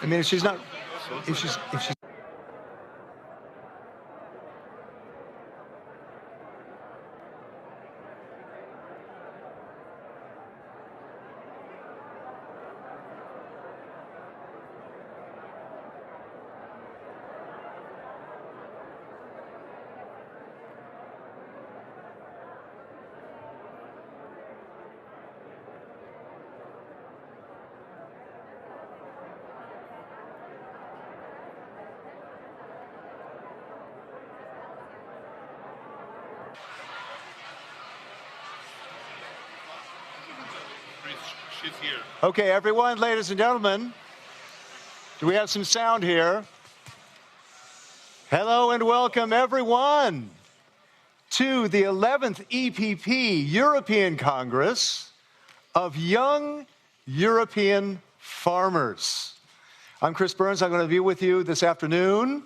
I mean, if she's not, if she's. She's here. Okay, everyone, ladies and gentlemen, do we have some sound here? Hello and welcome, everyone, to the 11th EPP European Congress of Young European Farmers. I'm Chris Burns. I'm going to be with you this afternoon.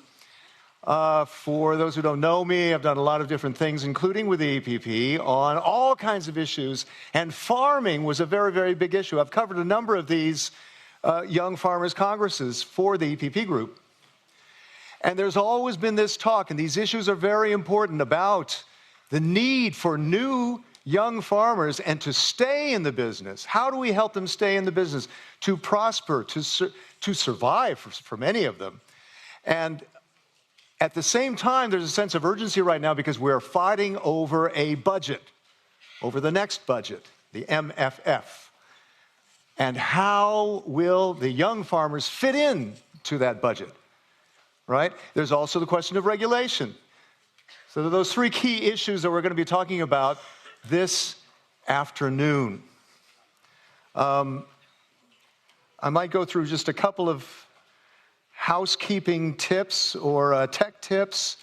For those who don't know me, I've done a lot of different things, including with the EPP, on all kinds of issues, and farming was a very, very big issue. I've covered a number of these Young Farmers Congresses for the EPP group. And there's always been this talk, and these issues are very important, about the need for new young farmers and to stay in the business. How do we help them stay in the business, to prosper, to survive for many of them? And at the same time, there's a sense of urgency right now because we're fighting over a budget, over the next budget, the MFF. And how will the young farmers fit in to that budget, right? There's also the question of regulation. So there are those three key issues that we're going to be talking about this afternoon. I might go through just a couple of housekeeping tips or tech tips.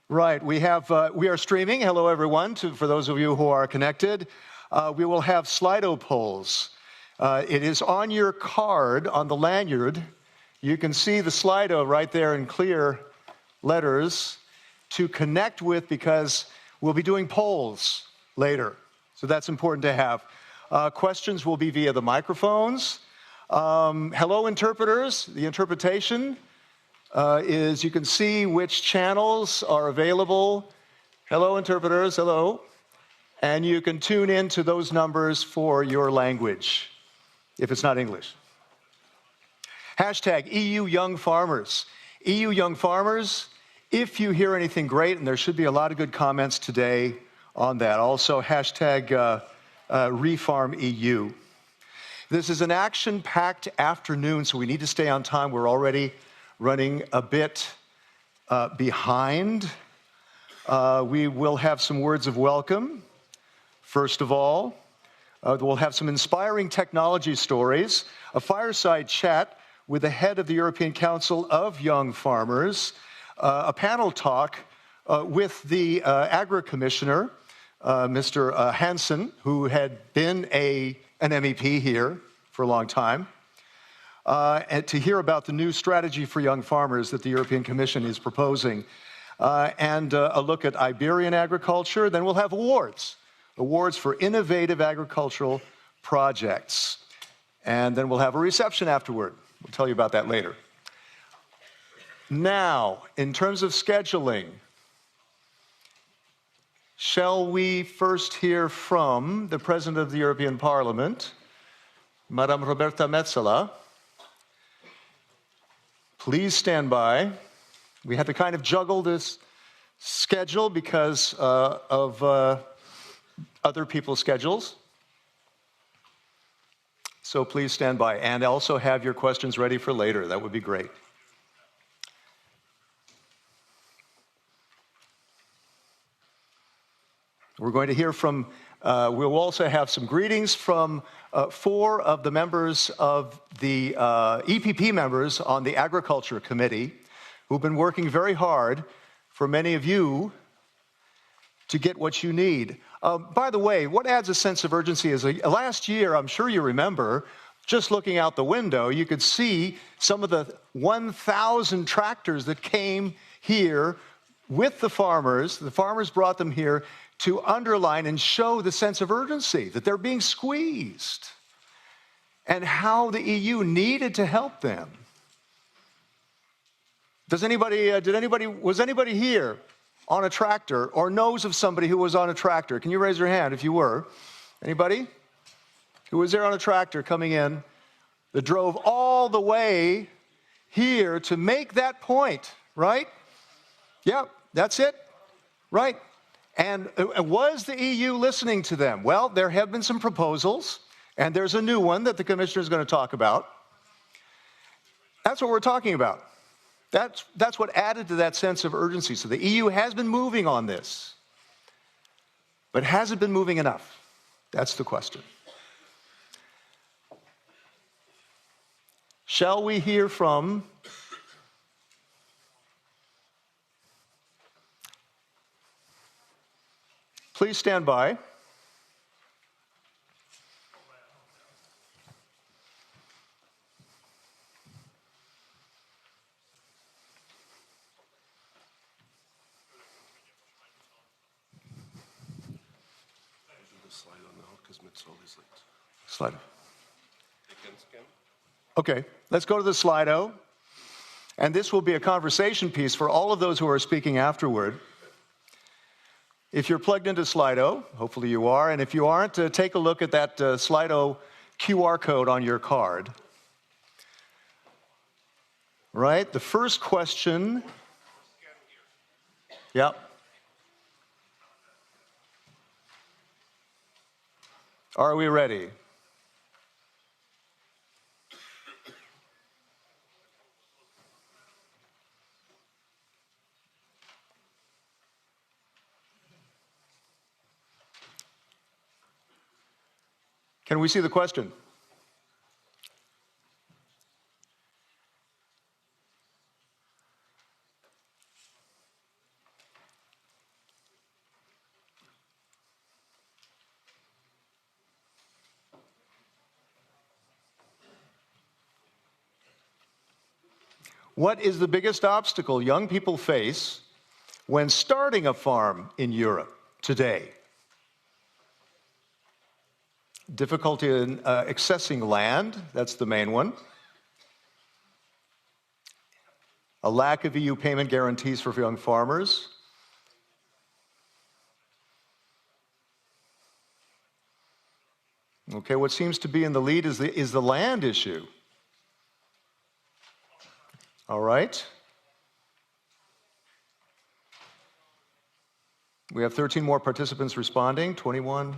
Right, we are streaming. Hello, everyone. For those of you who are connected, we will have Slido polls. It is on your card on the lanyard. You can see the Slido right there in clear letters to connect with, because we'll be doing polls later. So that's important to have. Questions will be via the microphones. Hello, interpreters. The interpretation is, you can see which channels are available. Hello, interpreters. Hello. And you can tune in to those numbers for your language, if it's not English. Hashtag EU Young Farmers. EU Young Farmers, if you hear anything great, and there should be a lot of good comments today on that. Also, hashtag Refarm EU. This is an action-packed afternoon, so we need to stay on time. We're already running a bit behind. We will have some words of welcome. First of all, we'll have some inspiring technology stories, a fireside chat with the head of the European Council of Young Farmers, a panel talk with the Agri Commissioner, Mr. Hansen, who had been an MEP here for a long time, and to hear about the new strategy for young farmers that the European Commission is proposing, and a look at Iberian agriculture. Then we'll have awards for innovative agricultural projects. And then we'll have a reception afterward. We'll tell you about that later. Now, in terms of scheduling, shall we first hear from the President of the European Parliament, Madame Roberta Metsola? Please stand by. We had to kind of juggle this schedule because of other people's schedules. So please stand by, and also have your questions ready for later. That would be great. We're going to hear from, we'll also have some greetings from 4 of the members of the EPP members on the Agriculture Committee, who've been working very hard for many of you to get what you need. By the way, what adds a sense of urgency is last year, I'm sure you remember, just looking out the window, you could see some of the 1,000 tractors that came here with the farmers. The farmers brought them here to underline and show the sense of urgency, that they're being squeezed, and how the EU needed to help them. Was anybody here on a tractor or knows of somebody who was on a tractor? Can you raise your hand if you were? Anybody who was there on a tractor coming in that drove all the way here to make that point, right? Yeah, that's it, right? And was the EU listening to them? Well, there have been some proposals, and there's a new one that the commissioner is going to talk about. That's what we're talking about. That's what added to that sense of urgency. So the EU has been moving on this, but has it been moving enough? That's the question. Shall we hear from please stand by. Slido. Okay, let's go to the Slido. And this will be a conversation piece for all of those who are speaking afterward. If you're plugged into Slido, hopefully you are, and if you aren't, take a look at that Slido QR code on your card. Right, the first question. Yep. Are we ready? Can we see the question? What is the biggest obstacle young people face when starting a farm in Europe today? Difficulty in accessing land, that's the main one. A lack of EU payment guarantees for young farmers. Okay, what seems to be in the lead is the land issue. All right. We have 13 more participants responding, 21.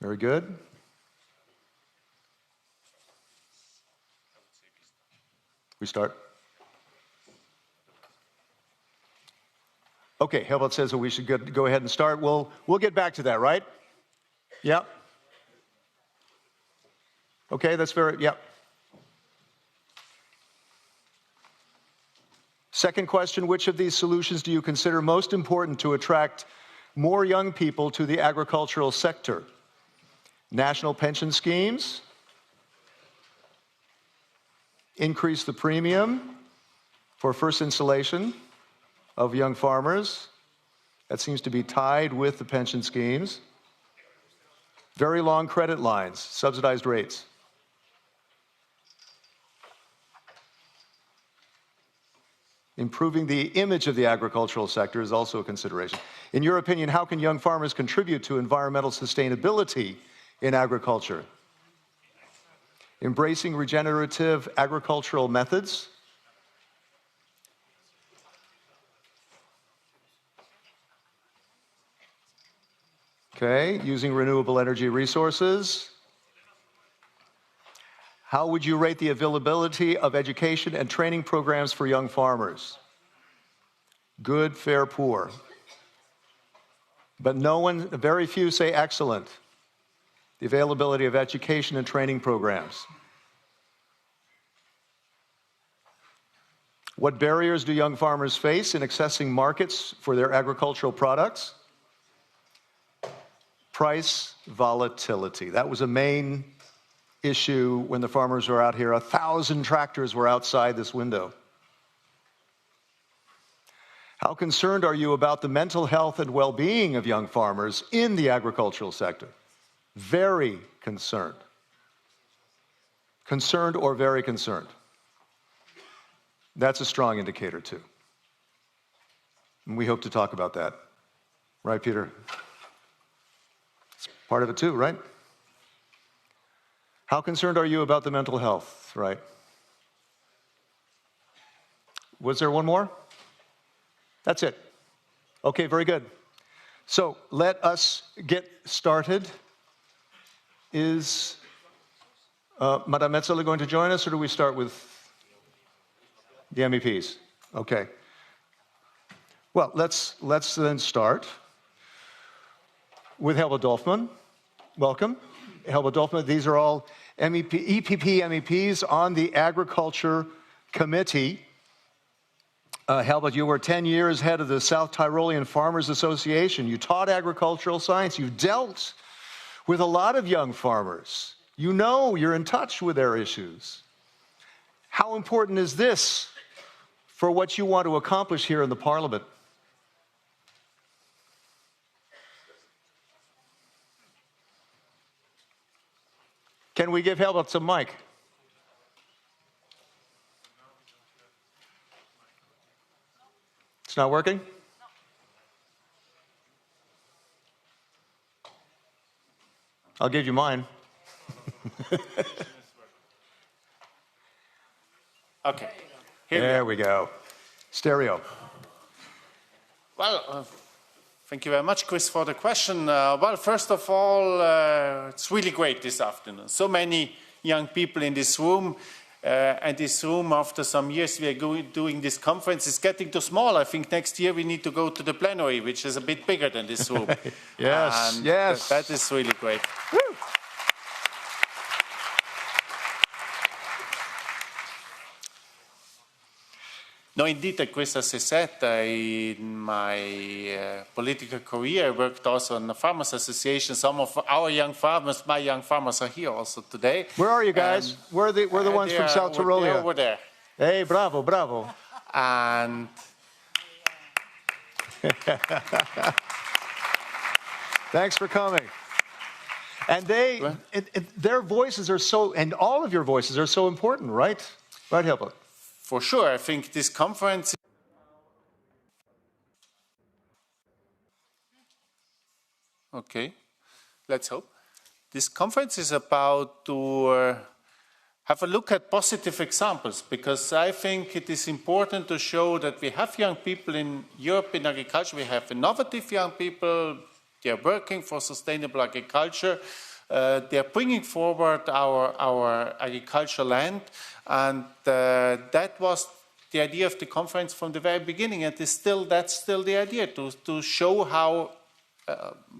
Very good. We start. Okay, Helmut says that we should go ahead and start. We'll get back to that, right? Yep. Okay, that's yep. Second question, which of these solutions do you consider most important to attract more young people to the agricultural sector? National pension schemes, increase the premium for first installation of young farmers. That seems to be tied with the pension schemes. Very long credit lines, subsidized rates. Improving the image of the agricultural sector is also a consideration. In your opinion, how can young farmers contribute to environmental sustainability in agriculture? Embracing regenerative agricultural methods. Okay, using renewable energy resources. How would you rate the availability of education and training programs for young farmers? Good, fair, poor. But very few say excellent. The availability of education and training programs. What barriers do young farmers face in accessing markets for their agricultural products? Price volatility. That was a main issue when the farmers were out here. 1,000 tractors were outside this window. How concerned are you about the mental health and well-being of young farmers in the agricultural sector? Very concerned. Concerned or very concerned. That's a strong indicator, too. And we hope to talk about that. Right, Peter? It's part of it, too, right? How concerned are you about the mental health, right? Was there one more? That's it. Okay, very good. So let us get started. Is Madame Metzola going to join us, or do we start with the MEPs? Okay. Well, let's then start with Helmut Dolfmann. Welcome. Helmut Dolfmann, these are all EPP MEPs on the Agriculture Committee. Helmut, you were 10 years head of the South Tyrolean Farmers Association. You taught agricultural science. You dealt with a lot of young farmers. You know, you're in touch with their issues. How important is this for what you want to accomplish here in the Parliament? Can we give Helmut some mic? It's not working? I'll give you mine. Okay. There we go. Stereo. Well, thank you very much, Chris, for the question. Well, first of all, it's really great this afternoon. So many young people in this room. And this room, after some years we are doing this conference, is getting too small. I think next year we need to go to the plenary, which is a bit bigger than this room. Yes, and yes. That is really great. Woo. No, indeed, Chris, as I said, in my political career, I worked also in the Farmers Association. Some of our young farmers, my young farmers, are here also today. Where are you guys? We're the ones from South Tyrolia. They're over there. Hey, bravo, bravo. And thanks for coming. And their voices are so, and all of your voices are so important, right? Right, Helmut? For sure, I think this conference. Okay, let's hope. This conference is about to have a look at positive examples, because I think it is important to show that we have young people in Europe in agriculture. We have innovative young people. They are working for sustainable agriculture. They are bringing forward our agricultural land. And that was the idea of the conference from the very beginning. And that's still the idea, to show how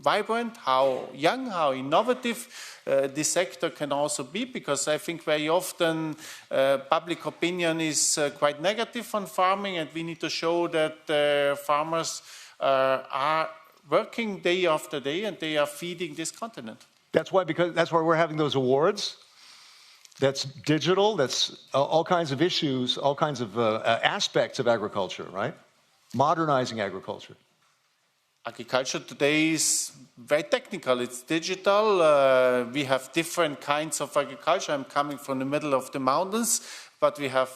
vibrant, how young, how innovative this sector can also be, because I think very often public opinion is quite negative on farming, and we need to show that farmers are working day after day and they are feeding this continent. That's why we're having those awards. That's digital, that's all kinds of issues, all kinds of aspects of agriculture, right? Modernizing agriculture. Agriculture today is very technical. It's digital. We have different kinds of agriculture. I'm coming from the middle of the mountains, but we have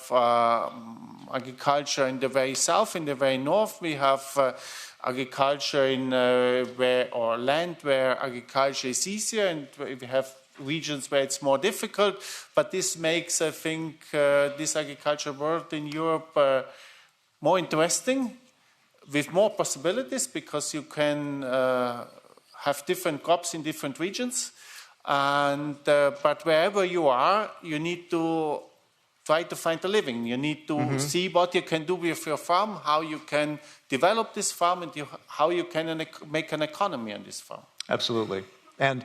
agriculture in the very south, in the very north. We have agriculture in land where agriculture is easier, and we have regions where it's more difficult. But this makes, I think, this agriculture world in Europe more interesting, with more possibilities, because you can have different crops in different regions. And but wherever you are, you need to try to find a living. You need to see what you can do with your farm, how you can develop this farm, and how you can make an economy on this farm. Absolutely. And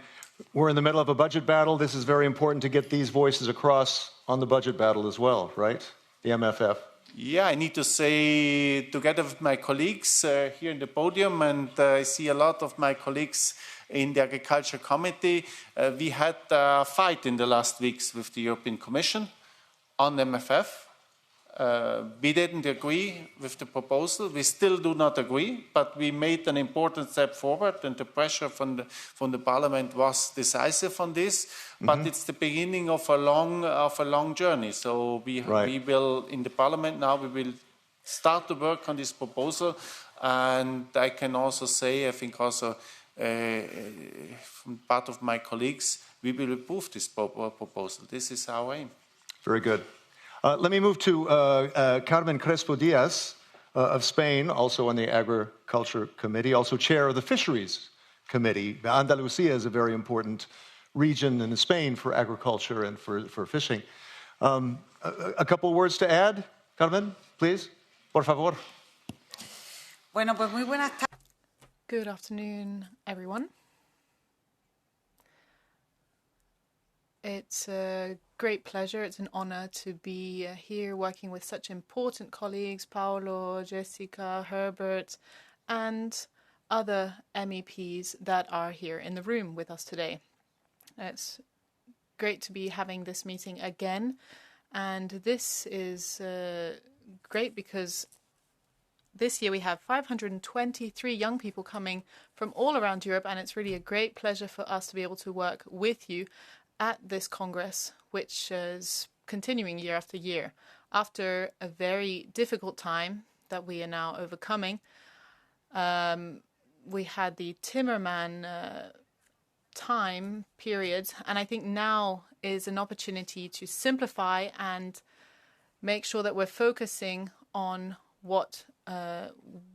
we're in the middle of a budget battle. This is very important to get these voices across on the budget battle as well, right? The MFF. Yeah, I need to say, together with my colleagues here in the podium, and I see a lot of my colleagues in the Agriculture Committee, we had a fight in the last weeks with the European Commission on MFF. We didn't agree with the proposal. We still do not agree, but we made an important step forward, and the pressure from the Parliament was decisive on this. But it's the beginning of a long journey. So we will, in the Parliament now, we will start to work on this proposal. And I can also say, I think also from part of my colleagues, we will approve this proposal. This is our aim. Very good. Let me move to Carmen Crespo-Diaz of Spain, also on the Agriculture Committee, also chair of the Fisheries Committee. Andalusia is a very important region in Spain for agriculture and for fishing. A couple of words to add, Carmen, please, por favor. Bueno, pues muy buenas tardes. Good afternoon, everyone. It's a great pleasure, it's an honor to be here working with such important colleagues, Paolo, Jessica, Herbert, and other MEPs that are here in the room with us today. It's great to be having this meeting again, and this is great because this year we have 523 young people coming from all around Europe, and it's really a great pleasure for us to be able to work with you at this Congress, which is continuing year after year. After a very difficult time that we are now overcoming, we had the Timmerman time period, and I think now is an opportunity to simplify and make sure that we're focusing on what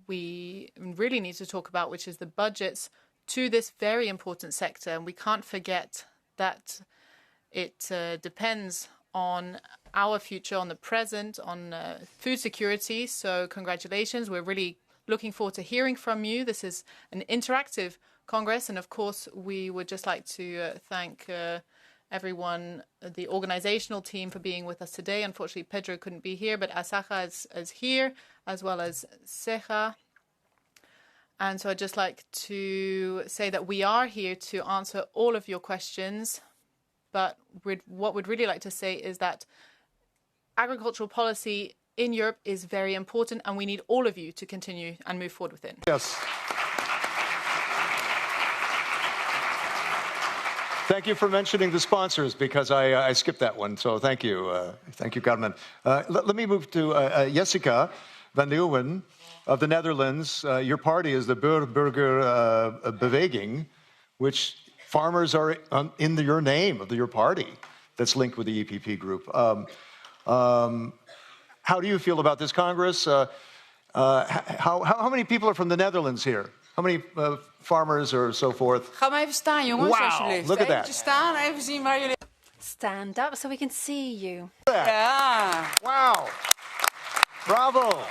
we really need to talk about, which is the budgets to this very important sector. And we can't forget that it depends on our future, on the present, on food security. So congratulations. We're really looking forward to hearing from you. This is an interactive Congress. And of course, we would just like to thank everyone, the organizational team, for being with us today. Unfortunately, Pedro couldn't be here, but Asaja is here, as well as Ceja. And so I'd just like to say that we are here to answer all of your questions. But what we'd really like to say is that agricultural policy in Europe is very important, and we need all of you to continue and move forward with it. Yes. Thank you for mentioning the sponsors, because I skipped that one. So thank you. Thank you, Carmen. Let me move to Jessica van Leeuwen of the Netherlands. Your party is the Burgerbeweging, which farmers are in your name of your party that's linked with the EPP group. How do you feel about this Congress? How many people are from the Netherlands here? How many farmers or so forth? Ga maar even staan, jongens, Wow, alsjeblieft. look at that. Even staan, even zien waar jullie... Stand up so we can see you. Ja. Wow. Bravo.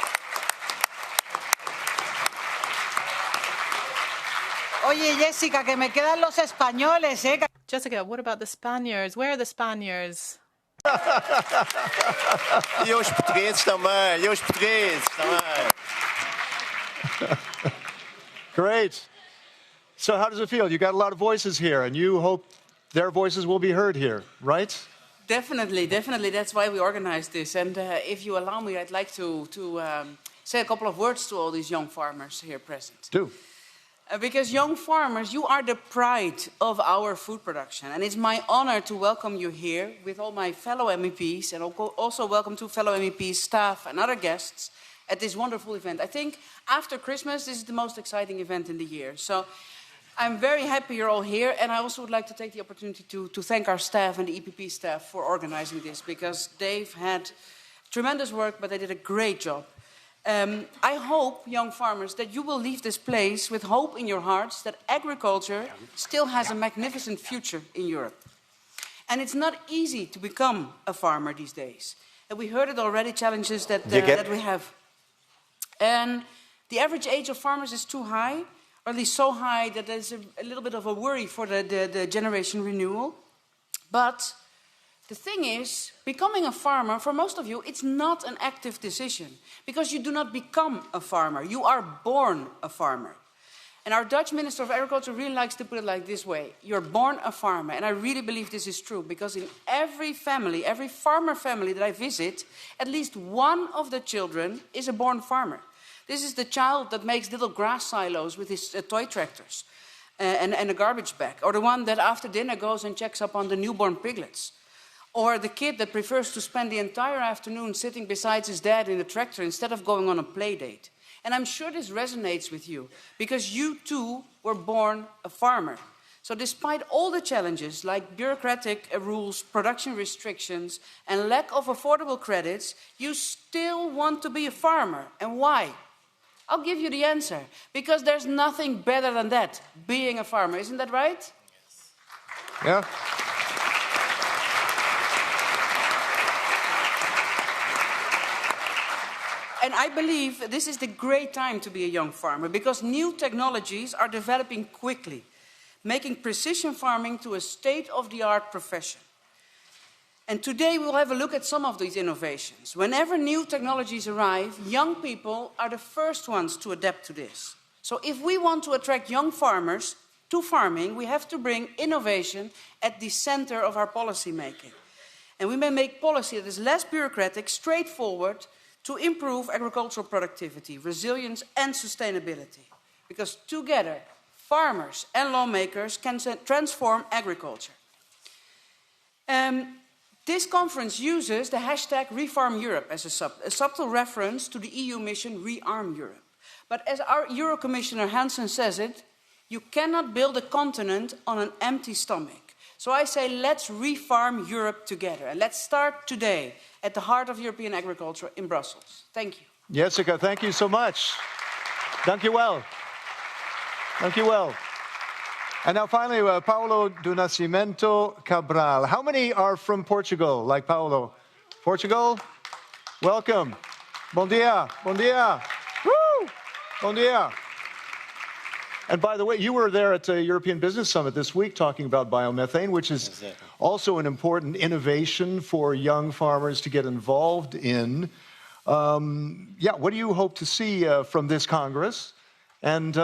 Oye, Jessica, que me quedan los españoles, ¿eh? Jessica, what about the Spaniards? Where are the Spaniards? E os portugueses também, Great. So how does it feel? You got a lot of voices here, and you hope their voices will be heard here, right? Definitely. That's why we organized this. And if you allow me, I'd like to say a couple of words to all these young farmers here present. Do. Because young farmers, you are the pride of our food production. And it's my honor to welcome you here with all my fellow MEPs, and also welcome to fellow MEPs, staff, and other guests at this wonderful event. I think after Christmas, this is the most exciting event in the year. So I'm very happy you're all here. And I also would like to take the opportunity to thank our staff and the EPP staff for organizing this, because they've had tremendous work, but they did a great job. I hope, young farmers, that you will leave this place with hope in your hearts that agriculture still has a magnificent future in Europe. And it's not easy to become a farmer these days. And we heard it already, challenges that we have. And the average age of farmers is too high, or at least so high that there's a little bit of a worry for the generation renewal. But the thing is, becoming a farmer, for most of you, it's not an active decision, because you do not become a farmer. You are born a farmer. And our Dutch Minister of Agriculture really likes to put it like this way. You're born a farmer. And I really believe this is true, because in every family, every farmer family that I visit, at least one of the children is a born farmer. This is the child that makes little grass silos with his toy tractors and a garbage bag, or the one that after dinner goes and checks up on the newborn piglets, or the kid that prefers to spend the entire afternoon sitting beside his dad in the tractor instead of going on a play date. And I'm sure this resonates with you, because you too were born a farmer. So despite all the challenges like bureaucratic rules, production restrictions, and lack of affordable credits, you still want to be a farmer. And why? I'll give you the answer. Because there's nothing better than that, being a farmer. Isn't that right? Yeah. And I believe this is the great time to be a young farmer, because new technologies are developing quickly, making precision farming to a state-of-the-art profession. And today we'll have a look at some of these innovations. Whenever new technologies arrive, young people are the first ones to adapt to this. So if we want to attract young farmers to farming, we have to bring innovation at the center of our policy making. And we may make policy that is less bureaucratic, straightforward, to improve agricultural productivity, resilience and sustainability. Because together, farmers and lawmakers can transform agriculture. This conference uses the hashtag #ReFarmEurope as a subtle reference to the EU mission Rearm Europe. But as our Euro Commissioner Hansen says it, you cannot build a continent on an empty stomach. So I say, let's refarm Europe together. And let's start today at the heart of European agriculture in Brussels. Thank you. Jessica, thank you so much. Dank je wel. Dank je wel. And now finally, Paulo do Nascimento Cabral. How many are from Portugal, like Paulo? Portugal? Welcome. Bom dia. Bom dia. Woo! Bom dia. And by the way, you were there at the European Business Summit this week talking about biomethane, which is also an important innovation for young farmers to get involved in. What do you hope to see from this Congress? And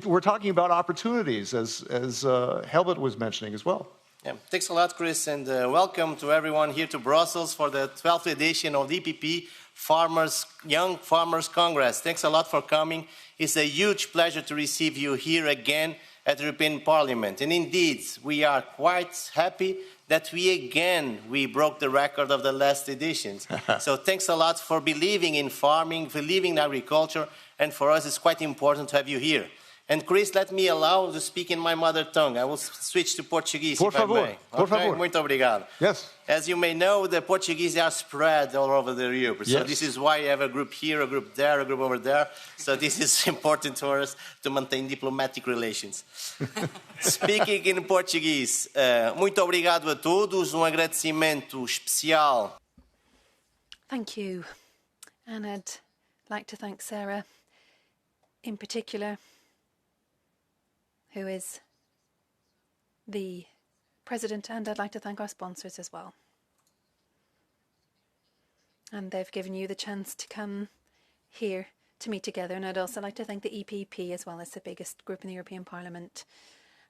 we're talking about opportunities, as Helmut was mentioning as well. Yeah, thanks a lot, Chris, and welcome to everyone here to Brussels for the 12th edition of the EPP Young Farmers Congress. Thanks a lot for coming. It's a huge pleasure to receive you here again at the European Parliament. And indeed, we are quite happy that we broke the record of the last editions. So thanks a lot for believing in farming, believing in agriculture, and for us it's quite important to have you here. And Chris, let me allow to speak in my mother tongue. I will switch to Portuguese, Por favor, if I may. por favor. Muito obrigado. Yes. As you may know, the Portuguese are spread all over the Europe. So this is why you have a group here, a group there, a group over there. So this is important for us to maintain diplomatic relations. Speaking in Portuguese, muito obrigado a todos. Agradecimento especial. Thank you. And I'd like to thank Sarah in particular, who is the president, and I'd like to thank our sponsors as well. And they've given you the chance to come here to meet together. And I'd also like to thank the EPP as well, as the biggest group in the European Parliament.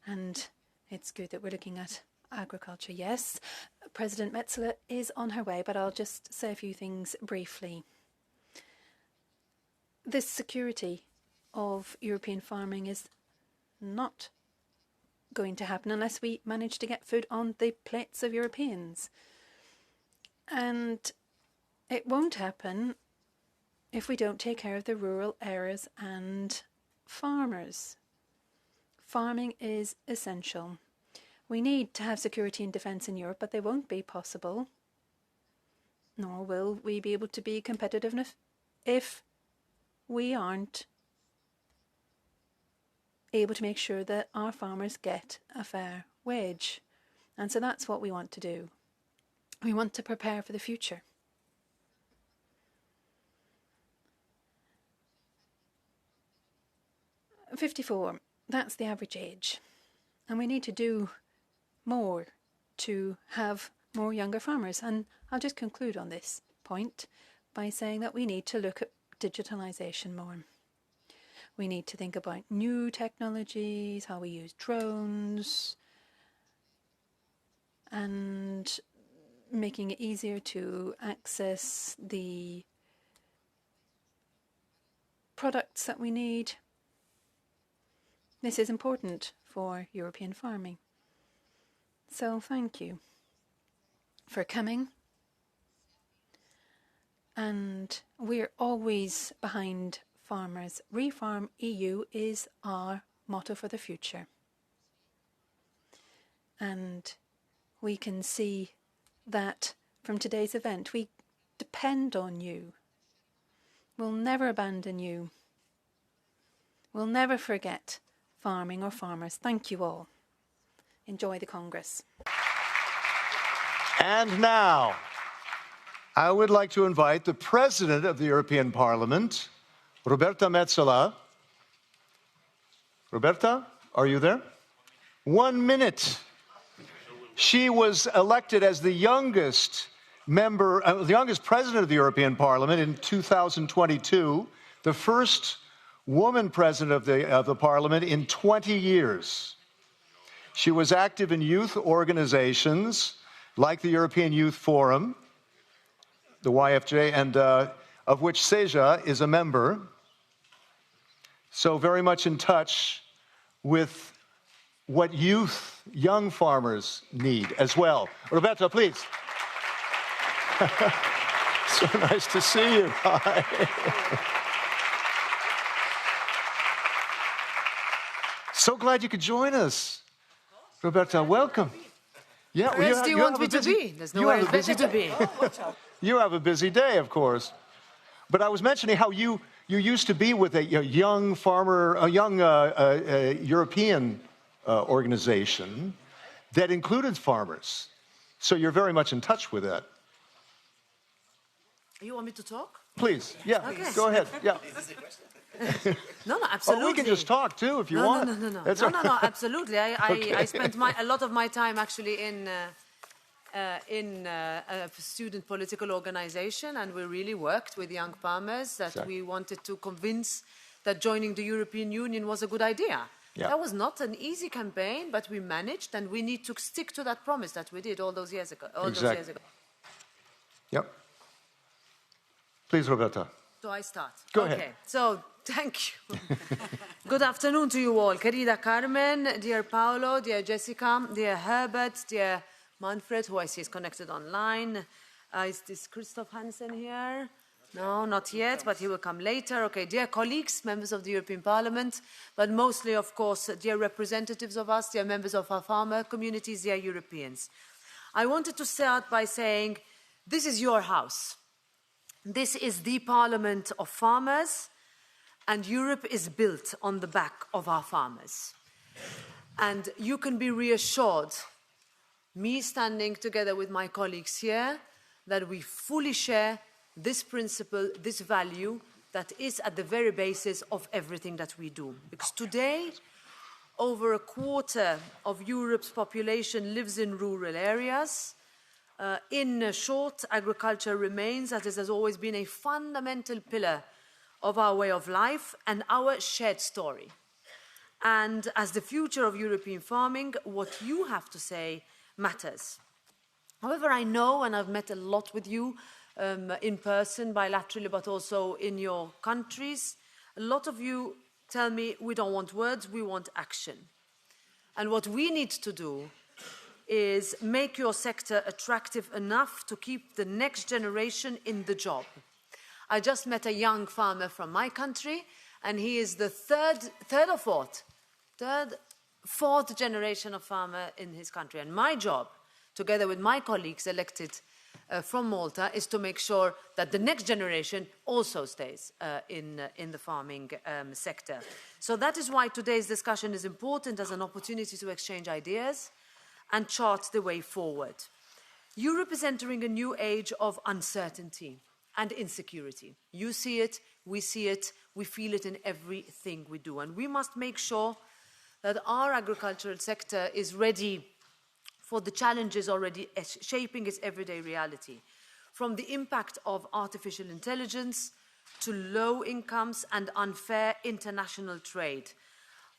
And it's good that we're looking at agriculture. Yes, President Metsola is on her way, but I'll just say a few things briefly. This security of European farming is not going to happen unless we manage to get food on the plates of Europeans. And it won't happen if we don't take care of the rural areas and farmers. Farming is essential. We need to have security and defence in Europe, but they won't be possible, nor will we be able to be competitive if we aren't able to make sure that our farmers get a fair wage. And so that's what we want to do. We want to prepare for the future. "54, that's the average age. And we need to do more to have more younger farmers. And I'll just conclude on this point by saying that we need to look at digitalisation more. We need to think about new technologies, how we use drones, and making it easier to access the products that we need. This is important for European farming. So thank you for coming. And we're always behind farmers. Refarm EU is our motto for the future. And we can see that from today's event. We depend on you. We'll never abandon you. We'll never forget farming or farmers. Thank you all. Enjoy the Congress. And now, I would like to invite the President of the European Parliament, Roberta Metsola. Roberta, are you there? 1 minute. She was elected as the youngest member, the youngest president of the European Parliament in 2022, the first woman president of the Parliament in 20 years. She was active in youth organizations like the European Youth Forum, the YFJ, and of which Seja is a member. So very much in touch with what youth, young farmers need as well. Roberta, please. So nice to see you. Hi. So glad you could join us. Roberta, welcome. Yeah, Where else do you want me to be? There's nowhere else better to be. You have a busy day, of course. But I was mentioning how you used to be with a young farmer, a young European organization that included farmers. So you're very much in touch with that. You want me to talk? Please, yeah, Okay. go ahead. Yeah. No, absolutely. Oh, we can just talk too if you want. No, That's all right. absolutely. I spent a lot of my time actually in a student political organization, and we really worked with young farmers that Exactly. we wanted to convince that joining the European Union was a good idea. Yeah. That was not an easy campaign, but we managed, and we need to stick to that promise that we did all those years ago. Yep. Please, Roberta. So I start. Go okay. ahead. So thank you. Good afternoon to you all. Querida Carmen, dear Paolo, dear Jessica, dear Herbert, dear Manfred, who I see is connected online. Is this Christoph Hansen here? No, not yet, but he will come later. Okay, dear colleagues, members of the European Parliament, but mostly, of course, dear representatives of us, dear members of our farmer communities, dear Europeans. I wanted to start by saying, this is your house. This is the Parliament of farmers, and Europe is built on the back of our farmers. And you can be reassured, me standing together with my colleagues here, that we fully share this principle, this value that is at the very basis of everything that we do. Because today, over a quarter of Europe's population lives in rural areas. In short, agriculture remains, as it has always been, a fundamental pillar of our way of life and our shared story. And as the future of European farming, what you have to say matters. However, I know, and I've met a lot with you in person, bilaterally, but also in your countries, a lot of you tell me we don't want words, we want action. And what we need to do is make your sector attractive enough to keep the next generation in the job. I just met a young farmer from my country, and he is the fourth generation of farmer in his country. And my job, together with my colleagues elected from Malta, is to make sure that the next generation also stays in the farming sector. So that is why today's discussion is important as an opportunity to exchange ideas and chart the way forward. Europe is entering a new age of uncertainty and insecurity. You see it, we feel it in everything we do. And we must make sure that our agricultural sector is ready for the challenges already shaping its everyday reality. From the impact of artificial intelligence to low incomes and unfair international trade.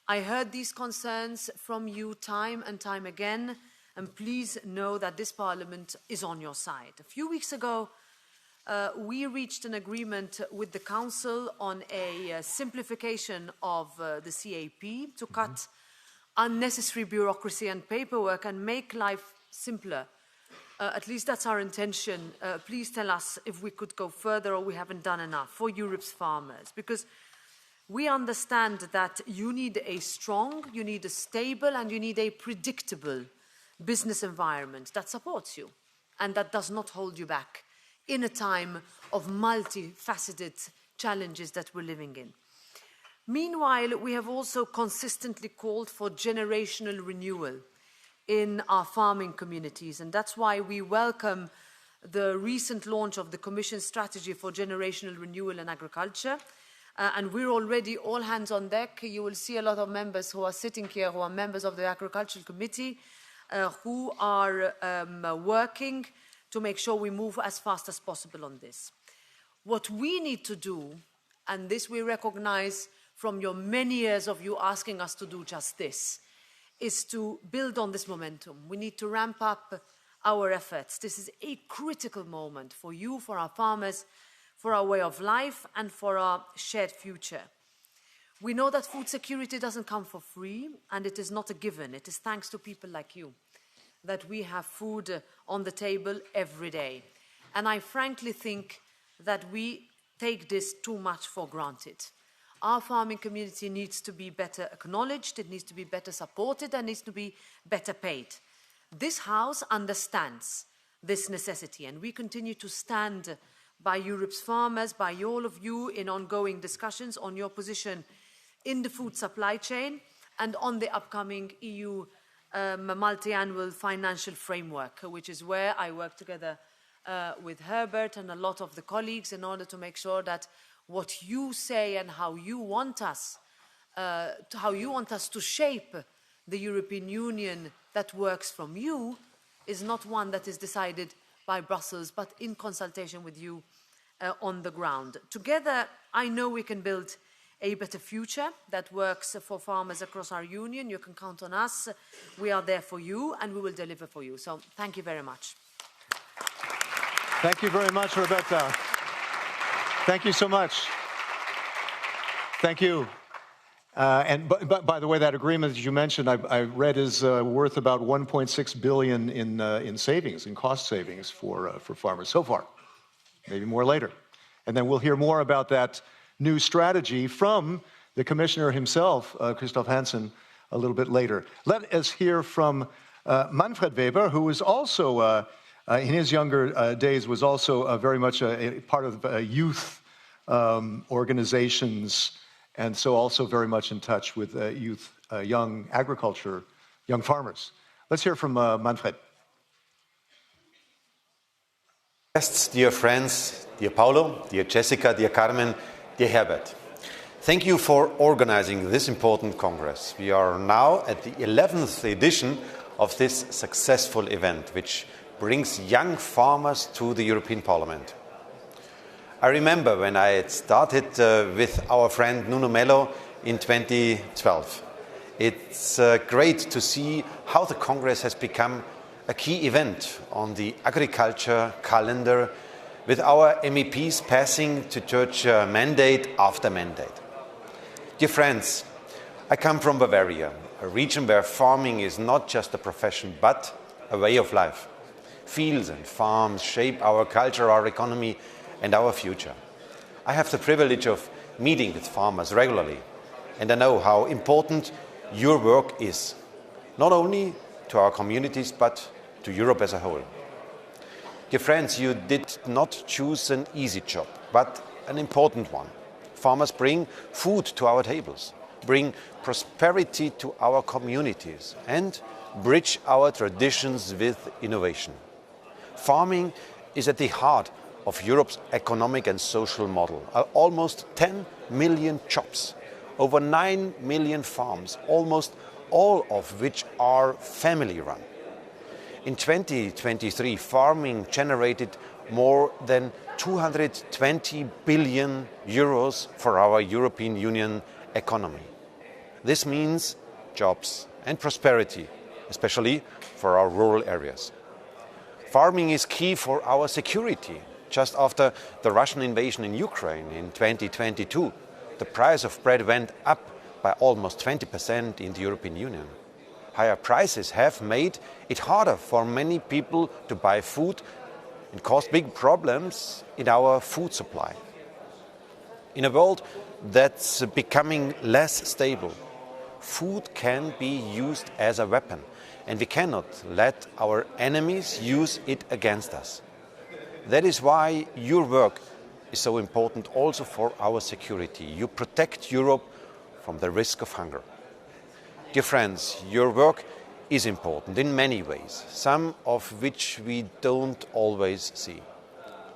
I heard these concerns from you time and time again, and please know that this Parliament is on your side. A few weeks ago, we reached an agreement with the Council on a simplification of the CAP to cut unnecessary bureaucracy and paperwork and make life simpler. At least that's our intention. Please tell us if we could go further or we haven't done enough for Europe's farmers, because we understand that you need a strong, you need a stable, and you need a predictable business environment that supports you and that does not hold you back in a time of multifaceted challenges that we're living in. Meanwhile, we have also consistently called for generational renewal in our farming communities, and that's why we welcome the recent launch of the Commission strategy for generational renewal in agriculture. And we're already all hands on deck. You will see a lot of members who are sitting here who are members of the Agricultural Committee who are working to make sure we move as fast as possible on this. What we need to do, and this we recognize from your many years of you asking us to do just this, is to build on this momentum. We need to ramp up our efforts. This is a critical moment for you, for our farmers, for our way of life, and for our shared future. We know that food security doesn't come for free, and it is not a given. It is thanks to people like you that we have food on the table every day. And I frankly think that we take this too much for granted. Our farming community needs to be better acknowledged, it needs to be better supported, and needs to be better paid. This House understands this necessity, and we continue to stand by Europe's farmers, by all of you in ongoing discussions on your position in the food supply chain and on the upcoming EU multi-annual financial framework, which is where I work together with Herbert and a lot of the colleagues in order to make sure that what you say and how you want us to shape the European Union that works from you is not one that is decided by Brussels, but in consultation with you on the ground. Together, I know we can build a better future that works for farmers across our union. You can count on us. We are there for you, and we will deliver for you. So thank you very much. Thank you very much, Roberta. Thank you so much. Thank you. And by the way, that agreement that you mentioned, I read is worth about 1.6 billion in savings, in cost savings for farmers so far. Maybe more later. And then we'll hear more about that new strategy from the commissioner himself, Christoph Hansen, a little bit later. Let us hear from Manfred Weber, who was also, in his younger days, was also very much a part of youth organizations, and so also very much in touch with youth, young agriculture, young farmers. Let's hear from Manfred. Guests, dear friends, dear Paolo, dear Jessica, dear Carmen, dear Herbert. Thank you for organizing this important Congress. We are now at the 11th edition of this successful event, which brings young farmers to the European Parliament. I remember when I had started with our friend Nuno Melo in 2012. It's great to see how the Congress has become a key event on the agriculture calendar, with our MEPs passing to church mandate after mandate. Dear friends, I come from Bavaria, a region where farming is not just a profession, but a way of life. Fields and farms shape our culture, our economy, and our future. I have the privilege of meeting with farmers regularly, and I know how important your work is, not only to our communities, but to Europe as a whole. Dear friends, you did not choose an easy job, but an important one. Farmers bring food to our tables, bring prosperity to our communities, and bridge our traditions with innovation. Farming is at the heart of Europe's economic and social model. Almost 10 million jobs, over 9 million farms, almost all of which are family-run. In 2023, farming generated more than 220 billion euros for our European Union economy. This means jobs and prosperity, especially for our rural areas. Farming is key for our security. Just after the Russian invasion in Ukraine in 2022, the price of bread went up by almost 20% in the European Union. Higher prices have made it harder for many people to buy food and caused big problems in our food supply. In a world that's becoming less stable, food can be used as a weapon, and we cannot let our enemies use it against us. That is why your work is so important also for our security. You protect Europe from the risk of hunger. Dear friends, your work is important in many ways, some of which we don't always see.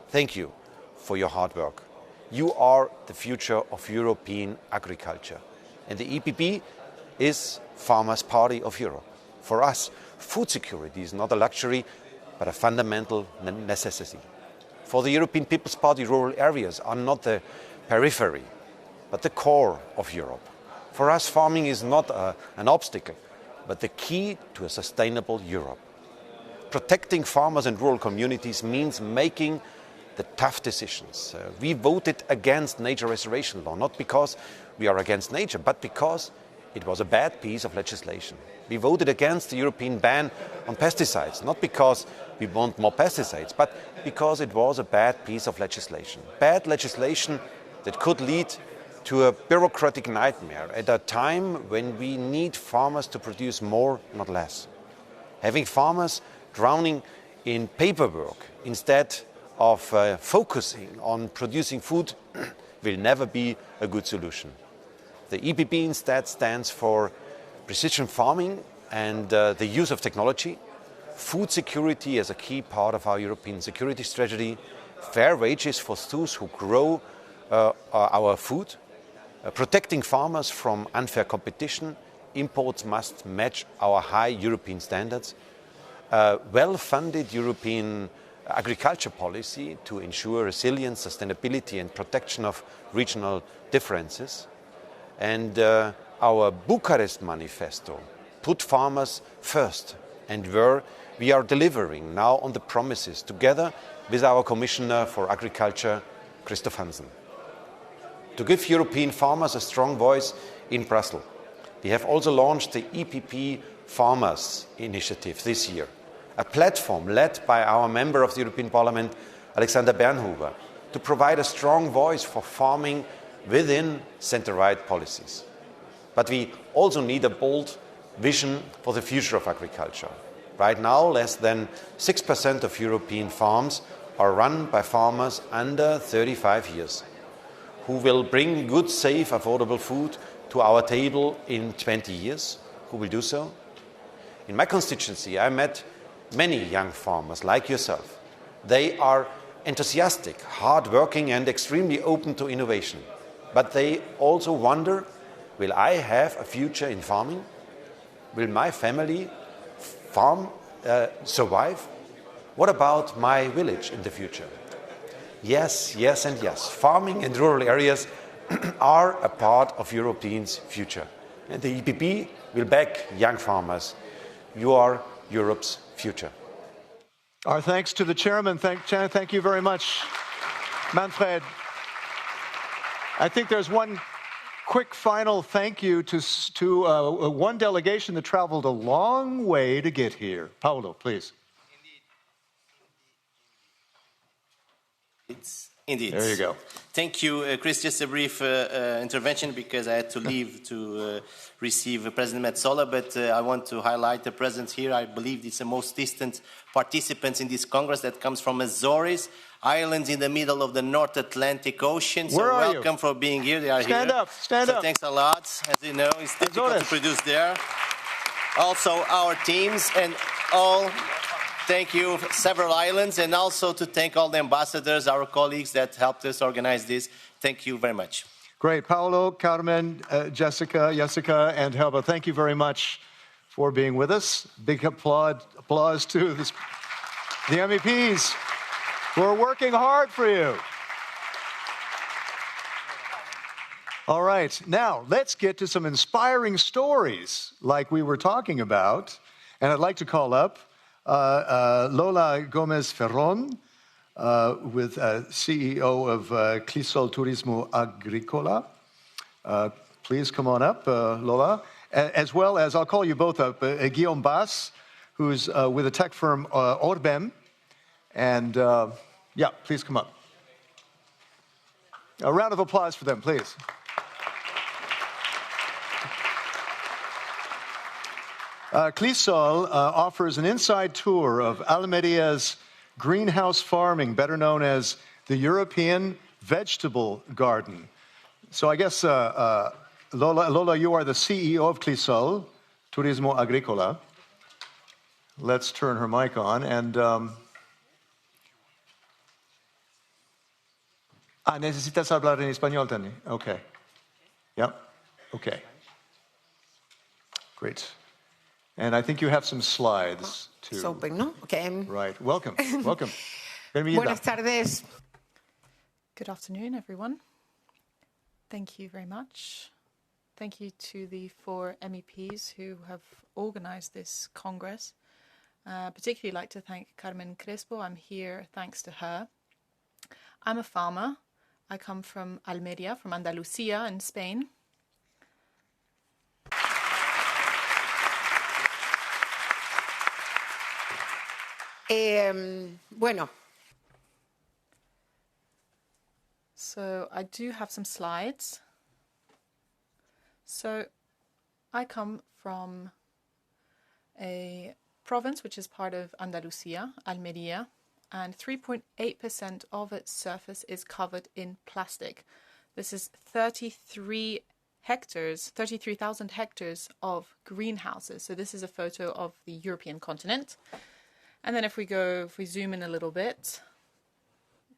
Thank you for your hard work. You are the future of European agriculture. And the EPP is Farmers' Party of Europe. For us, food security is not a luxury, but a fundamental necessity. For the European People's Party, rural areas are not the periphery, but the core of Europe. For us, farming is not an obstacle, but the key to a sustainable Europe. Protecting farmers and rural communities means making the tough decisions. We voted against nature restoration law, not because we are against nature, but because it was a bad piece of legislation. We voted against the European ban on pesticides, not because we want more pesticides, but because it was a bad piece of legislation. Bad legislation that could lead to a bureaucratic nightmare at a time when we need farmers to produce more, not less. Having farmers drowning in paperwork instead of focusing on producing food will never be a good solution. The EPP instead stands for precision farming and the use of technology, food security as a key part of our European security strategy, fair wages for those who grow our food, protecting farmers from unfair competition. Imports must match our high European standards, well-funded European agriculture policy to ensure resilience, sustainability and protection of regional differences. And our Bucharest Manifesto put farmers first, and where we are delivering now on the promises together with our Commissioner for Agriculture, Christoph Hansen. To give European farmers a strong voice in Brussels, we have also launched the EPP Farmers Initiative this year, a platform led by our member of the European Parliament, Alexander Bernhuber, to provide a strong voice for farming within centre-right policies. But we also need a bold vision for the future of agriculture. Right now, less than 6% of European farms are run by farmers under 35 years, who will bring good, safe, affordable food to our table in 20 years. Who will do so? In my constituency, I met many young farmers like yourself. They are enthusiastic, hard-working and extremely open to innovation. But they also wonder, will I have a future in farming? Will my family farm survive? What about my village in the future? Yes, yes and yes. Farming in rural areas are a part of Europeans' future. And the EPP will back young farmers. You are Europe's future. Our thanks to the chairman. Thank you very much, Manfred. I think there's one quick final thank you to one delegation that traveled a long way to get here. Paolo, please. Indeed. There you go. Thank you, Chris. Just a brief intervention because I had to leave to receive President Metsola, but I want to highlight the presence here. I believe it's the most distant participants in this Congress that comes from Azores Islands in the middle of the North Atlantic Ocean. So Where are welcome you? for being here. They are stand here. Up, stand so up. Thanks a lot. As you know, it's difficult to produce there. Also our teams and all. Thank you, several islands, and also to thank all the ambassadors, our colleagues that helped us organize this. Thank you very much. Great. Paolo, Carmen, Jessica, and Helba, thank you very much for being with us. Big applause to the MEPs. who are working hard for you. All right, now let's get to some inspiring stories like we were talking about. And I'd like to call up Lola Gomez Ferron, with CEO of Clisol Turismo Agricola. Please come on up, Lola. As well as, I'll call you both up, Guillaume Bass, who's with the tech firm Orbem. And yeah, please come up. A round of applause for them, please. Clisol offers an inside tour of Almeria's greenhouse farming, better known as the European vegetable garden. So I guess, Lola, you are the CEO of Clisol Turismo Agricola. Let's turn her mic on. And necesitas hablar en español, Tani? Okay. Yep. Okay. Great. And I think you have some slides too. So, pues, ¿no? Okay. Right. Welcome. Welcome. Bienvenida. Buenas tardes. Good afternoon, everyone. Thank you very much. Thank you to the 4 MEPs who have organized this Congress. Particularly like to thank Carmen Crespo. I'm here thanks to her. I'm a farmer. I come from Almeria, from Andalusia in Spain. Bueno. So I do have some slides. So I come from a province which is part of Andalusia, Almeria, and 3.8% of its surface is covered in plastic. This is 33,000 hectares of greenhouses. So this is a photo of the European continent. And then if we zoom in a little bit,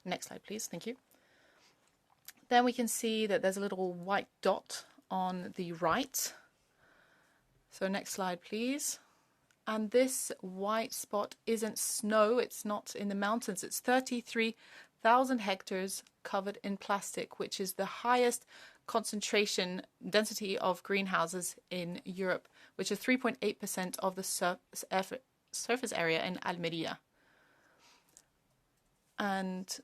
next slide, please. Thank you. Then we can see that there's a little white dot on the right. So next slide, please. And this white spot isn't snow. It's not in the mountains. It's 33,000 hectares covered in plastic, which is the highest concentration density of greenhouses in Europe, which is 3.8% of the surface area in Almeria. And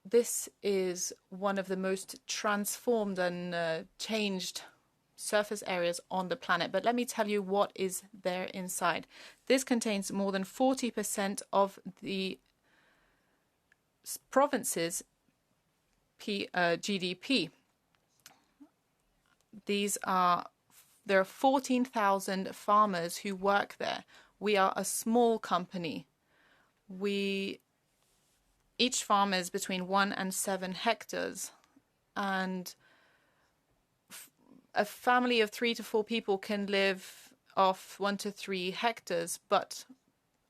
this is one of the most transformed and changed surface areas on the planet. But let me tell you what is there inside. This contains more than 40% of the province's GDP. There are 14,000 farmers who work there. We are a small company. Each farm is between 1 and 7 hectares, and a family of 3 to 4 people can live off 1 to 3 hectares, but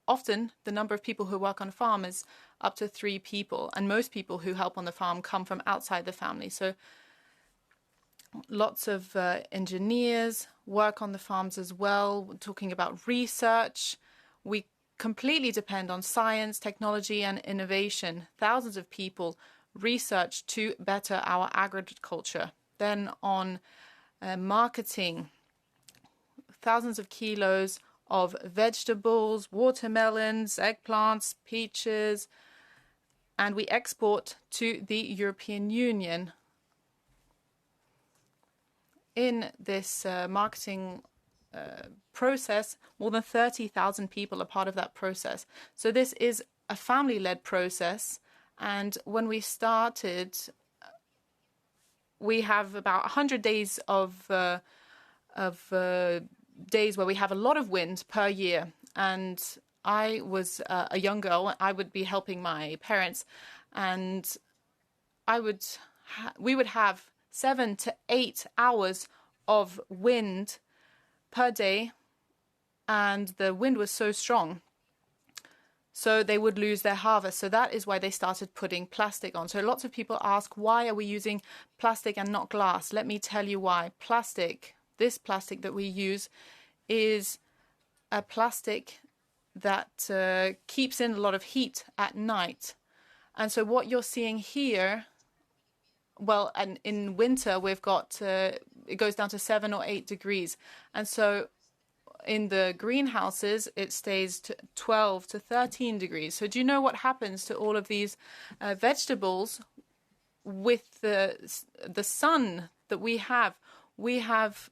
often the number of people who work on a farm is up to 3 people, and most people who help on the farm come from outside the family. So lots of engineers work on the farms as well. We're talking about research. We completely depend on science, technology, and innovation. Thousands of people research to better our agriculture. Then on marketing, thousands of kilos of vegetables, watermelons, eggplants, peaches, and we export to the European Union. In this marketing process, more than 30,000 people are part of that process. So this is a family-led process. And when we started, we have about 100 days of days where we have a lot of wind per year. And I was a young girl. I would be helping my parents, and we would have 7 to 8 hours of wind per day, and the wind was so strong, so they would lose their harvest. So that is why they started putting plastic on. So lots of people ask, why are we using plastic and not glass? Let me tell you why. Plastic, this plastic that we use, is a plastic that keeps in a lot of heat at night. And so what you're seeing here, well, and in winter, we've got, it goes down to 7 or 8 degrees. And so in the greenhouses, it stays to 12 to 13 degrees. So do you know what happens to all of these vegetables with the sun that we have? We have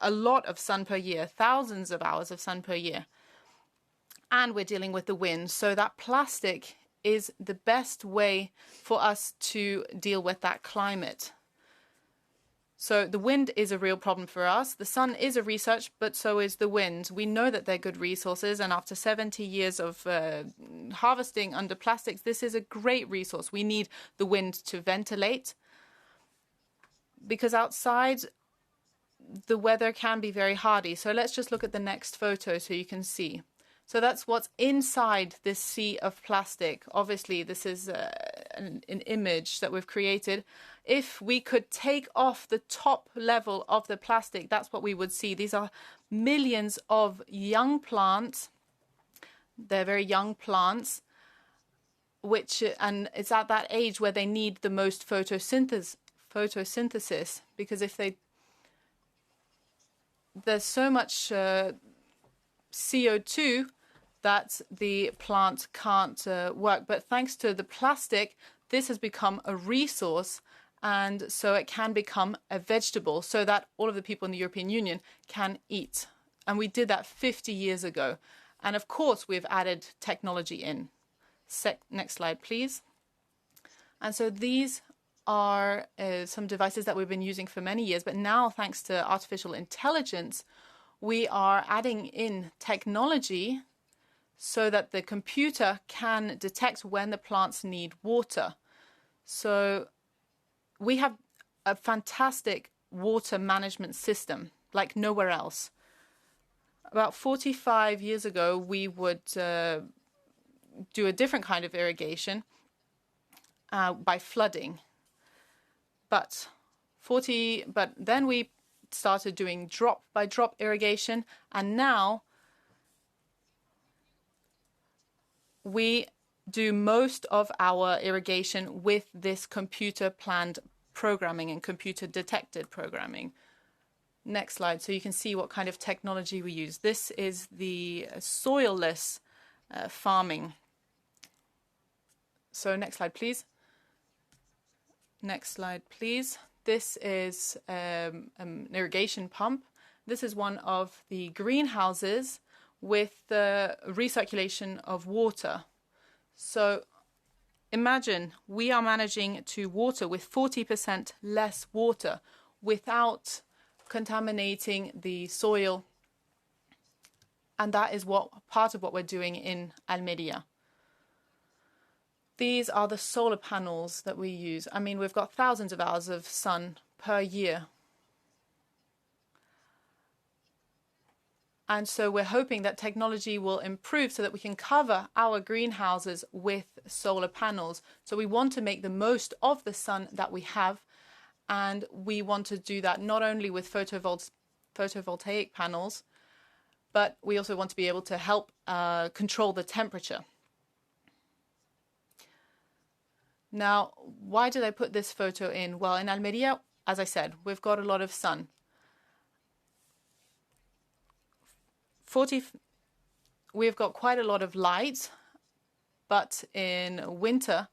a lot of sun per year, thousands of hours of sun per year. And we're dealing with the wind. So that plastic is the best way for us to deal with that climate. So the wind is a real problem for us. The sun is a research, but so is the wind. We know that they're good resources. And after 70 years of harvesting under plastics, this is a great resource. We need the wind to ventilate, because outside the weather can be very hardy. So let's just look at the next photo so you can see. So that's what's inside this sea of plastic. Obviously, this is an image that we've created. If we could take off the top level of the plastic, that's what we would see. These are millions of young plants. They're very young plants, and it's at that age where they need the most photosynthesis, because there's so much CO2 that the plant can't work. But thanks to the plastic, this has become a resource, and so it can become a vegetable so that all of the people in the European Union can eat. And we did that 50 years ago. And of course, we've added technology in. Next slide, please. And so these are some devices that we've been using for many years, but now, thanks to artificial intelligence, we are adding in technology so that the computer can detect when the plants need water. So we have a fantastic water management system like nowhere else. About 45 years ago, we would do a different kind of irrigation by flooding. But then we started doing drop-by-drop irrigation, and now we do most of our irrigation with this computer-planned programming and computer-detected programming. Next slide, so you can see what kind of technology we use. This is the soil-less farming. So next slide, please. Next slide, please. This is an irrigation pump. This is one of the greenhouses with the recirculation of water. So imagine we are managing to water with 40% less water without contaminating the soil. And that is part of what we're doing in Almeria. These are the solar panels that we use. I mean, we've got thousands of hours of sun per year. And so we're hoping that technology will improve so that we can cover our greenhouses with solar panels. So we want to make the most of the sun that we have. And we want to do that not only with photovoltaic panels, but we also want to be able to help control the temperature. Now, why did I put this photo in? Well, in Almeria, as I said, we've got a lot of sun. We've got quite a lot of light, but in winter,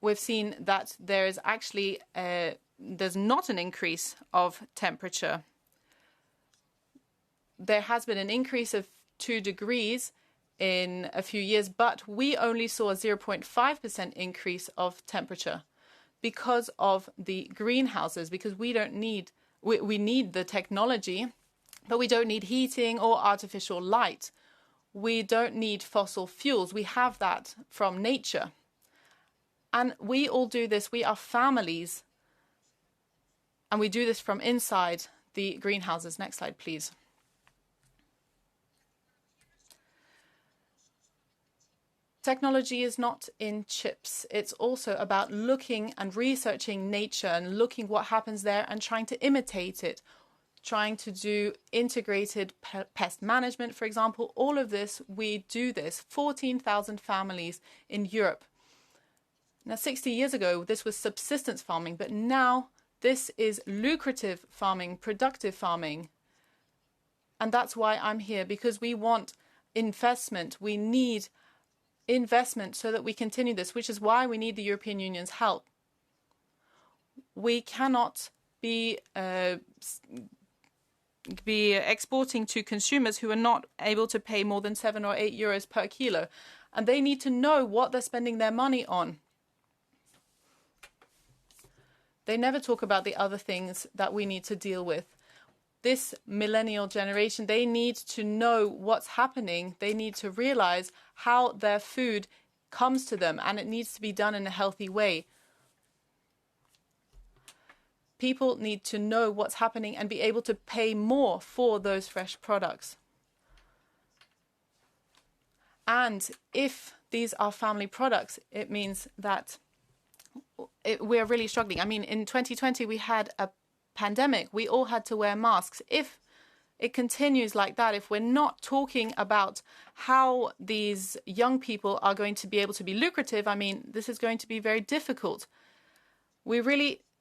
we've seen that there is actually there's not an increase of temperature. There has been an increase of 2 degrees in a few years, but we only saw a 0.5% increase of temperature because of the greenhouses, because we need the technology, but we don't need heating or artificial light. We don't need fossil fuels. We have that from nature. And we all do this. We are families. And we do this from inside the greenhouses. Next slide, please. Technology is not in chips. It's also about looking and researching nature and looking what happens there and trying to imitate it. trying to do integrated pest management, for example. All of this, we do this. 14,000 families in Europe. Now, 60 years ago, this was subsistence farming, but now this is lucrative farming, productive farming. And that's why I'm here, because we want investment. We need investment so that we continue this, which is why we need the European Union's help. We cannot be exporting to consumers who are not able to pay more than 7 or 8 euros per kilo. And they need to know what they're spending their money on. They never talk about the other things that we need to deal with. This millennial generation, they need to know what's happening. They need to realize how their food comes to them, and it needs to be done in a healthy way. People need to know what's happening and be able to pay more for those fresh products. And if these are family products, it means that we're really struggling. I mean, in 2020, we had a pandemic. We all had to wear masks. If it continues like that, if we're not talking about how these young people are going to be able to be lucrative, I mean, this is going to be very difficult.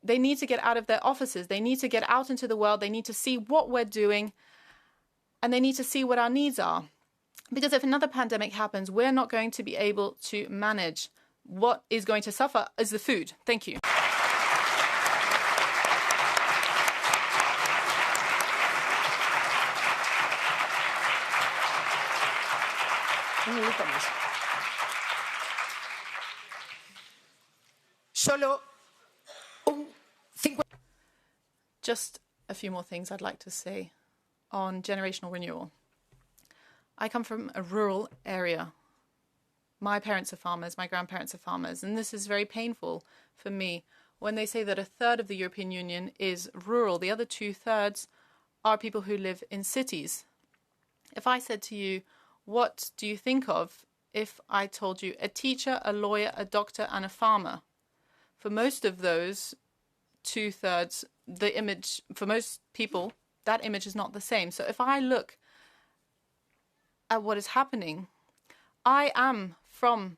They need to get out of their offices. They need to get out into the world. They need to see what we're doing, and they need to see what our needs are. Because if another pandemic happens, we're not going to be able to manage. What is going to suffer is the food. Thank you. Just a few more things I'd like to say on generational renewal. I come from a rural area. My parents are farmers, my grandparents are farmers, and this is very painful for me when they say that a third of the European Union is rural. The other 2/3 are people who live in cities. If I said to you, what do you think of if I told you a teacher, a lawyer, a doctor, and a farmer? For most of those 2/3, the image, for most people, that image is not the same. So if I look at what is happening, I am from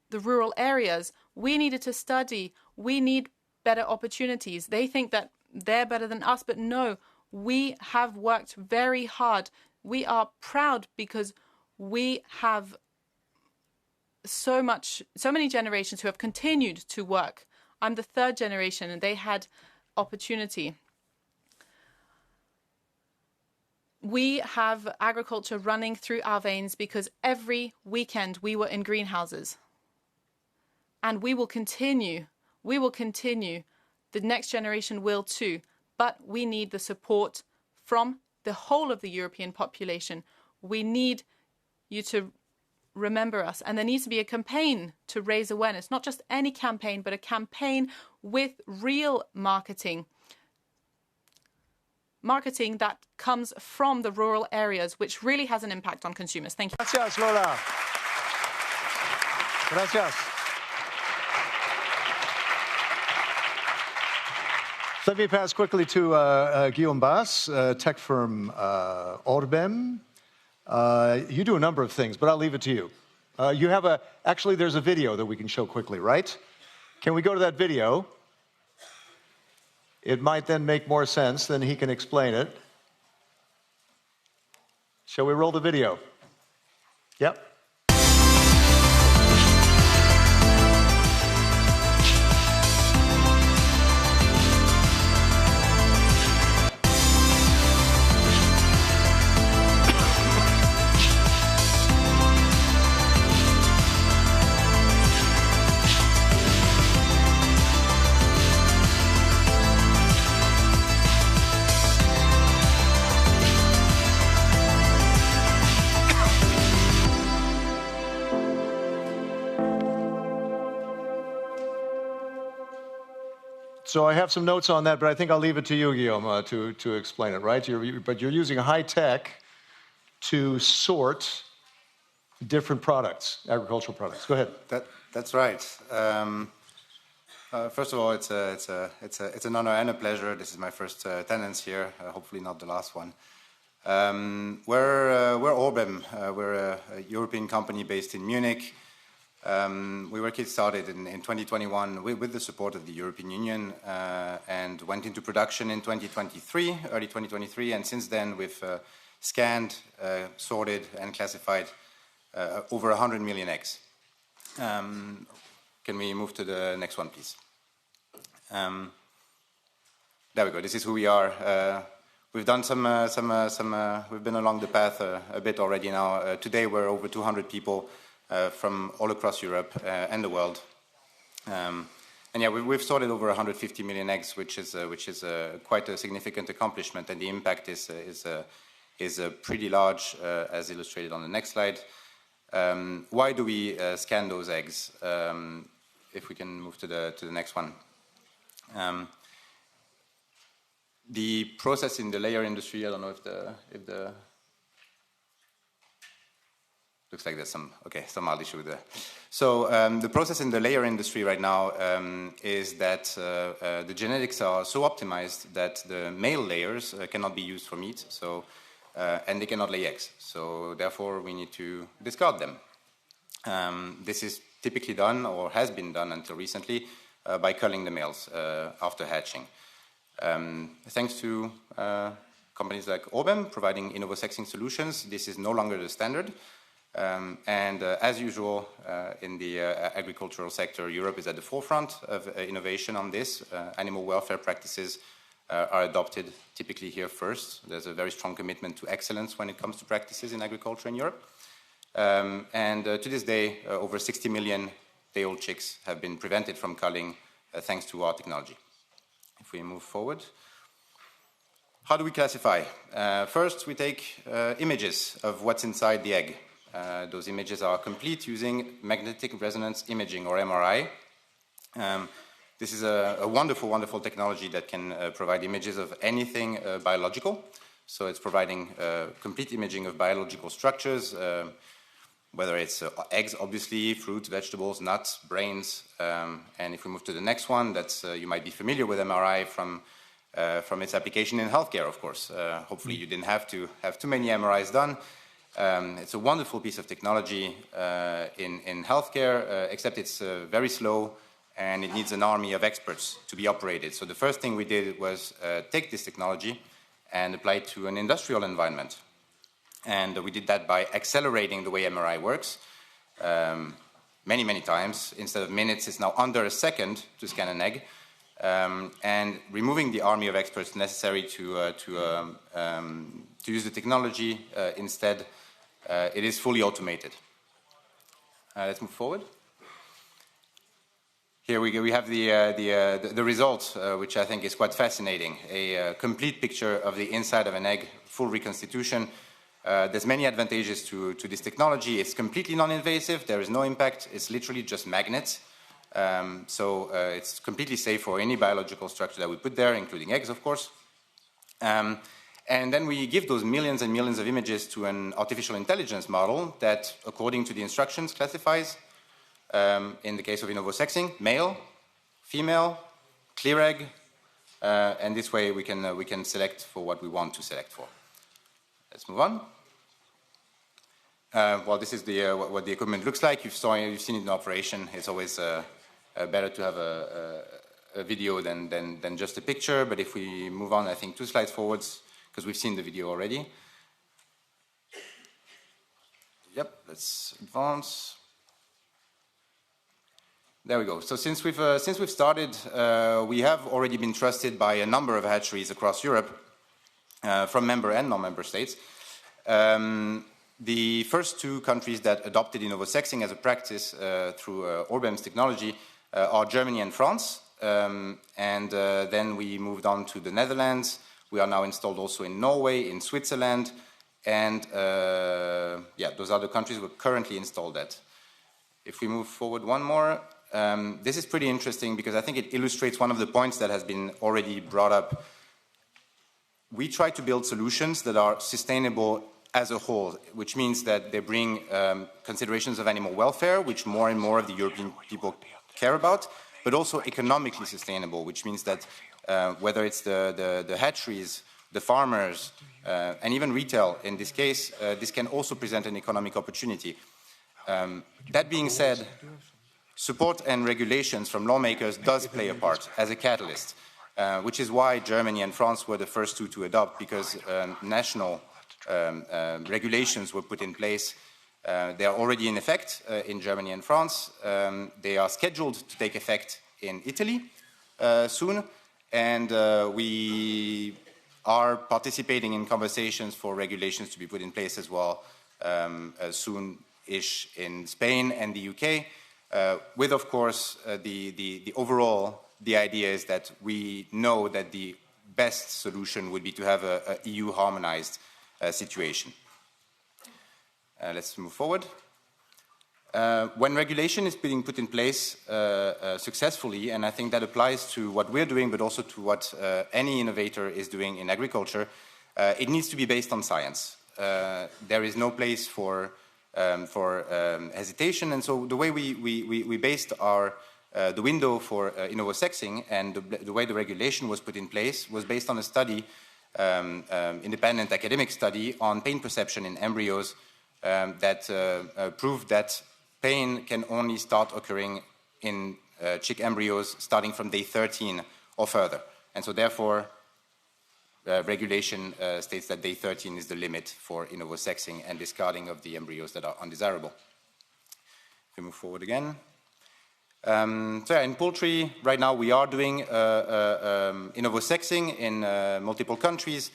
the rural areas. We needed to study. We need better opportunities. They think that they're better than us, but no, we have worked very hard. We are proud because we have so many generations who have continued to work. I'm the third generation, and they had opportunity. We have agriculture running through our veins because every weekend we were in greenhouses. And we will continue. We will continue. The next generation will too. But we need the support from the whole of the European population. We need you to remember us. And there needs to be a campaign to raise awareness. Not just any campaign, but a campaign with real marketing. Marketing that comes from the rural areas, which really has an impact on consumers. Thank you. Gracias, Lola. Gracias. Let me pass quickly to Guillaume Bass, tech firm Orbem. You do a number of things, but I'll leave it to you. You have actually there's a video that we can show quickly, right? Can we go to that video? It might then make more sense, then he can explain it. Shall we roll the video? Yep. So I have some notes on that, but I think I'll leave it to you, Guillaume, to explain it, right? But you're using high tech to sort different products, agricultural products. Go ahead. That's right. First of all, it's an honor and a pleasure. This is my first attendance here, hopefully not the last one. We're Orbem. We're a European company based in Munich. We were kick-started in 2021 with the support of the European Union and went into production in 2023, early 2023, and since then we've scanned, sorted and classified over 100 million eggs. Can we move to the next one, please? There we go. This is who we are. We've done we've been along the path a bit already now. Today we're over 200 people from all across Europe and the world. And yeah, we've sorted over 150 million eggs, which is quite a significant accomplishment, and the impact is pretty large, as illustrated on the next slide. Why do we scan those eggs? If we can move to the next one. The process in the layer industry, I don't know if the looks like there's some mild issue there. So the process in the layer industry right now is that the genetics are so optimized that the male layers cannot be used for meat, so and they cannot lay eggs. So therefore we need to discard them. This is typically done, or has been done until recently, by culling the males after hatching. Thanks to companies like Orbem providing innovosexing solutions, this is no longer the standard. And as usual in the agricultural sector, Europe is at the forefront of innovation on this. Animal welfare practices are adopted typically here first. There's a very strong commitment to excellence when it comes to practices in agriculture in Europe. And to this day, over 60 million day-old chicks have been prevented from culling thanks to our technology. If we move forward. How do we classify? First, we take images of what's inside the egg. Those images are complete using magnetic resonance imaging, or MRI. This is a wonderful, wonderful technology that can provide images of anything biological. So it's providing complete imaging of biological structures, whether it's eggs, obviously, fruits, vegetables, nuts, brains. And if we move to the next one, that's you might be familiar with MRI from its application in healthcare, of course. Hopefully you didn't have to have too many MRIs done. It's a wonderful piece of technology in healthcare, except it's very slow and it needs an army of experts to be operated. So the first thing we did was take this technology and apply it to an industrial environment. And we did that by accelerating the way MRI works many, many times. Instead of minutes, it's now under a second to scan an egg. And removing the army of experts necessary to use the technology instead, it is fully automated. Let's move forward. Here we have the result, which I think is quite fascinating. A complete picture of the inside of an egg, full reconstitution. There's many advantages to this technology. It's completely non-invasive. There is no impact. It's literally just magnets. So it's completely safe for any biological structure that we put there, including eggs, of course. And then we give those millions and millions of images to an artificial intelligence model that, according to the instructions, classifies, in the case of innovosexing, male, female, clear egg, and this way we can select for what we want to select for. Let's move on. Well, this is what the equipment looks like. You've seen it in operation. It's always better to have a video than just a picture. But if we move on, I think 2 slides forwards, because we've seen the video already. Yep, let's advance. There we go. So since we've started, we have already been trusted by a number of hatcheries across Europe, from member and non-member states. The first 2 countries that adopted innovosexing as a practice through Orbem's technology are Germany and France. And then we moved on to the Netherlands. We are now installed also in Norway, in Switzerland, and those are the countries we're currently installed at. If we move forward one more, this is pretty interesting because I think it illustrates one of the points that has been already brought up. We try to build solutions that are sustainable as a whole, which means that they bring considerations of animal welfare, which more and more of the European people care about, but also economically sustainable, which means that whether it's the hatcheries, the farmers, and even retail, in this case, this can also present an economic opportunity. That being said, support and regulations from lawmakers does play a part as a catalyst, which is why Germany and France were the first two to adopt, because national regulations were put in place. They are already in effect in Germany and France. They are scheduled to take effect in Italy soon, and we are participating in conversations for regulations to be put in place as well soon-ish in Spain and the UK, with, of course, the overall, the idea is that we know that the best solution would be to have a EU harmonized situation. Let's move forward. When regulation is being put in place successfully, and I think that applies to what we're doing, but also to what any innovator is doing in agriculture, it needs to be based on science. There is no place for hesitation, and so the way we based the window for innovosexing and the way the regulation was put in place was based on a study, independent academic study on pain perception in embryos that proved that pain can only start occurring in chick embryos starting from day 13 or further. And so therefore, regulation states that day 13 is the limit for innovosexing and discarding of the embryos that are undesirable. If we move forward again. So yeah, in poultry, right now we are doing innovosexing in multiple countries.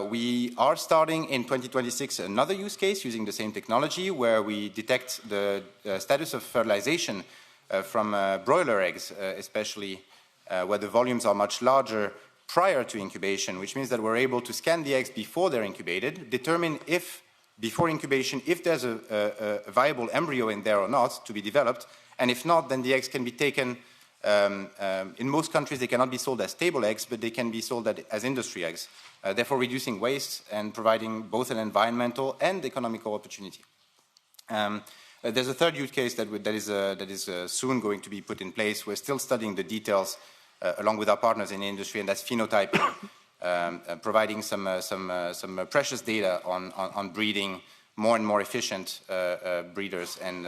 We are starting in 2026 another use case using the same technology where we detect the status of fertilization from broiler eggs, especially where the volumes are much larger prior to incubation, which means that we're able to scan the eggs before they're incubated, determine if, before incubation, if there's a viable embryo in there or not to be developed, and if not, then the eggs can be taken. In most countries, they cannot be sold as table eggs, but they can be sold as industry eggs, therefore reducing waste and providing both an environmental and economical opportunity. There's a third use case that is soon going to be put in place. We're still studying the details along with our partners in the industry, and that's phenotyping, providing some precious data on breeding more and more efficient breeders and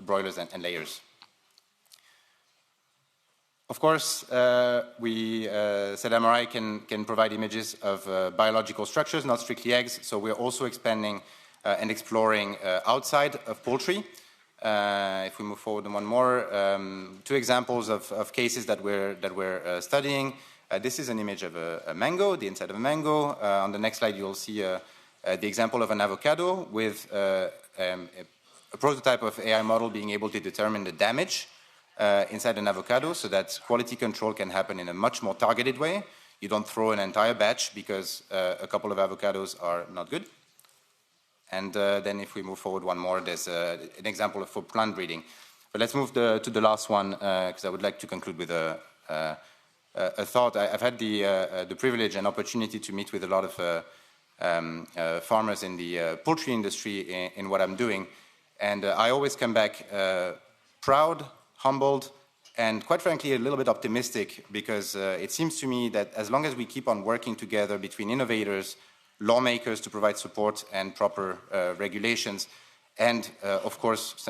broilers and layers. Of course, we said MRI can provide images of biological structures, not strictly eggs, so we're also expanding and exploring outside of poultry. If we move forward one more, two examples of cases that we're studying. This is an image of a mango, the inside of a mango. On the next slide, you'll see the example of an avocado with a prototype of AI model being able to determine the damage inside an avocado so that quality control can happen in a much more targeted way. You don't throw an entire batch because a couple of avocados are not good. And then if we move forward one more, there's an example for plant breeding. But let's move to the last one because I would like to conclude with a thought. I've had the privilege and opportunity to meet with a lot of farmers in the poultry industry in what I'm doing. And I always come back proud, humbled, and quite frankly, a little bit optimistic because it seems to me that as long as we keep on working together between innovators, lawmakers to provide support and proper regulations, and of course,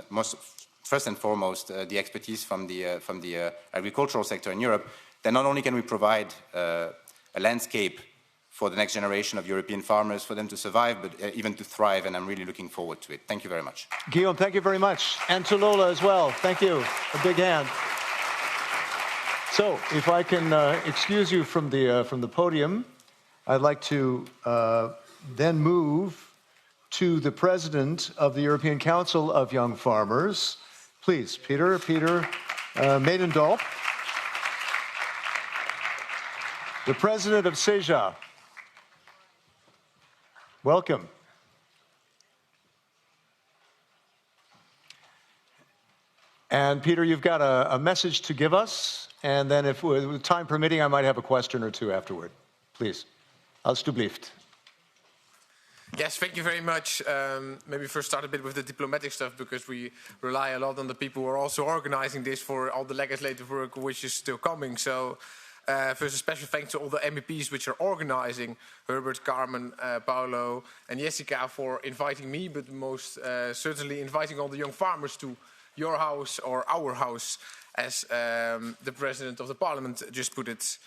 first and foremost, the expertise from the agricultural sector in Europe, then not only can we provide a landscape for the next generation of European farmers, for them to survive, but even to thrive, and I'm really looking forward to it. Thank you very much. Guillaume, thank you very much. And to Lola as well. Thank you. A big hand. So, if I can excuse you from the podium, I'd like to then move to the President of the European Council of Young Farmers. Please, Peter Maidendorp, the President of CEJA. Welcome. And Peter, you've got a message to give us, and then if with time permitting, I might have a question or two afterward. Please, alsjeblieft. Yes, thank you very much. Maybe first start a bit with the diplomatic stuff, because we rely a lot on the people who are also organizing this for all the legislative work which is still coming. So first, a special thanks to all the MEPs which are organizing, Herbert, Carmen, Paolo and Jessica, for inviting me, but most certainly inviting all the young farmers to your house, or our house, as the President of the Parliament just put it.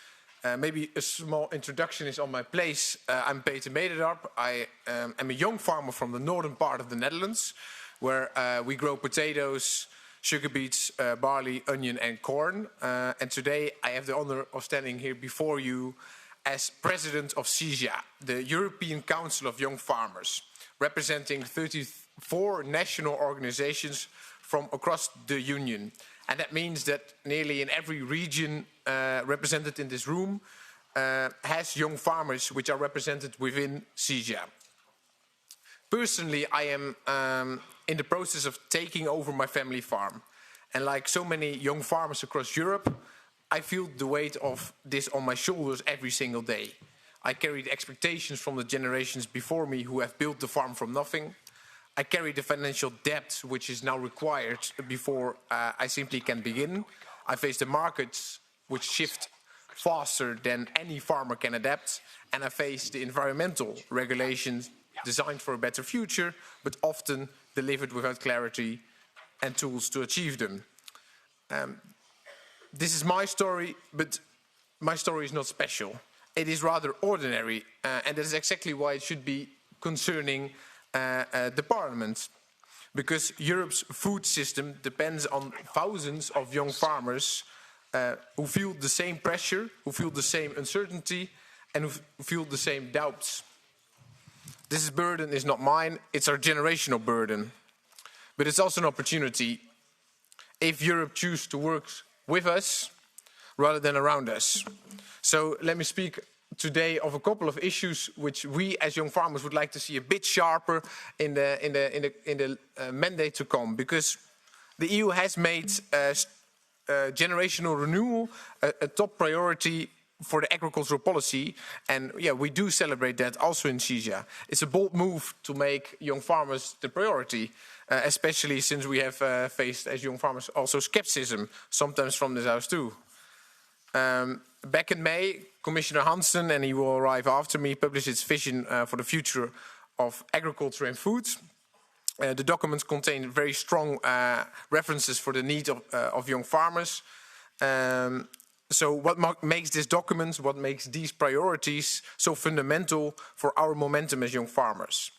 Maybe a small introduction is on my place. I'm Peter Mederdarp. I am a young farmer from the northern part of the Netherlands, where we grow potatoes, sugar beets, barley, onion and corn. And today I have the honor of standing here before you as President of CISIA, the European Council of Young Farmers, representing 34 national organizations from across the Union. And that means that nearly in every region represented in this room has young farmers which are represented within CISIA. Personally, I am in the process of taking over my family farm. And like so many young farmers across Europe, I feel the weight of this on my shoulders every single day. I carry the expectations from the generations before me who have built the farm from nothing. I carry the financial debt which is now required before I simply can begin. I face the markets which shift faster than any farmer can adapt. And I face the environmental regulations designed for a better future, but often delivered without clarity and tools to achieve them. This is my story, but my story is not special. It is rather ordinary, and that is exactly why it should be concerning the Parliament, because Europe's food system depends on thousands of young farmers who feel the same pressure, who feel the same uncertainty, and who feel the same doubts. This burden is not mine, it's our generational burden. But it's also an opportunity if Europe chooses to work with us rather than around us. So let me speak today of a couple of issues which we as young farmers would like to see a bit sharper in the mandate to come, because the EU has made generational renewal a top priority for the agricultural policy, and yeah, we do celebrate that also in CISIA. It's a bold move to make young farmers the priority, especially since we have faced as young farmers also skepticism, sometimes from this house too. Back in May, Commissioner Hansen, and he will arrive after me, published its vision for the future of agriculture and food. The documents contain very strong references for the need of young farmers. So what makes this document, what makes these priorities so fundamental for our momentum as young farmers?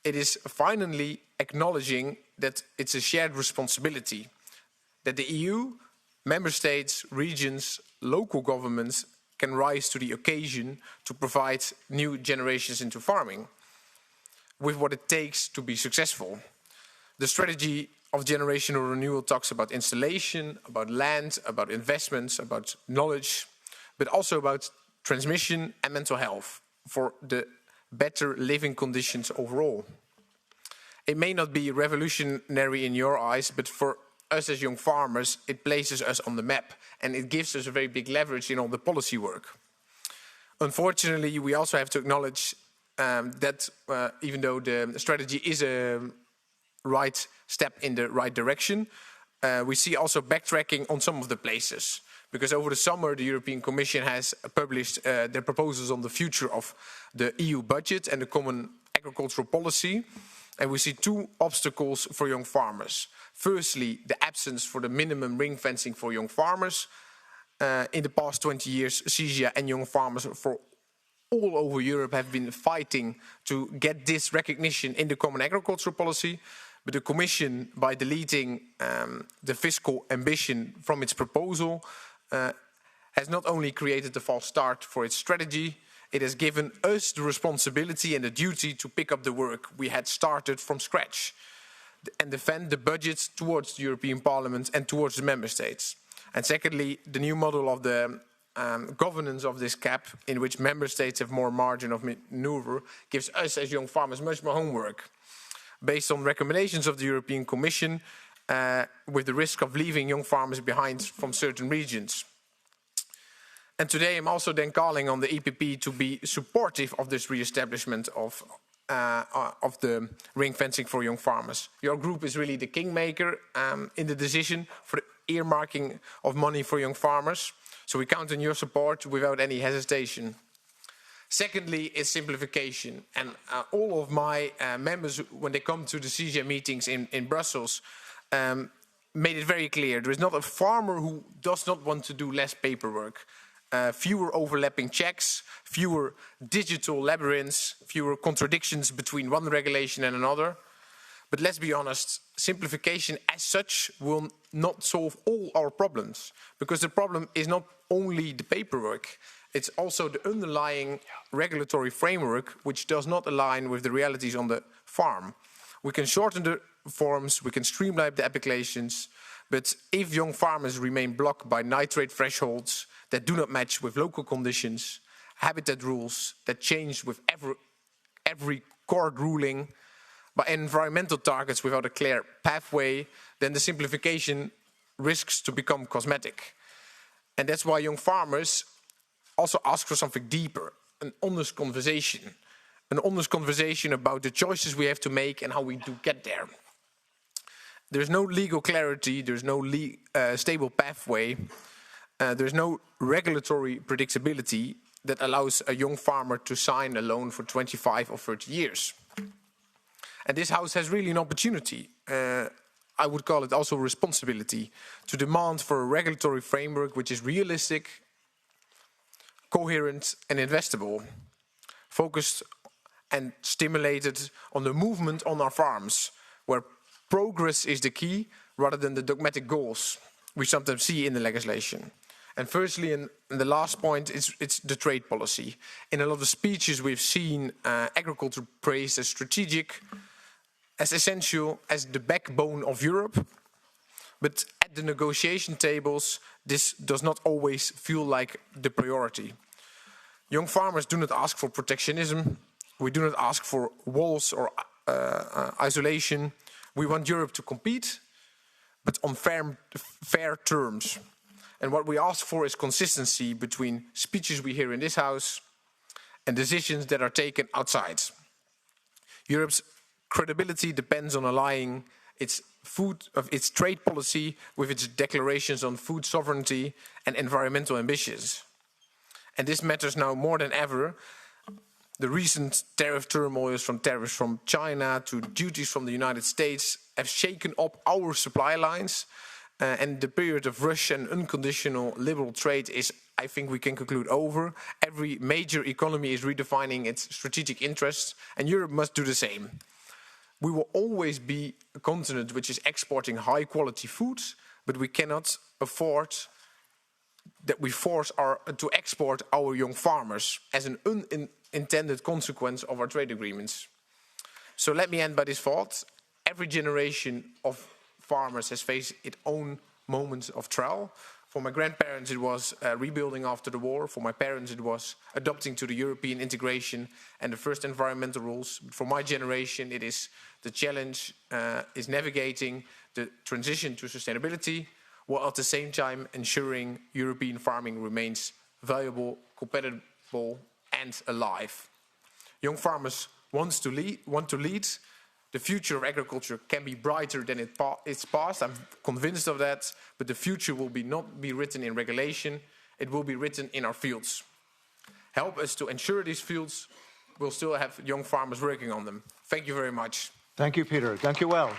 It is finally acknowledging that it's a shared responsibility, that the EU, member states, regions, local governments can rise to the occasion to provide new generations into farming with what it takes to be successful. The strategy of generational renewal talks about installation, about land, about investments, about knowledge, but also about transmission and mental health for the better living conditions overall. It may not be revolutionary in your eyes, but for us as young farmers, it places us on the map and it gives us a very big leverage in all the policy work. Unfortunately, we also have to acknowledge that even though the strategy is a right step in the right direction, we see also backtracking on some of the places. Because over the summer, the European Commission has published their proposals on the future of the EU budget and the common agricultural policy. And we see two obstacles for young farmers. Firstly, the absence for the minimum ring fencing for young farmers. In the past 20 years, CISIA and young farmers for all over Europe have been fighting to get this recognition in the common agricultural policy. But the Commission, by deleting the fiscal ambition from its proposal, has not only created a false start for its strategy, it has given us the responsibility and the duty to pick up the work we had started from scratch and defend the budget towards the European Parliament and towards the Member States. And secondly, the new model of the governance of this CAP, in which Member States have more margin of maneuver, gives us as young farmers much more homework. Based on recommendations of the European Commission, with the risk of leaving young farmers behind from certain regions. And today I'm also then calling on the EPP to be supportive of this re-establishment of of the ring fencing for young farmers. Your group is really the kingmaker in the decision for the earmarking of money for young farmers. So we count on your support without any hesitation. Secondly is simplification. And all of my members, when they come to the CGM meetings in Brussels, made it very clear. There is not a farmer who does not want to do less paperwork. Fewer overlapping checks, fewer digital labyrinths, fewer contradictions between one regulation and another. But let's be honest, simplification as such will not solve all our problems, because the problem is not only the paperwork, it's also the underlying regulatory framework which does not align with the realities on the farm. We can shorten the forms, we can streamline the applications, but if young farmers remain blocked by nitrate thresholds that do not match with local conditions, habitat rules that change with every court ruling, by environmental targets without a clear pathway, then the simplification risks to become cosmetic. And that's why young farmers also ask for something deeper, an honest conversation about the choices we have to make and how we do get there. There's no legal clarity, there's no stable pathway, there's no regulatory predictability that allows a young farmer to sign a loan for 25 or 30 years. And this House has really an opportunity, I would call it also a responsibility, to demand for a regulatory framework which is realistic, coherent and investable, focused and stimulated on the movement on our farms, where progress is the key rather than the dogmatic goals we sometimes see in the legislation. And firstly, and the last point, it's the trade policy. In a lot of speeches we've seen agriculture praised as strategic, as essential, as the backbone of Europe. But at the negotiation tables, this does not always feel like the priority. Young farmers do not ask for protectionism. We do not ask for walls or isolation. We want Europe to compete, but on fair terms. And what we ask for is consistency between speeches we hear in this House and decisions that are taken outside. Europe's credibility depends on aligning its trade policy with its declarations on food sovereignty and environmental ambitions. And this matters now more than ever. The recent tariff turmoils, from tariffs from China to duties from the United States, have shaken up our supply lines. And the period of Russian unconditional liberal trade is, I think we can conclude, over. Every major economy is redefining its strategic interests, and Europe must do the same. We will always be a continent which is exporting high-quality foods, but we cannot afford that we force to export our young farmers as an unintended consequence of our trade agreements. So let me end by this thought. Every generation of farmers has faced its own moments of trial. For my grandparents, it was rebuilding after the war. For my parents, it was adopting to the European integration and the first environmental rules. For my generation, it is the challenge is navigating the transition to sustainability, while at the same time ensuring European farming remains valuable, compatible, and alive. Young farmers want to lead. The future of agriculture can be brighter than its past. I'm convinced of that. But the future will not be written in regulation. It will be written in our fields. Help us to ensure these fields will still have young farmers working on them. Thank you very much. Thank you, Peter. Thank you well.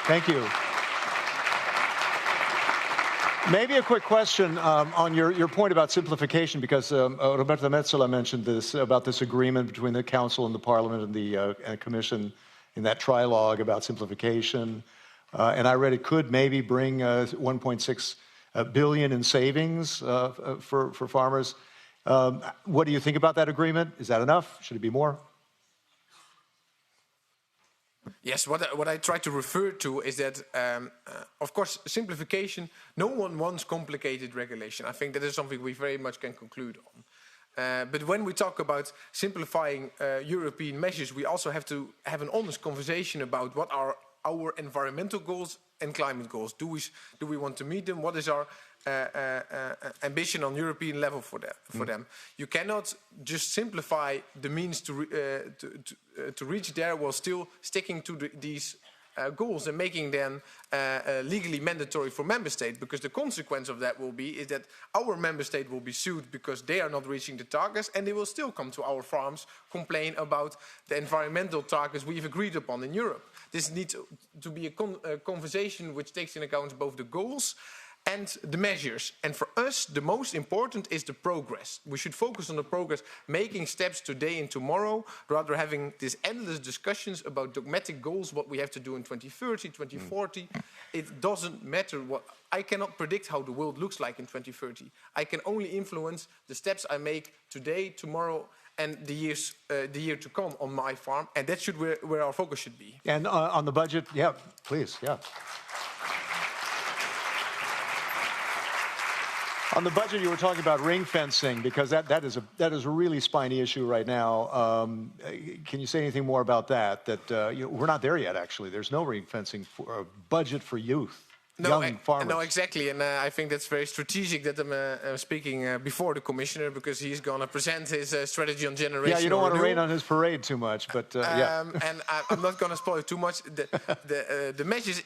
Thank you. Maybe a quick question on your point about simplification, because Roberta Metsola mentioned this, about this agreement between the Council and the Parliament and the Commission in that trilogue about simplification. And I read it could maybe bring 1.6 billion in savings for farmers. What do you think about that agreement? Is that enough? Should it be more? Yes, what I try to refer to is that, of course, simplification, no one wants complicated regulation. I think that is something we very much can conclude on. But when we talk about simplifying European measures, we also have to have an honest conversation about what are our environmental goals and climate goals. Do we want to meet them? What is our ambition on European level for them. You cannot just simplify the means to reach there while still sticking to these goals and making them legally mandatory for member states, because the consequence of that will be is that our member state will be sued because they are not reaching the targets, and they will still come to our farms, complain about the environmental targets we've agreed upon in Europe. This needs to be a conversation which takes into account both the goals and the measures. And for us, the most important is the progress. We should focus on the progress, making steps today and tomorrow, rather having these endless discussions about dogmatic goals, what we have to do in 2030, 2040. It doesn't matter what. I cannot predict how the world looks like in 2030. I can only influence the steps I make today, tomorrow, and the year to come on my farm. And that should where our focus should be. And on the budget, yeah, please, yeah. On the budget, you were talking about ring fencing, because that is a really spiny issue right now. Can you say anything more about that? We're not there yet, actually. There's no ring fencing for a budget for youth. Young farmers. No, exactly, and I think that's very strategic that I'm speaking before the commissioner, because he's going to present his strategy on generational. Yeah, you don't want to rain on his parade too much, but yeah. And I'm not going to spoil it too much. The measures,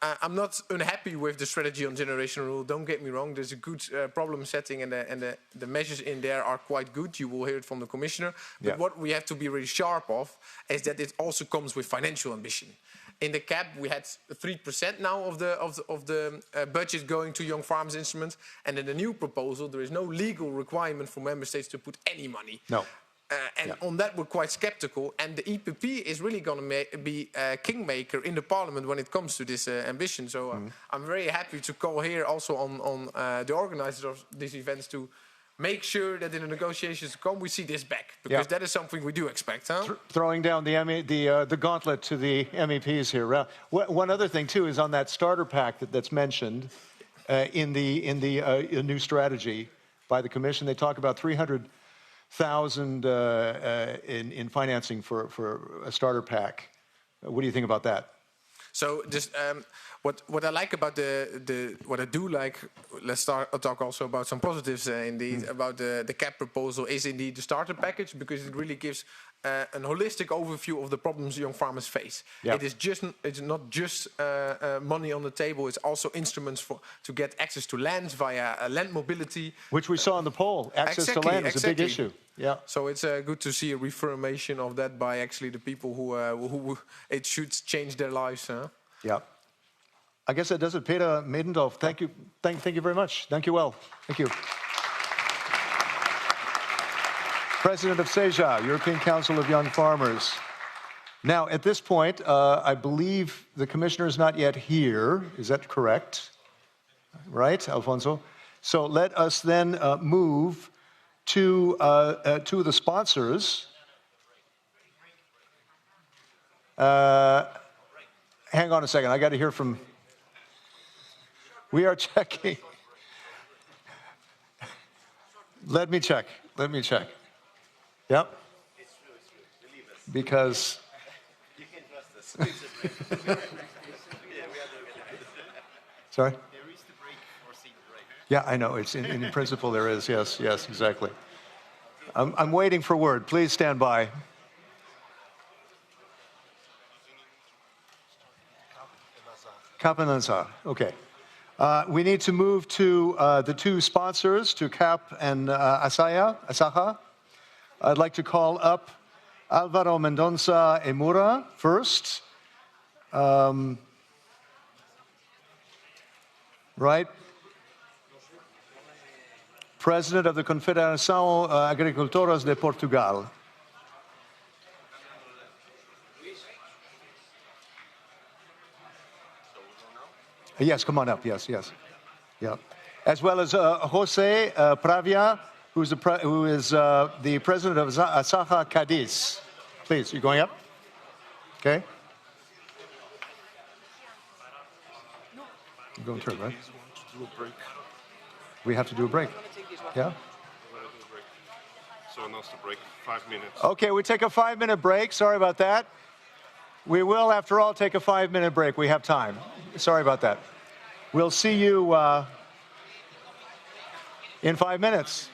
I'm not unhappy with the strategy on generational rule. Don't get me wrong. There's a good problem setting, and the measures in there are quite good. You will hear it from the commissioner. But what we have to be really sharp of is that it also comes with financial ambition. In the CAP, we had 3% now of the budget going to young farmers instruments, and in the new proposal, there is no legal requirement for member states to put any money. No. On that, we're quite skeptical. And the EPP is really going to be a kingmaker in the parliament when it comes to this ambition. So I'm very happy to call here also on the organizers of these events to make sure that in the negotiations to come, we see this back, because that is something we do expect. Huh? Throwing down the gauntlet to the MEPs here. One other thing too is on that starter pack that's mentioned in the new strategy by the Commission. They talk about 300,000 in financing for a starter pack. What do you think about that? So just what I like about what I do like, let's talk also about some positives indeed about the CAP proposal is indeed the starter package, because it really gives an holistic overview of the problems young farmers face. Yep. It's not just money on the table. It's also instruments to get access to land via land mobility, which we saw in the poll. Access to land is a big issue. Yeah. So it's good to see a reaffirmation of that by actually the people who it should change their lives. Huh? Yeah. I guess that does it. Peter Medendorf, thank you. Thank you very much. Thank you well. Thank you. President of CEJA, European Council of Young Farmers. Now, at this point, I believe the commissioner is not yet here. Is that correct? Right, Alfonso? So let us then move to the sponsors. Hang on a second. I got to hear from... We are checking. Let me check. Yep. Because... You can trust us. Sorry? There is the break, foreseen break. Yeah, I know. It's in principle there is. Yes, exactly. I'm waiting for word. Please stand by. Kapanansa. Okay. We need to move to the two sponsors, to CAP and Asaja. I'd like to call up Alvaro Mendonça Emura first. Right. President of the Confederação Agricultoras de Portugal. Yes, come on up. Yes. Yeah. As well as Jose Pravia, who is the president of Asaja Cadiz. Please, you're going up? Okay. You're going through, right? We have to do a break. Yeah? So announce the break, 5 minutes. Okay, we take a 5-minute break. Sorry about that. We will, after all, take a 5-minute break. We have time. Sorry about that. We'll see you in 5 minutes.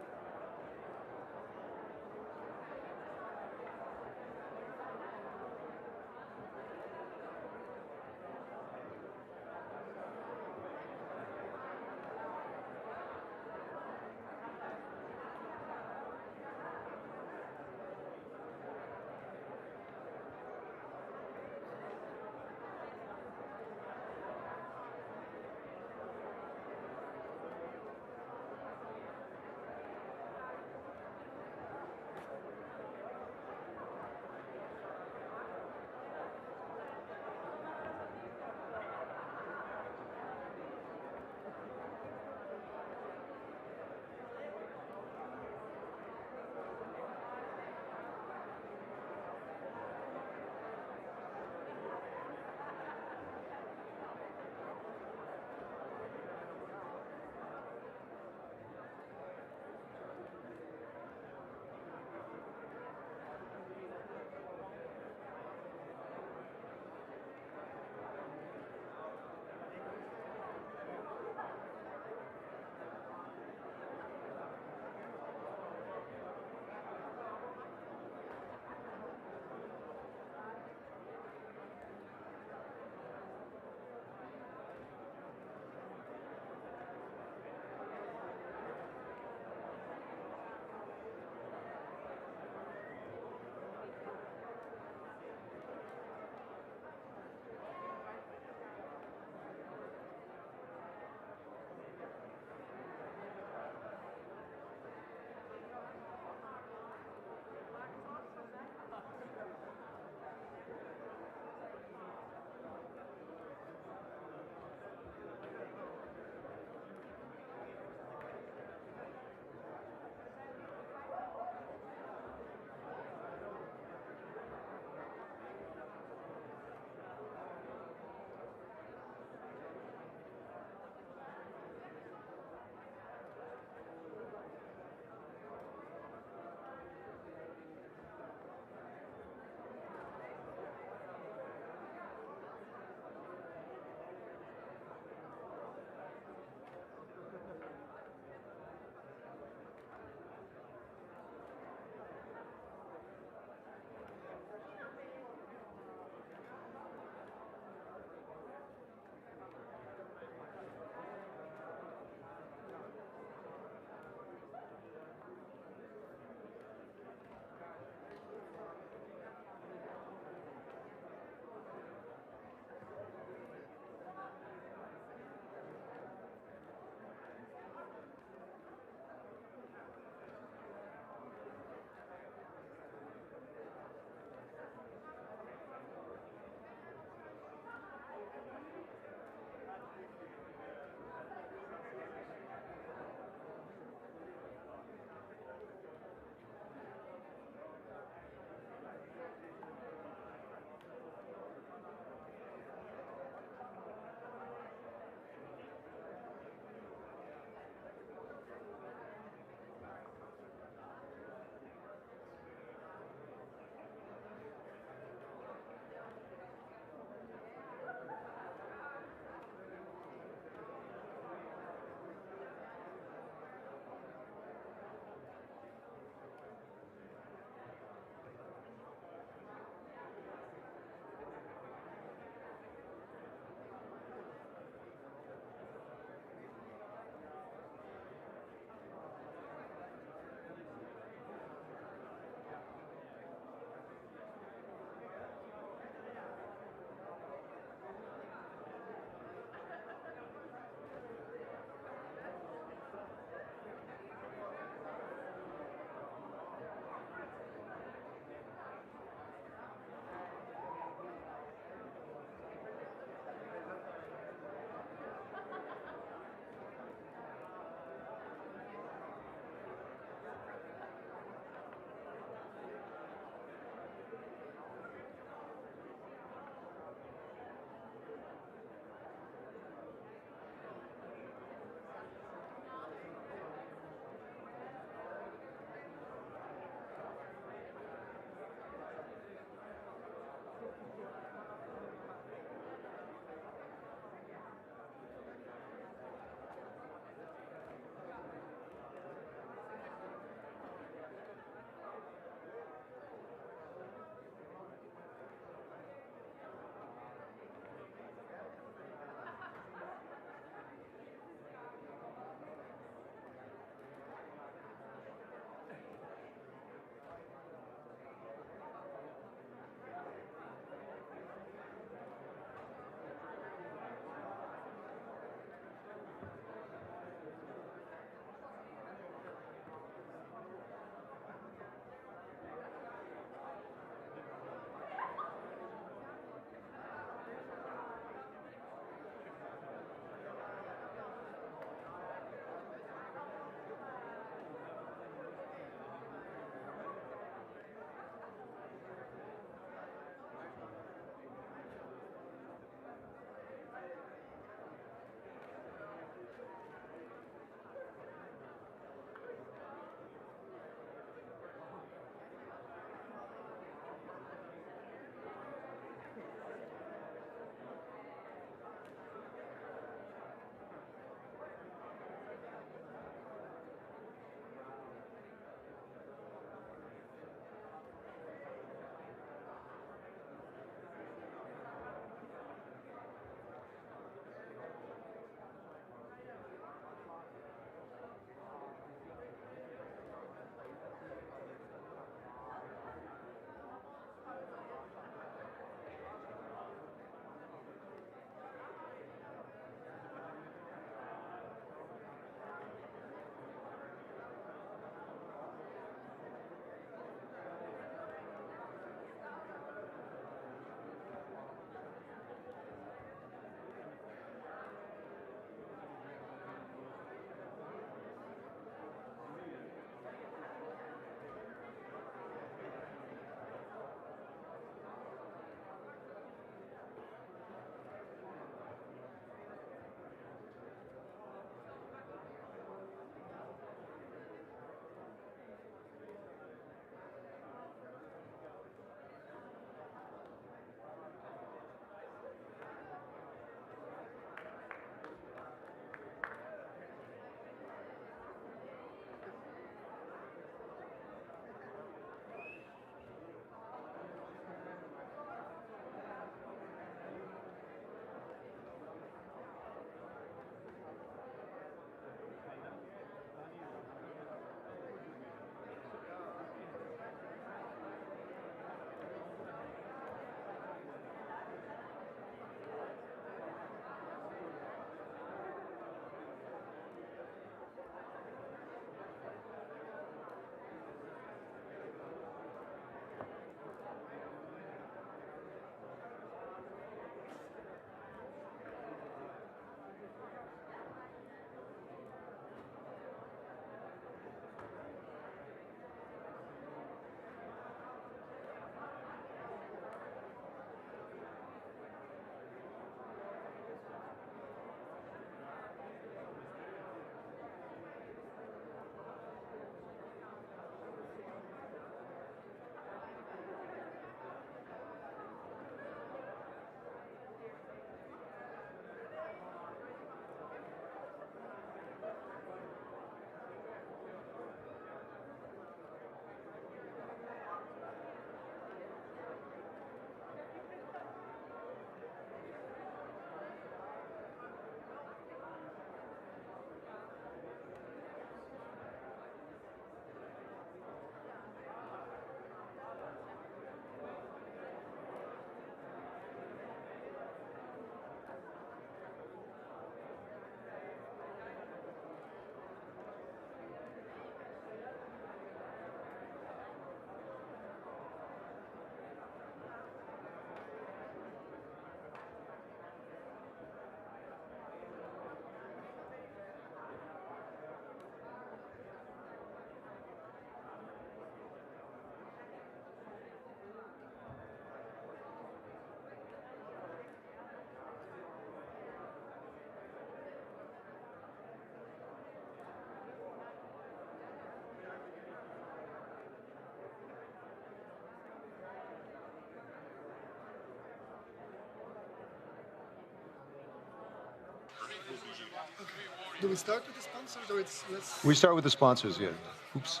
Do we start with the sponsors or it's less? We start with the sponsors, yeah. Oops.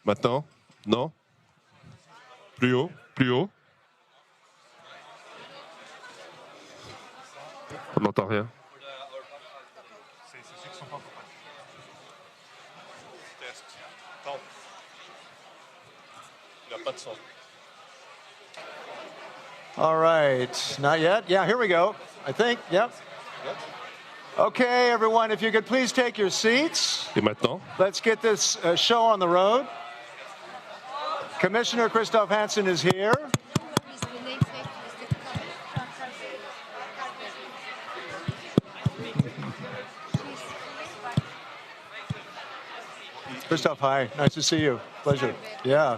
Maintenant? Non? Plus haut? Plus haut? On n'entend rien. Test. Il n'a pas de son. All right, not yet? Yeah, here we go, I think, yep. Okay, everyone, if you could please take your seats. Et maintenant? Let's get this show on the road. Commissioner Christoph Hansen is here. Christoph, hi, nice to see you, pleasure, yeah.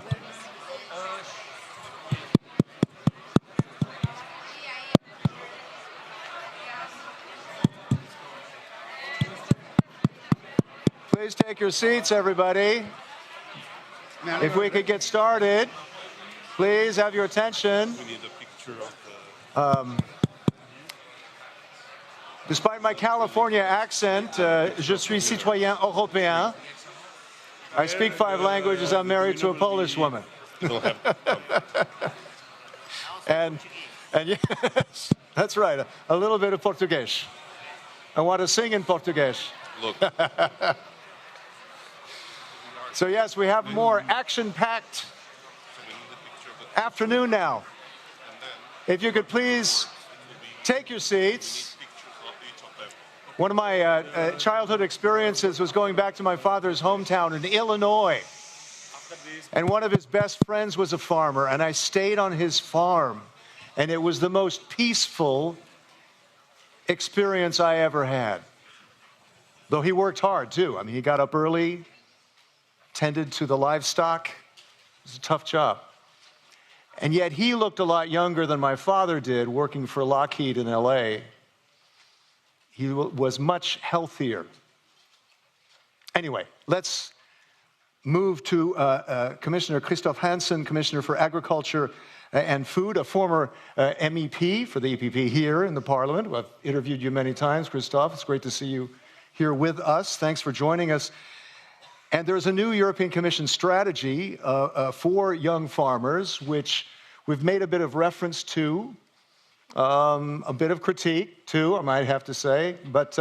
Please take your seats, everybody. If we could get started, please have your attention. We need a picture of Despite my California accent, je suis citoyen européen. I speak 5 languages. I'm married to a Polish woman. and yes, that's right, a little bit of Portuguese. I want to sing in Portuguese. Look. So yes, we have more action-packed afternoon now. If you could please take your seats. One of my childhood experiences was going back to my father's hometown in Illinois. And one of his best friends was a farmer, and I stayed on his farm. And it was the most peaceful experience I ever had. Though he worked hard, too. I mean, he got up early, tended to the livestock. It was a tough job. And yet he looked a lot younger than my father did, working for Lockheed in LA. He was much healthier. Anyway, let's move to Commissioner Christoph Hansen, Commissioner for Agriculture and Food, a former MEP for the EPP here in the Parliament. I've interviewed you many times, Christoph. It's great to see you here with us. Thanks for joining us. And there's a new European Commission strategy for young farmers, which we've made a bit of reference to, a bit of critique too, I might have to say. But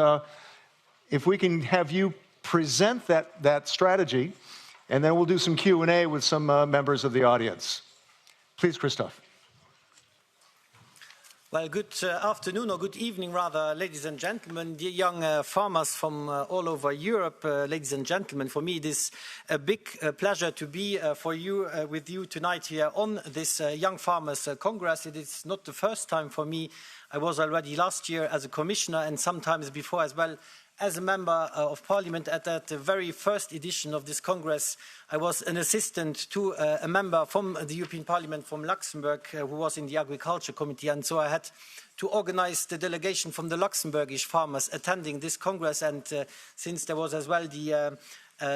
if we can have you present that strategy, and then we'll do some Q&A with some members of the audience. Please, Christoph. Well, good afternoon, or good evening rather, ladies and gentlemen, dear young farmers from all over Europe, ladies and gentlemen. For me, it is a big pleasure to be with you tonight here on this Young Farmers Congress. It is not the first time for me. I was already last year as a commissioner, and sometimes before as well as a member of parliament. At that very first edition of this Congress, I was an assistant to a member from the European Parliament from Luxembourg who was in the Agriculture Committee, and so I had to organize the delegation from the Luxembourgish farmers attending this Congress. And since there was as well the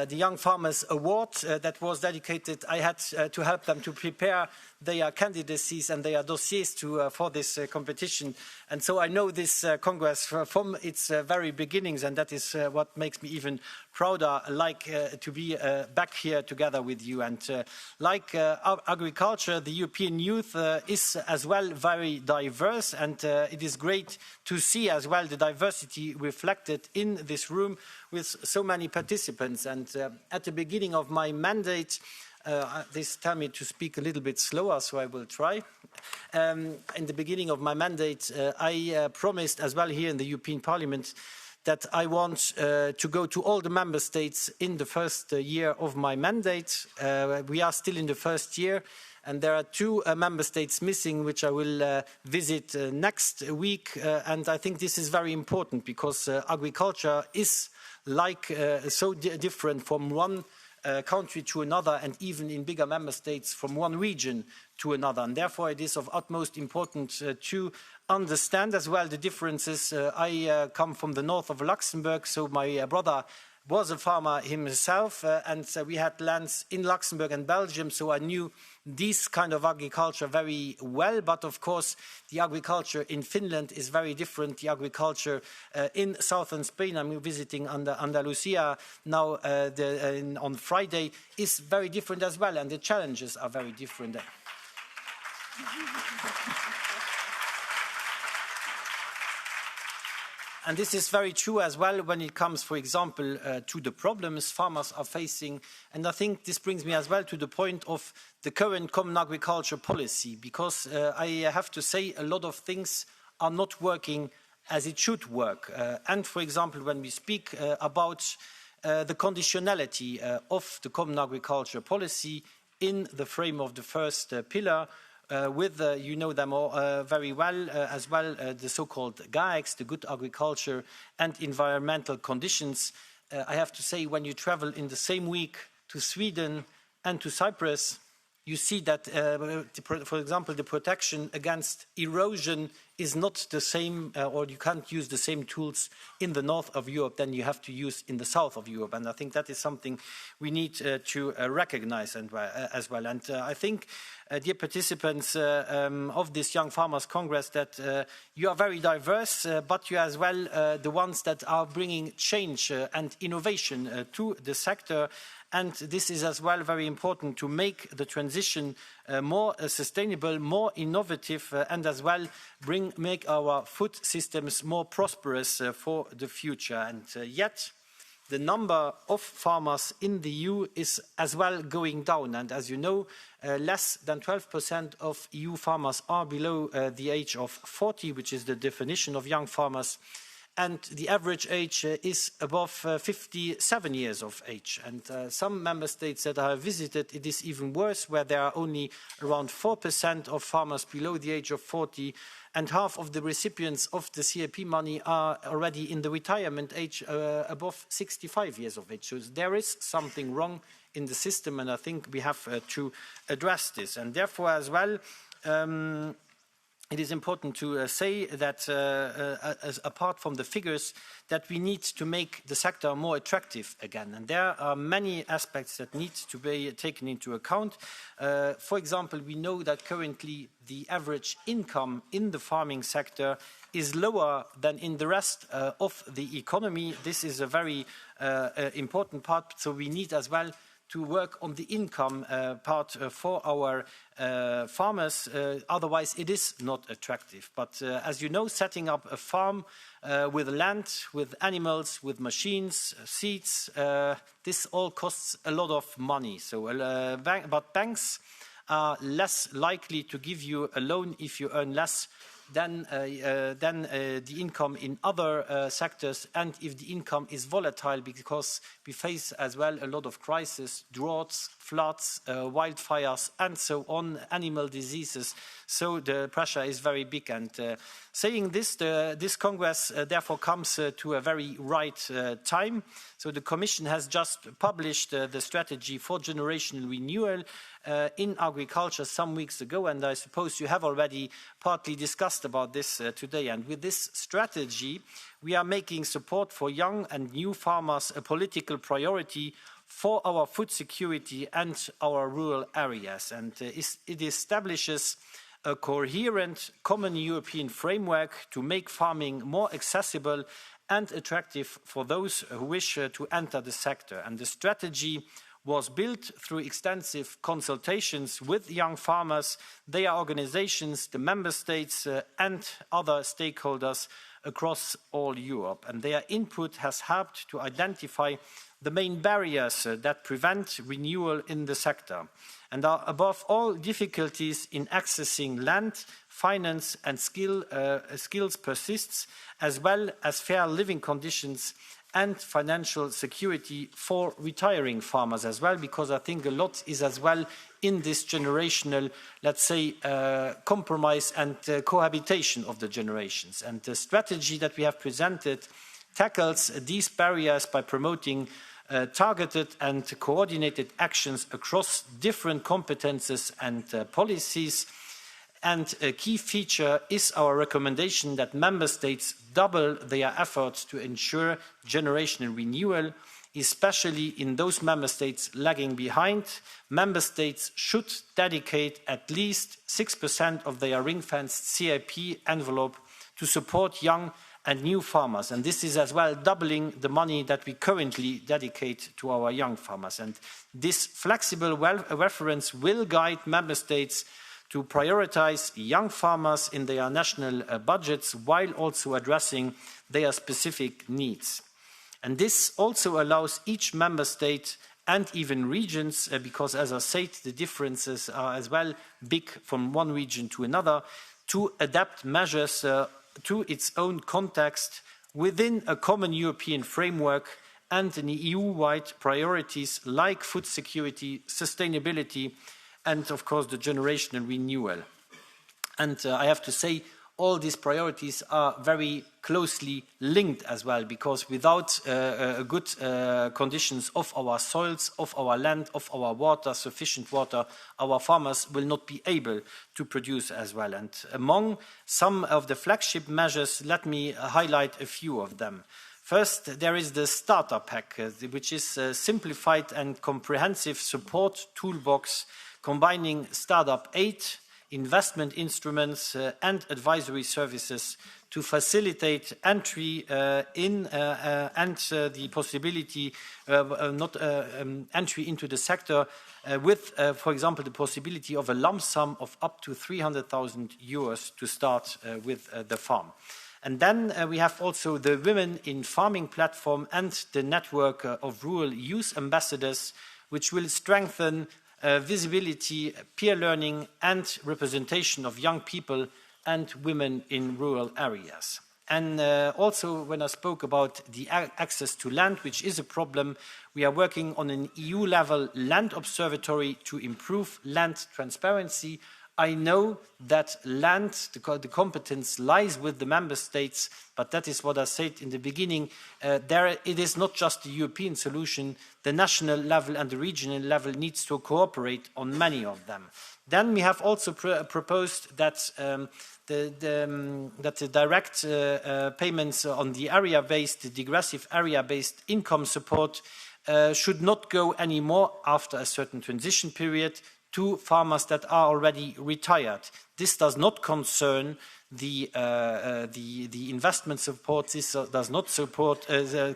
Young Farmers Award that was dedicated, I had to help them to prepare their candidacies and their dossiers for this competition. And so I know this Congress from its very beginnings, and that is what makes me even prouder, to be back here together with you. And like agriculture, the European youth is as well very diverse, and it is great to see as well the diversity reflected in this room with so many participants. And at the beginning of my mandate, this tell me to speak a little bit slower, so I will try. In the beginning of my mandate, I promised as well here in the European Parliament that I want to go to all the member states in the first year of my mandate. We are still in the first year, and there are 2 member states missing, which I will visit next week. And I think this is very important because agriculture is so different from one country to another, and even in bigger member states from one region to another. And therefore it is of utmost importance to understand as well the differences. I come from the north of Luxembourg, so my brother was a farmer himself, and we had lands in Luxembourg and Belgium, so I knew this kind of agriculture very well. But of course, the agriculture in Finland is very different. The agriculture in southern Spain, I'm visiting Andalusia now on Friday, is very different as well, and the challenges are very different. And this is very true as well when it comes, for example, to the problems farmers are facing. And I think this brings me as well to the point of the current common agriculture policy, because I have to say a lot of things are not working as it should work. And for example, when we speak about the conditionality of the common agriculture policy in the frame of the first pillar, with, you know them all very well, as well, the so-called GAEX, the good agriculture and environmental conditions. I have to say, when you travel in the same week to Sweden and to Cyprus, you see that, for example, the protection against erosion is not the same, or you can't use the same tools in the north of Europe than you have to use in the south of Europe. And I think that is something we need to recognize as well. And I think, dear participants of this Young Farmers Congress, that you are very diverse, but you are as well the ones that are bringing change and innovation to the sector. And this is as well very important to make the transition more sustainable, more innovative, and as well make our food systems more prosperous for the future. And yet, the number of farmers in the EU is as well going down. And as you know, less than 12% of EU farmers are below the age of 40, which is the definition of young farmers. And the average age is above 57 years of age. And some member states that I have visited, it is even worse, where there are only around 4% of farmers below the age of 40, and half of the recipients of the CAP money are already in the retirement age above 65 years of age. So there is something wrong in the system, and I think we have to address this. And therefore as well, it is important to say that, apart from the figures, that we need to make the sector more attractive again. And there are many aspects that need to be taken into account. For example, we know that currently the average income in the farming sector is lower than in the rest of the economy. This is a very important part, so we need as well to work on the income part for our farmers, otherwise it is not attractive. But as you know, setting up a farm with land, with animals, with machines, seeds, this all costs a lot of money. So, but banks are less likely to give you a loan if you earn less than the income in other sectors, and if the income is volatile, because we face as well a lot of crises, droughts, floods, wildfires, and so on, animal diseases. So the pressure is very big. And saying this, this Congress therefore comes to a very right time. So the Commission has just published the strategy for generational renewal in agriculture some weeks ago, and I suppose you have already partly discussed about this today. And with this strategy, we are making support for young and new farmers a political priority for our food security and our rural areas. And it establishes a coherent common European framework to make farming more accessible and attractive for those who wish to enter the sector. And the strategy was built through extensive consultations with young farmers, their organizations, the member states, and other stakeholders across all Europe. And their input has helped to identify the main barriers that prevent renewal in the sector, and are above all difficulties in accessing land, finance and skills persists, as well as fair living conditions and financial security for retiring farmers as well, because I think a lot is as well in this generational, let's say, compromise and cohabitation of the generations. And the strategy that we have presented tackles these barriers by promoting targeted and coordinated actions across different competences and policies. And a key feature is our recommendation that member states double their efforts to ensure generational renewal. especially in those member states lagging behind. Member states should dedicate at least 6% of their ring-fenced CIP envelope to support young and new farmers. And this is as well doubling the money that we currently dedicate to our young farmers. And this flexible reference will guide member states to prioritize young farmers in their national budgets while also addressing their specific needs. And this also allows each member state and even regions, because as I said, the differences are as well big from one region to another, to adapt measures to its own context within a common European framework and an EU-wide priorities like food security, sustainability, and of course the generational renewal. And I have to say, all these priorities are very closely linked as well, because without good conditions of our soils, of our land, of our water, sufficient water, our farmers will not be able to produce as well. And among some of the flagship measures, let me highlight a few of them. First, there is the starter pack, which is a simplified and comprehensive support toolbox combining startup aid, investment instruments and advisory services to facilitate entry and the possibility entry into the sector with, for example, the possibility of a lump sum of up to 300,000 euros to start with the farm. And then we have also the Women in Farming platform and the network of rural youth ambassadors, which will strengthen visibility, peer learning and representation of young people and women in rural areas. And also when I spoke about the access to land, which is a problem, we are working on an EU-level land observatory to improve land transparency. I know that land, the competence lies with the member states, but that is what I said in the beginning. It is not just the European solution. The national level and the regional level needs to cooperate on many of them. Then we have also proposed that the direct payments on the area-based, digressive area-based income support should not go anymore after a certain transition period to farmers that are already retired. This does not concern the investment support. This does not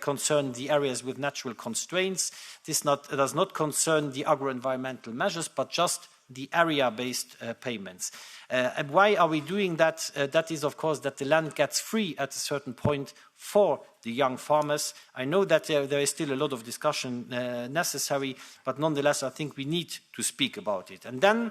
concern the areas with natural constraints. This does not concern the agro-environmental measures, but just the area-based payments. And why are we doing that? That is, of course, that the land gets free at a certain point for the young farmers. I know that there is still a lot of discussion necessary, but nonetheless, I think we need to speak about it. And then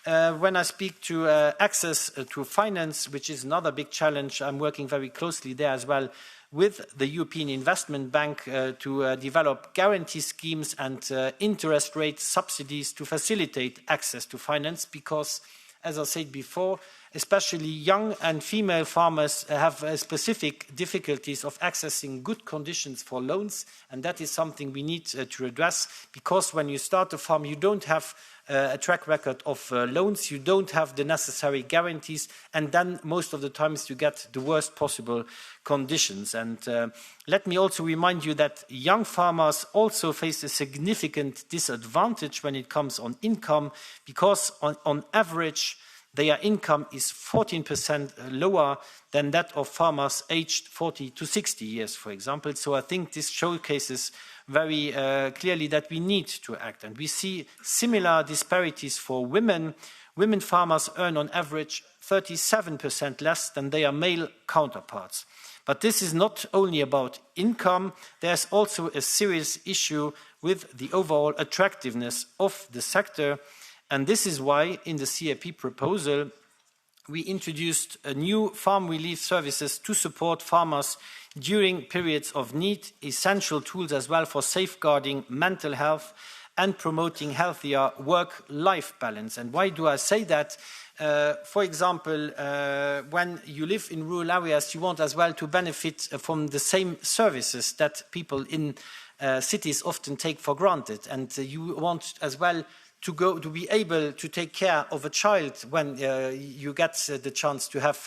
when I speak to access to finance, which is another big challenge, I'm working very closely there as well with the European Investment Bank to develop guarantee schemes and interest rate subsidies to facilitate access to finance, because, as I said before, especially young and female farmers have specific difficulties of accessing good conditions for loans, and that is something we need to address, because when you start a farm, you don't have a track record of loans, you don't have the necessary guarantees, and then most of the times you get the worst possible conditions. And let me also remind you that young farmers also face a significant disadvantage when it comes on income, because on average their income is 14% lower than that of farmers aged 40 to 60 years, for example. So I think this showcases very clearly that we need to act. And we see similar disparities for women. Women farmers earn on average 37% less than their male counterparts. But this is not only about income, there's also a serious issue with the overall attractiveness of the sector. And this is why in the CAP proposal, we introduced a new farm relief services to support farmers during periods of need, essential tools as well for safeguarding mental health and promoting healthier work-life balance. And why do I say that? For example, when you live in rural areas, you want as well to benefit from the same services that people in cities often take for granted. And you want as well to be able to take care of a child when you get the chance to have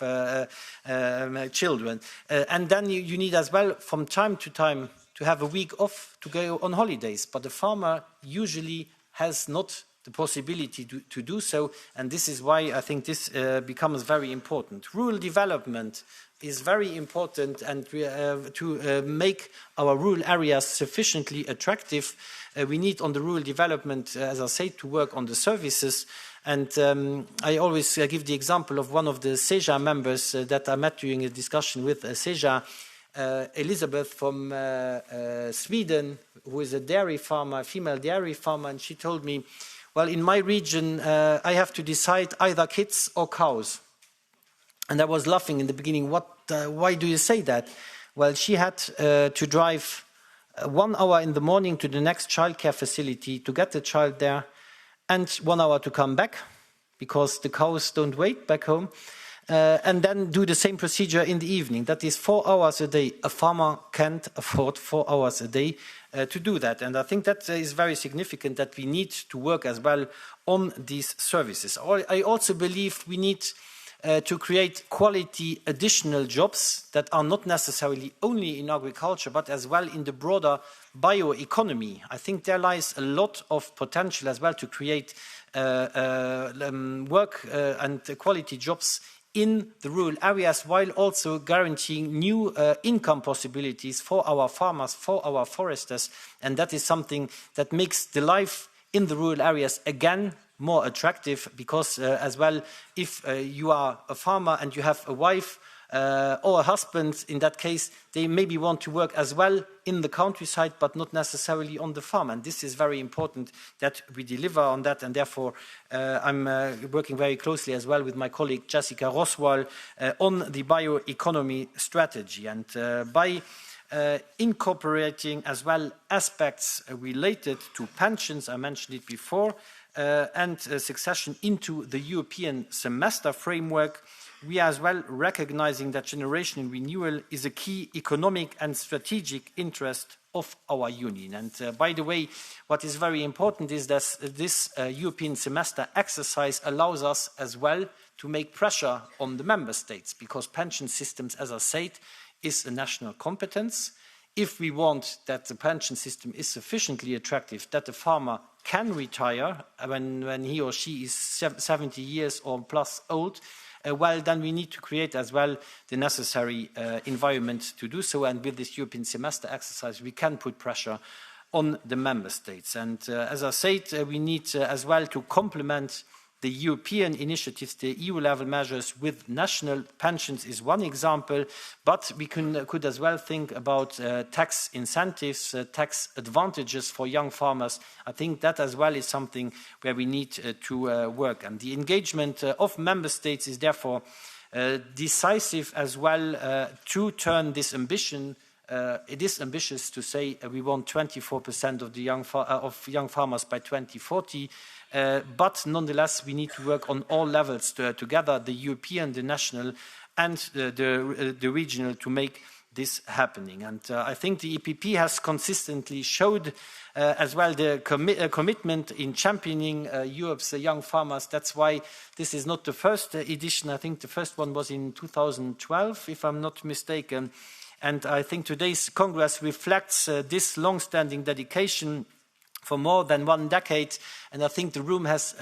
children. And then you need as well from time to time to have a week off to go on holidays, but the farmer usually has not the possibility to do so, and this is why I think this becomes very important. Rural development is very important, and to make our rural areas sufficiently attractive, we need on the rural development, as I say, to work on the services. And I always give the example of one of the SEJA members that I met during a discussion with SEJA, Elizabeth from Sweden, who is a dairy farmer, female dairy farmer, and she told me, well, in my region, I have to decide either kids or cows. And I was laughing in the beginning, why do you say that? Well, she had to drive 1 hour in the morning to the next childcare facility to get the child there, and 1 hour to come back, because the cows don't wait back home, and then do the same procedure in the evening. That is 4 hours a day. A farmer can't afford 4 hours a day to do that. And I think that is very significant, that we need to work as well on these services. I also believe we need to create quality additional jobs that are not necessarily only in agriculture, but as well in the broader bioeconomy. I think there lies a lot of potential as well to create work and quality jobs in the rural areas, while also guaranteeing new income possibilities for our farmers, for our foresters. And that is something that makes the life in the rural areas again more attractive, because as well, if you are a farmer and you have a wife or a husband, in that case, they maybe want to work as well in the countryside, but not necessarily on the farm. And this is very important that we deliver on that. And therefore, I'm working very closely as well with my colleague Jessica Roswell on the bioeconomy strategy. And by incorporating as well aspects related to pensions, I mentioned it before, and succession into the European semester framework, we are as well recognizing that generational renewal is a key economic and strategic interest of our union. And by the way, what is very important is that this European semester exercise allows us as well to make pressure on the member states, because pension systems, as I said, is a national competence. If we want that the pension system is sufficiently attractive, that the farmer can retire when he or she is 70 years or plus old, well, then we need to create as well the necessary environment to do so. And with this European semester exercise, we can put pressure on the member states. And as I said, we need as well to complement the European initiatives, the EU-level measures with national pensions is one example, but we could as well think about tax incentives, tax advantages for young farmers. I think that as well is something where we need to work. And the engagement of member states is therefore decisive as well to turn this ambition. It is ambitious to say we want 24% of the young farmers by 2040. But nonetheless, we need to work on all levels together, the European, the national, and the regional, to make this happening. And I think the EPP has consistently showed as well the commitment in championing Europe's young farmers. That's why this is not the first edition. I think the first one was in 2012, if I'm not mistaken. And I think today's Congress reflects this long-standing dedication for more than 1 decade, and I think the room has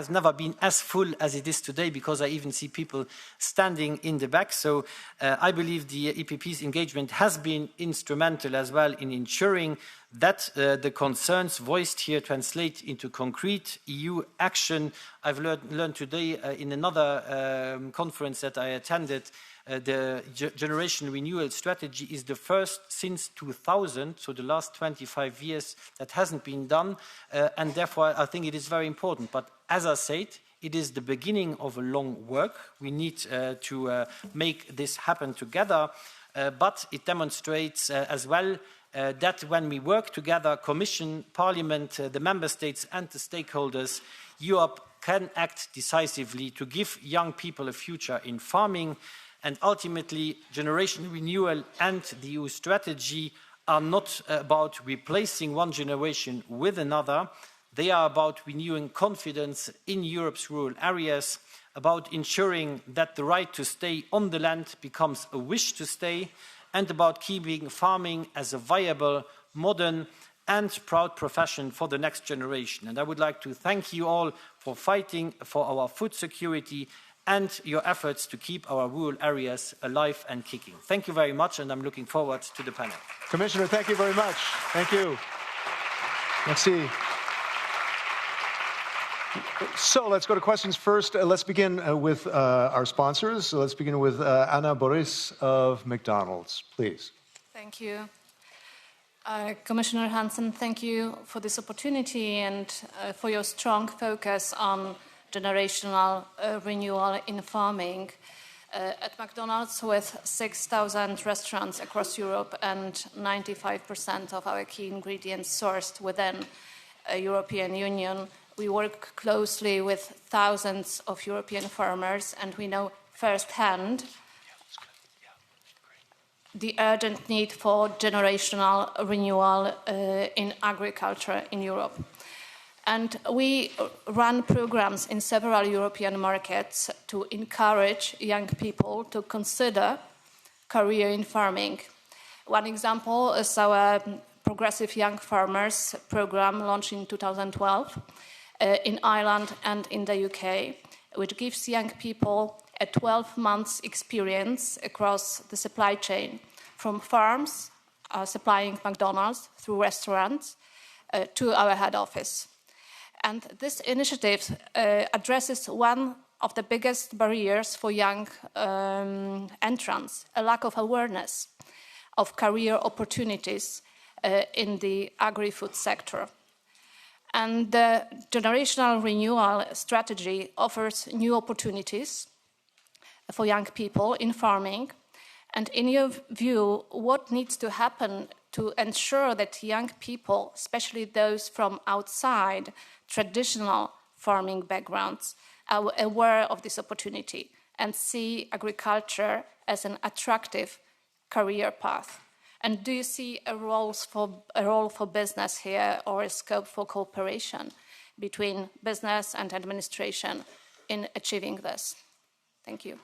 never been as full as it is today, because I even see people standing in the back. So I believe the EPP's engagement has been instrumental as well in ensuring that the concerns voiced here translate into concrete EU action. I've learned today in another conference that I attended, the generation renewal strategy is the first since 2000, so the last 25 years, that hasn't been done, and therefore I think it is very important. But as I said, it is the beginning of a long work. We need to make this happen together, but it demonstrates as well that when we work together, Commission, Parliament, the Member States and the stakeholders, Europe can act decisively to give young people a future in farming. And ultimately, generation renewal and the EU strategy are not about replacing one generation with another. They are about renewing confidence in Europe's rural areas, about ensuring that the right to stay on the land becomes a wish to stay, and about keeping farming as a viable, modern and proud profession for the next generation. And I would like to thank you all for fighting for our food security and your efforts to keep our rural areas alive and kicking. Thank you very much, and I'm looking forward to the panel. Commissioner, thank you very much. Thank you. Let's see. So let's go to questions first. Let's begin with our sponsors. So let's begin with Anna Boris of McDonald's, please. Thank you. Commissioner Hansen, thank you for this opportunity and for your strong focus on generational renewal in farming. At McDonald's, with 6,000 restaurants across Europe and 95% of our key ingredients sourced within the European Union, we work closely with thousands of European farmers, and we know firsthand the urgent need for generational renewal in agriculture in Europe. And we run programs in several European markets to encourage young people to consider career in farming. One example is our Progressive Young Farmers program launched in 2012 in Ireland and in the UK, which gives young people a 12-month experience across the supply chain, from farms supplying McDonald's through restaurants to our head office. And this initiative addresses one of the biggest barriers for young entrants, a lack of awareness of career opportunities in the agri-food sector. And the generational renewal strategy offers new opportunities for young people in farming. And in your view, what needs to happen to ensure that young people, especially those from outside traditional farming backgrounds, are aware of this opportunity and see agriculture as an attractive career path? And do you see a role for business here, or a scope for cooperation between business and administration in achieving this? Thank you.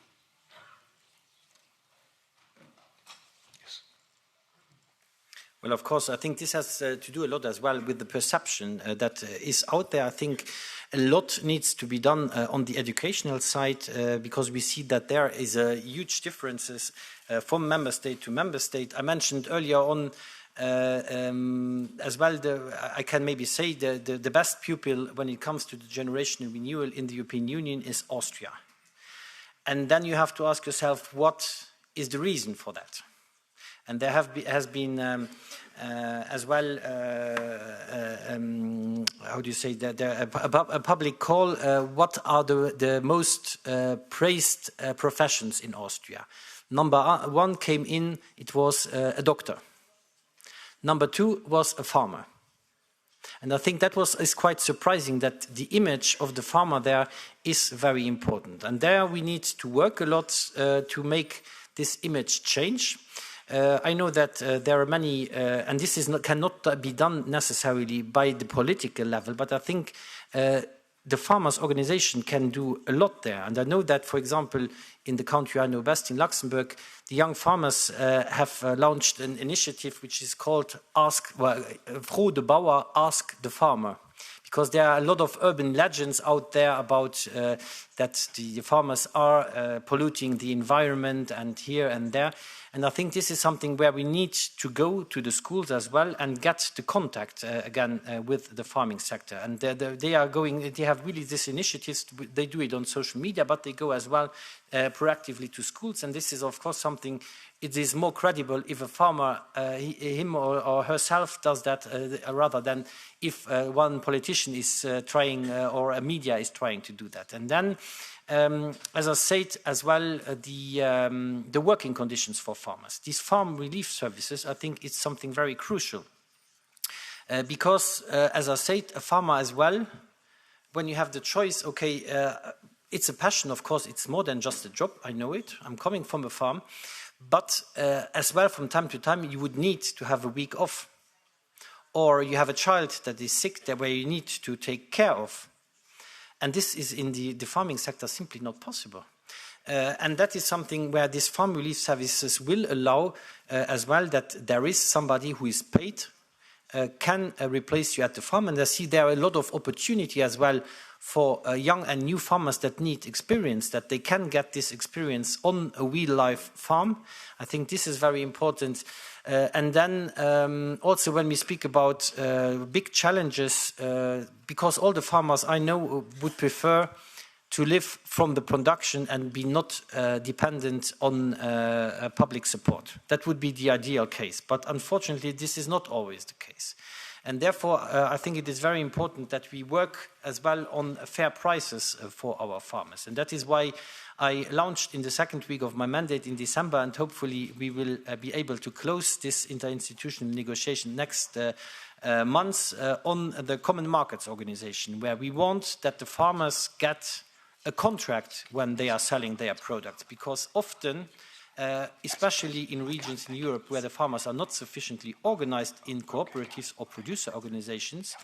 Well, of course, I think this has to do a lot as well with the perception that is out there. I think a lot needs to be done on the educational side because we see that there is huge differences from member state to member state. I mentioned earlier on as well, I can maybe say the best pupil when it comes to the generational renewal in the European Union is Austria. And then you have to ask yourself, what is the reason for that? And there has been as well, how do you say that, a public call, what are the most praised professions in Austria? Number one came in, it was a doctor. Number two was a farmer. And I think that is quite surprising that the image of the farmer there is very important. And there we need to work a lot to make this image change. I know that there are many, and this cannot be done necessarily by the political level, but I think the farmers' organization can do a lot there. And I know that, for example, in the country I know best, in Luxembourg, the young farmers have launched an initiative which is called Froh de Bauer, Ask the Farmer. Because there are a lot of urban legends out there about that the farmers are polluting the environment and here and there. And I think this is something where we need to go to the schools as well and get the contact again with the farming sector. And they have really these initiatives. They do it on social media, but they go as well proactively to schools. And this is, of course, something. It is more credible if a farmer, him or herself, does that rather than if one politician is trying or a media is trying to do that. And then, as I said as well, the working conditions for farmers. These farm relief services, I think, it's something very crucial. Because, as I said, a farmer as well, when you have the choice, okay, it's a passion, of course, it's more than just a job, I know it. I'm coming from a farm. But as well, from time to time, you would need to have a week off. Or you have a child that is sick where you need to take care of. And this is in the farming sector simply not possible. And that is something where these farm relief services will allow as well that there is somebody who is paid, can replace you at the farm. And I see there are a lot of opportunity as well for young and new farmers that need experience, that they can get this experience on a real-life farm. I think this is very important. And then also when we speak about big challenges, because all the farmers I know would prefer to live from the production and be not dependent on public support. That would be the ideal case. But unfortunately, this is not always the case. And therefore, I think it is very important that we work as well on fair prices for our farmers. And that is why I launched in the second week of my mandate in December, and hopefully we will be able to close this interinstitutional negotiation next month on the Common Markets Organization, where we want that the farmers get a contract when they are selling their products, because often, especially in regions in Europe where the farmers are not sufficiently organized in cooperatives or producer organizations,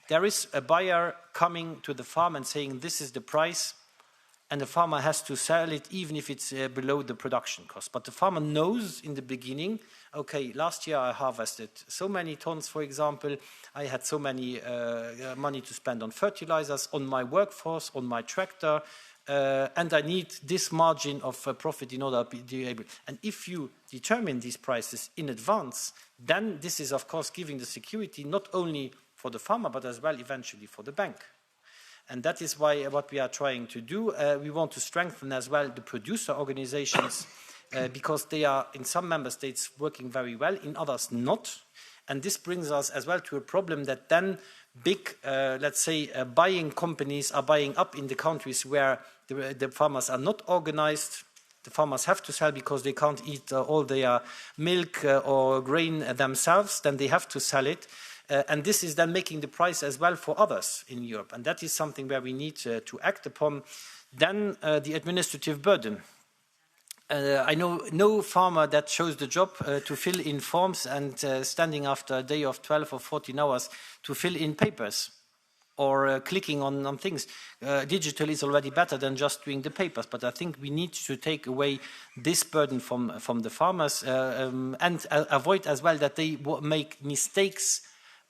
there is a buyer coming to the farm and saying this is the price, and the farmer has to sell it even if it's below the production cost. But the farmer knows in the beginning, okay, last year I harvested so many tons, for example, I had so many money to spend on fertilizers, on my workforce, on my tractor, and I need this margin of profit in order to be able. And if you determine these prices in advance, then this is of course giving the security not only for the farmer, but as well eventually for the bank. And that is why what we are trying to do. We want to strengthen as well the producer organizations because they are in some member states working very well, in others not. And this brings us as well to a problem that then big, let's say, buying companies are buying up in the countries where the farmers are not organized. The farmers have to sell because they can't eat all their milk or grain themselves, then they have to sell it. And this is then making the price as well for others in Europe. And that is something where we need to act upon. Then the administrative burden. I know no farmer that chose the job to fill in forms and standing after a day of 12 or 14 hours to fill in papers or clicking on things. Digital is already better than just doing the papers, but I think we need to take away this burden from the farmers and avoid as well that they make mistakes.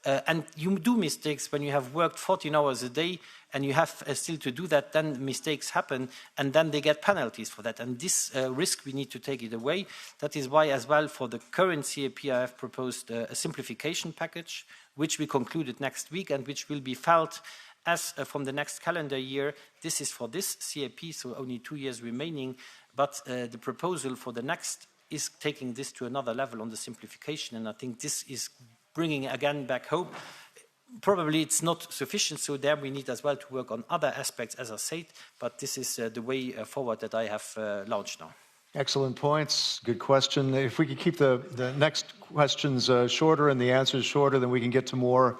And you do mistakes when you have worked 14 hours a day and you have still to do that, then mistakes happen and then they get penalties for that. And this risk, we need to take it away. That is why as well for the current CAP I have proposed a simplification package, which we concluded next week and which will be felt as from the next calendar year. This is for this CAP, so only 2 years remaining, but the proposal for the next is taking this to another level on the simplification, and I think this is bringing again back hope. Probably it's not sufficient, so there we need as well to work on other aspects, as I said, but this is the way forward that I have launched now. Excellent points. Good question. If we could keep the next questions shorter and the answers shorter, then we can get to more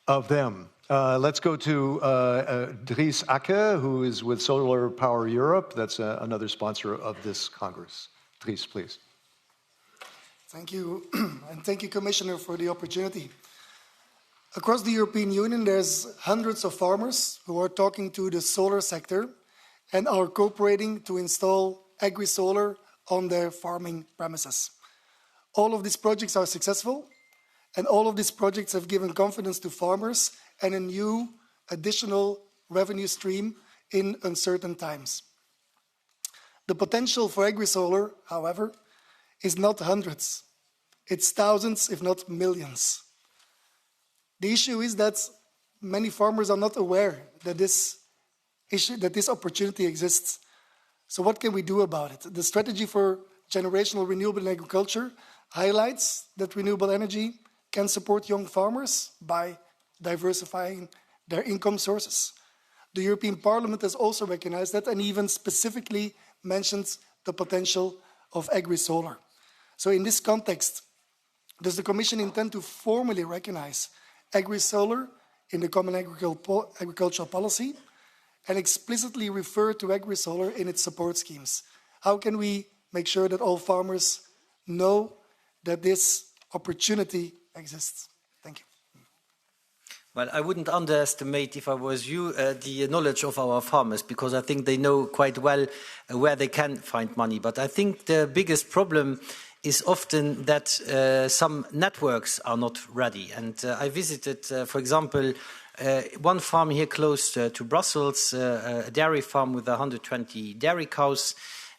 of them. Let's go to Dries Akke, who is with Solar Power Europe. That's another sponsor of this Congress. Dries, please. Thank you, and thank you, Commissioner, for the opportunity. Across the European Union, there's hundreds of farmers who are talking to the solar sector and are cooperating to install agri-solar on their farming premises. All of these projects are successful, and all of these projects have given confidence to farmers and a new additional revenue stream in uncertain times. The potential for agri-solar, however, is not hundreds. It's thousands, if not millions. The issue is that many farmers are not aware that this opportunity exists. So what can we do about it? The strategy for generational renewable agriculture highlights that renewable energy can support young farmers by diversifying their income sources. The European Parliament has also recognized that and even specifically mentioned the potential of agri-solar. So in this context, does the Commission intend to formally recognize agri-solar in the Common Agricultural Policy and explicitly refer to agri-solar in its support schemes? How can we make sure that all farmers know that this opportunity exists? Thank you. Well, I wouldn't underestimate, if I was you, the knowledge of our farmers, because I think they know quite well where they can find money. But I think the biggest problem is often that some networks are not ready. And I visited, for example, one farm here close to Brussels, a dairy farm with 120 dairy cows.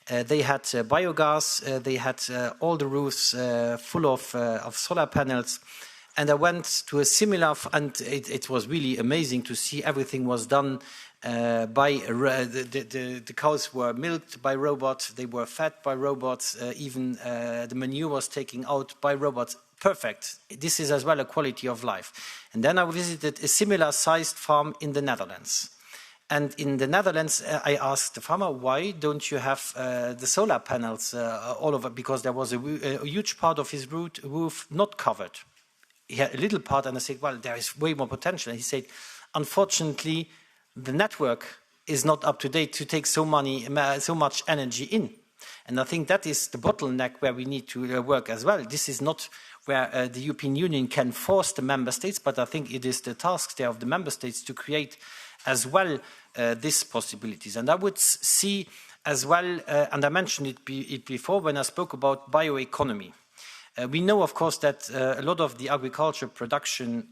They had biogas, they had all the roofs full of solar panels. And I went to a similar, and it was really amazing to see everything was done by, the cows were milked by robots, they were fed by robots, even the manure was taken out by robots. Perfect. This is as well a quality of life. And then I visited a similar sized farm in the Netherlands. And in the Netherlands, I asked the farmer, why don't you have the solar panels all over? Because there was a huge part of his roof not covered. He had a little part, and I said, well, there is way more potential. And he said, unfortunately, the network is not up to date to take so much energy in. And I think that is the bottleneck where we need to work as well. This is not where the European Union can force the member states, but I think it is the task there of the member states to create as well these possibilities. And I would see as well, and I mentioned it before when I spoke about bioeconomy. We know, of course, that a lot of the agriculture production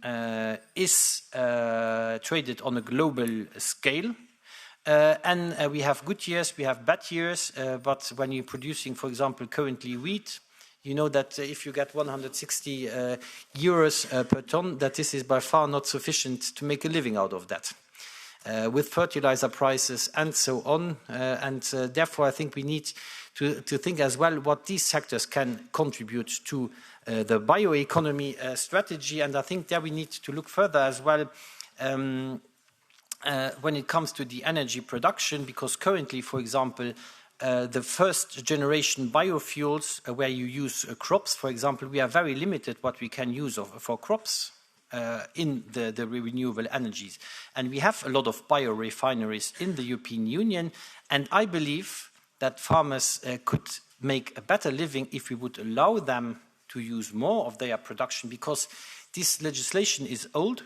is traded on a global scale. And we have good years, we have bad years, but when you're producing, for example, currently wheat, you know that if you get 160 euros per ton, that this is by far not sufficient to make a living out of that. With fertilizer prices and so on, and therefore I think we need to think as well what these sectors can contribute to the bioeconomy strategy, and I think there we need to look further as well when it comes to the energy production, because currently, for example, the first generation biofuels where you use crops, for example, we are very limited what we can use for crops in the renewable energies. And we have a lot of biorefineries in the European Union, and I believe that farmers could make a better living if we would allow them to use more of their production, because this legislation is old.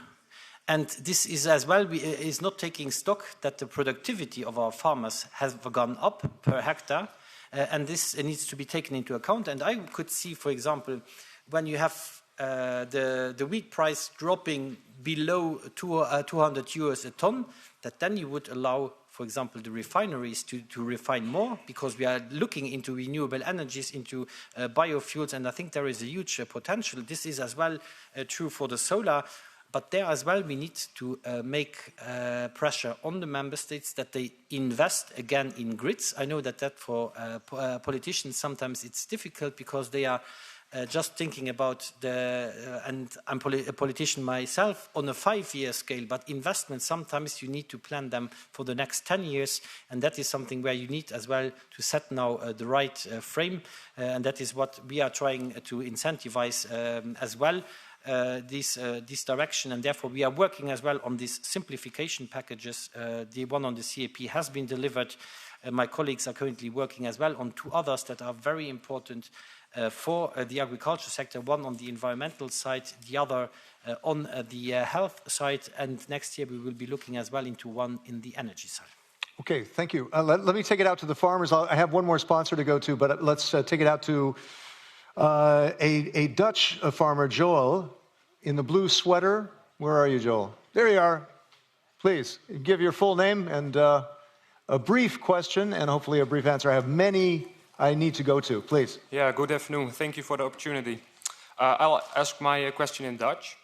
And this is as well, is not taking stock that the productivity of our farmers has gone up per hectare. And this needs to be taken into account. And I could see, for example, when you have the wheat price dropping below 200 euros a ton, that then you would allow, for example, the refineries to refine more, because we are looking into renewable energies, into biofuels. And I think there is a huge potential. This is as well true for the solar. But there as well, we need to make pressure on the member states that they invest again in grids. I know that for politicians sometimes it's difficult, because they are just thinking about and I'm a politician myself, on a 5-year scale, but investments, sometimes you need to plan them for the next 10 years. And that is something where you need as well to set now the right frame. And that is what we are trying to incentivize as well. This direction, and therefore we are working as well on these simplification packages. The one on the CAP has been delivered. My colleagues are currently working as well on 2 others that are very important for the agriculture sector, one on the environmental side, the other on the health side, and next year we will be looking as well into one in the energy side. Okay, thank you. Let me take it out to the farmers. I have one more sponsor to go to, but let's take it out to a Dutch farmer, Joel, in the blue sweater. Where are you, Joel? There you are. Please, give your full name and a brief question and hopefully a brief answer. I have many I need to go to. Please. Yeah, good afternoon. Thank you for the opportunity. I'll ask my question in Dutch.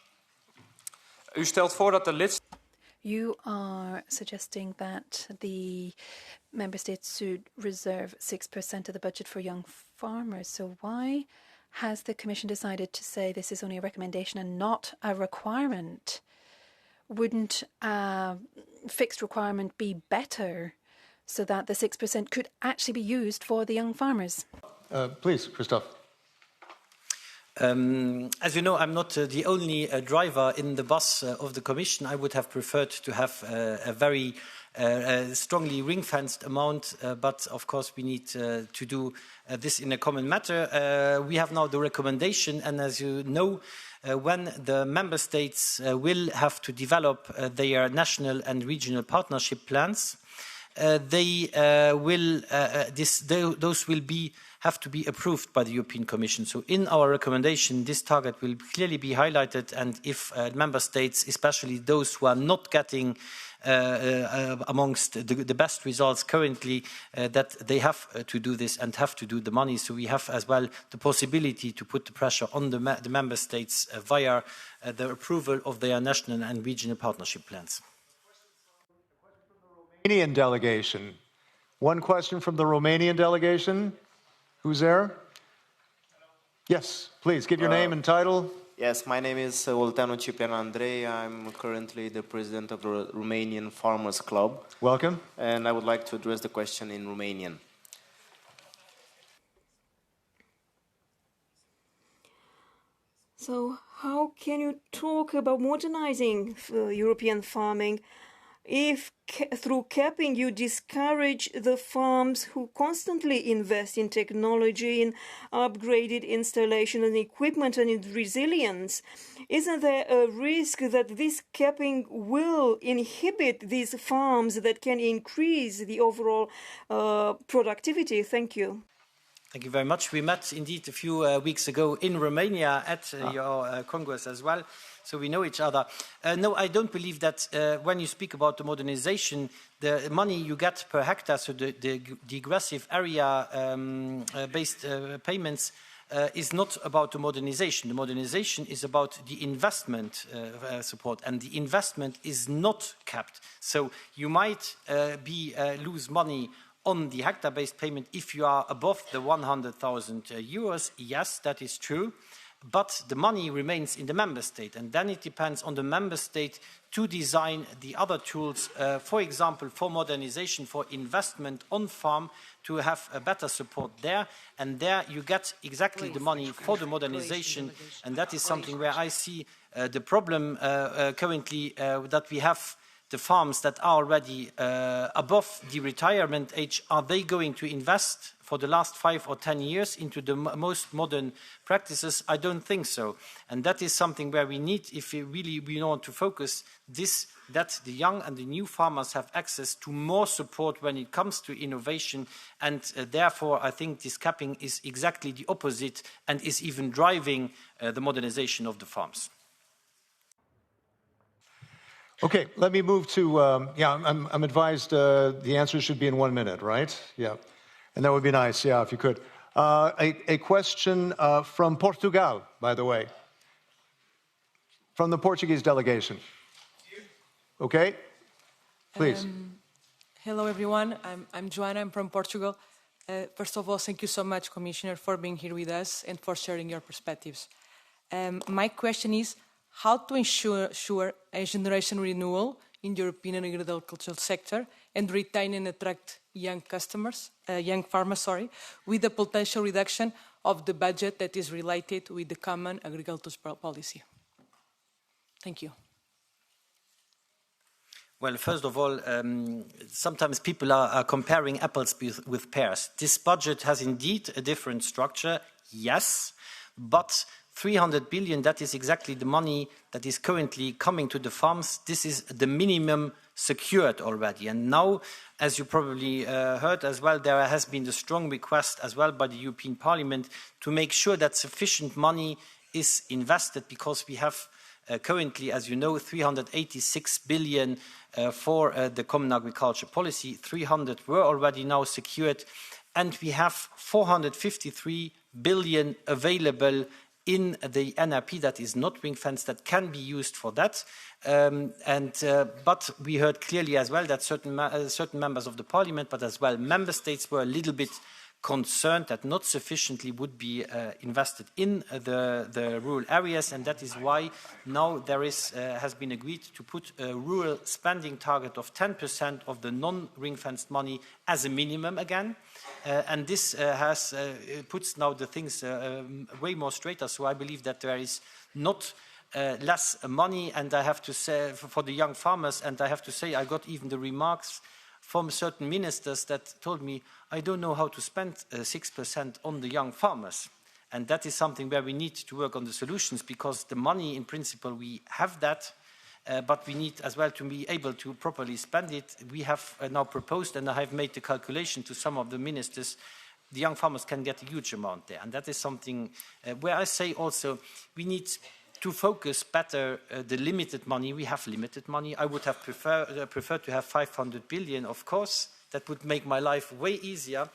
U stelt voor dat de lidstaten... You are suggesting that the member states should reserve 6% of the budget for young farmers. So why has the Commission decided to say this is only a recommendation and not a requirement? Wouldn't a fixed requirement be better, so that the 6% could actually be used for the young farmers? Please, Christophe. As you know, I'm not the only driver in the bus of the Commission. I would have preferred to have a very strongly ring-fenced amount, but of course we need to do this in a common matter. We have now the recommendation, and as you know, when the member states will have to develop their national and regional partnership plans, those will have to be approved by the European Commission. So in our recommendation, this target will clearly be highlighted, and if member states, especially those who are not getting amongst the best results currently, that they have to do this and have to do the money. So we have as well the possibility to put the pressure on the member states via the approval of their national and regional partnership plans. Romanian delegation. One question from the Romanian delegation. Who's there? Yes, please give your name and title. Yes, my name is Olteanu Ciprian Andrei. I'm currently the president of the Romanian Farmers Club. Welcome. And I would like to address the question in Romanian. So how can you talk about modernizing European farming if through capping you discourage the farms who constantly invest in technology, in upgraded installation and equipment and in resilience? Isn't there a risk that this capping will inhibit these farms that can increase the overall productivity? Thank you. Thank you very much. We met indeed a few weeks ago in Romania at your Congress as well. So we know each other. No, I don't believe that when you speak about the modernization, the money you get per hectare, so the degressive area-based payments, is not about the modernization. The modernization is about the investment support, and the investment is not capped. So you might lose money on the hectare-based payment if you are above the 100,000 euros. Yes, that is true. But the money remains in the member state, and then it depends on the member state to design the other tools, for example, for modernization, for investment on farm, to have a better support there. And there you get exactly the money for the modernization, and that is something where I see the problem currently, that we have the farms that are already above the retirement age. Are they going to invest for the last 5 or 10 years into the most modern practices? I don't think so. And that is something where we need, if we want to focus this, that the young and the new farmers have access to more support when it comes to innovation. And therefore, I think this capping is exactly the opposite and is even driving the modernization of the farms. Okay, let me move to, I'm advised the answer should be in 1 minute, right? Yeah, and that would be nice, yeah, if you could. A question from Portugal, by the way, from the Portuguese delegation. Okay, please. Hello, everyone. I'm Joana, I'm from Portugal. First of all, thank you so much, Commissioner, for being here with us and for sharing your perspectives. My question is, how to ensure a generation renewal in the European agricultural sector and retain and attract young farmers, with the potential reduction of the budget that is related with the common agricultural policy. Thank you. Well, first of all, sometimes people are comparing apples with pears. This budget has indeed a different structure, yes, but 300 billion, that is exactly the money that is currently coming to the farms. This is the minimum secured already. And now, as you probably heard as well, there has been the strong request as well by the European Parliament to make sure that sufficient money is invested, because we have currently, as you know, 386 billion for the common agriculture policy. 300 were already now secured, and we have 453 billion available in the NRP that is not ring-fenced, that can be used for that. But we heard clearly as well that certain members of the parliament, but as well member states, were a little bit concerned that not sufficiently would be invested in the rural areas, and that is why now there has been agreed to put a rural spending target of 10% of the non-ring-fenced money as a minimum again. And this puts now the things way more straighter. So I believe that there is not less money, and I have to say, for the young farmers, and I have to say I got even the remarks from certain ministers that told me, I don't know how to spend 6% on the young farmers. And that is something where we need to work on the solutions, because the money, in principle, we have that, but we need as well to be able to properly spend it. We have now proposed, and I have made the calculation to some of the ministers, the young farmers can get a huge amount there. And that is something where I say also we need to focus better the limited money. We have limited money. I would have preferred to have 500 billion, of course. That would make my life way easier.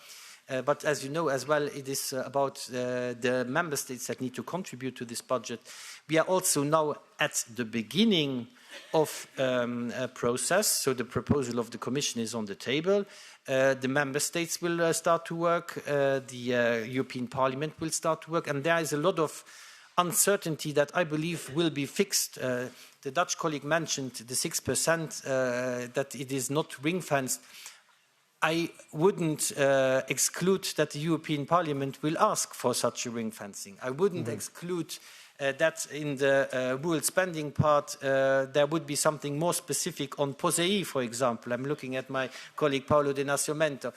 But as you know as well, it is about the member states that need to contribute to this budget. We are also now at the beginning of a process. So the proposal of the Commission is on the table. The member states will start to work. The European Parliament will start to work. And there is a lot of uncertainty that I believe will be fixed. The Dutch colleague mentioned the 6%, that it is not ring-fenced. I wouldn't exclude that the European Parliament will ask for such a ring-fencing. I wouldn't exclude that in the rural spending part, there would be something more specific on POSEI, for example. I'm looking at my colleague Paolo De Nascimento.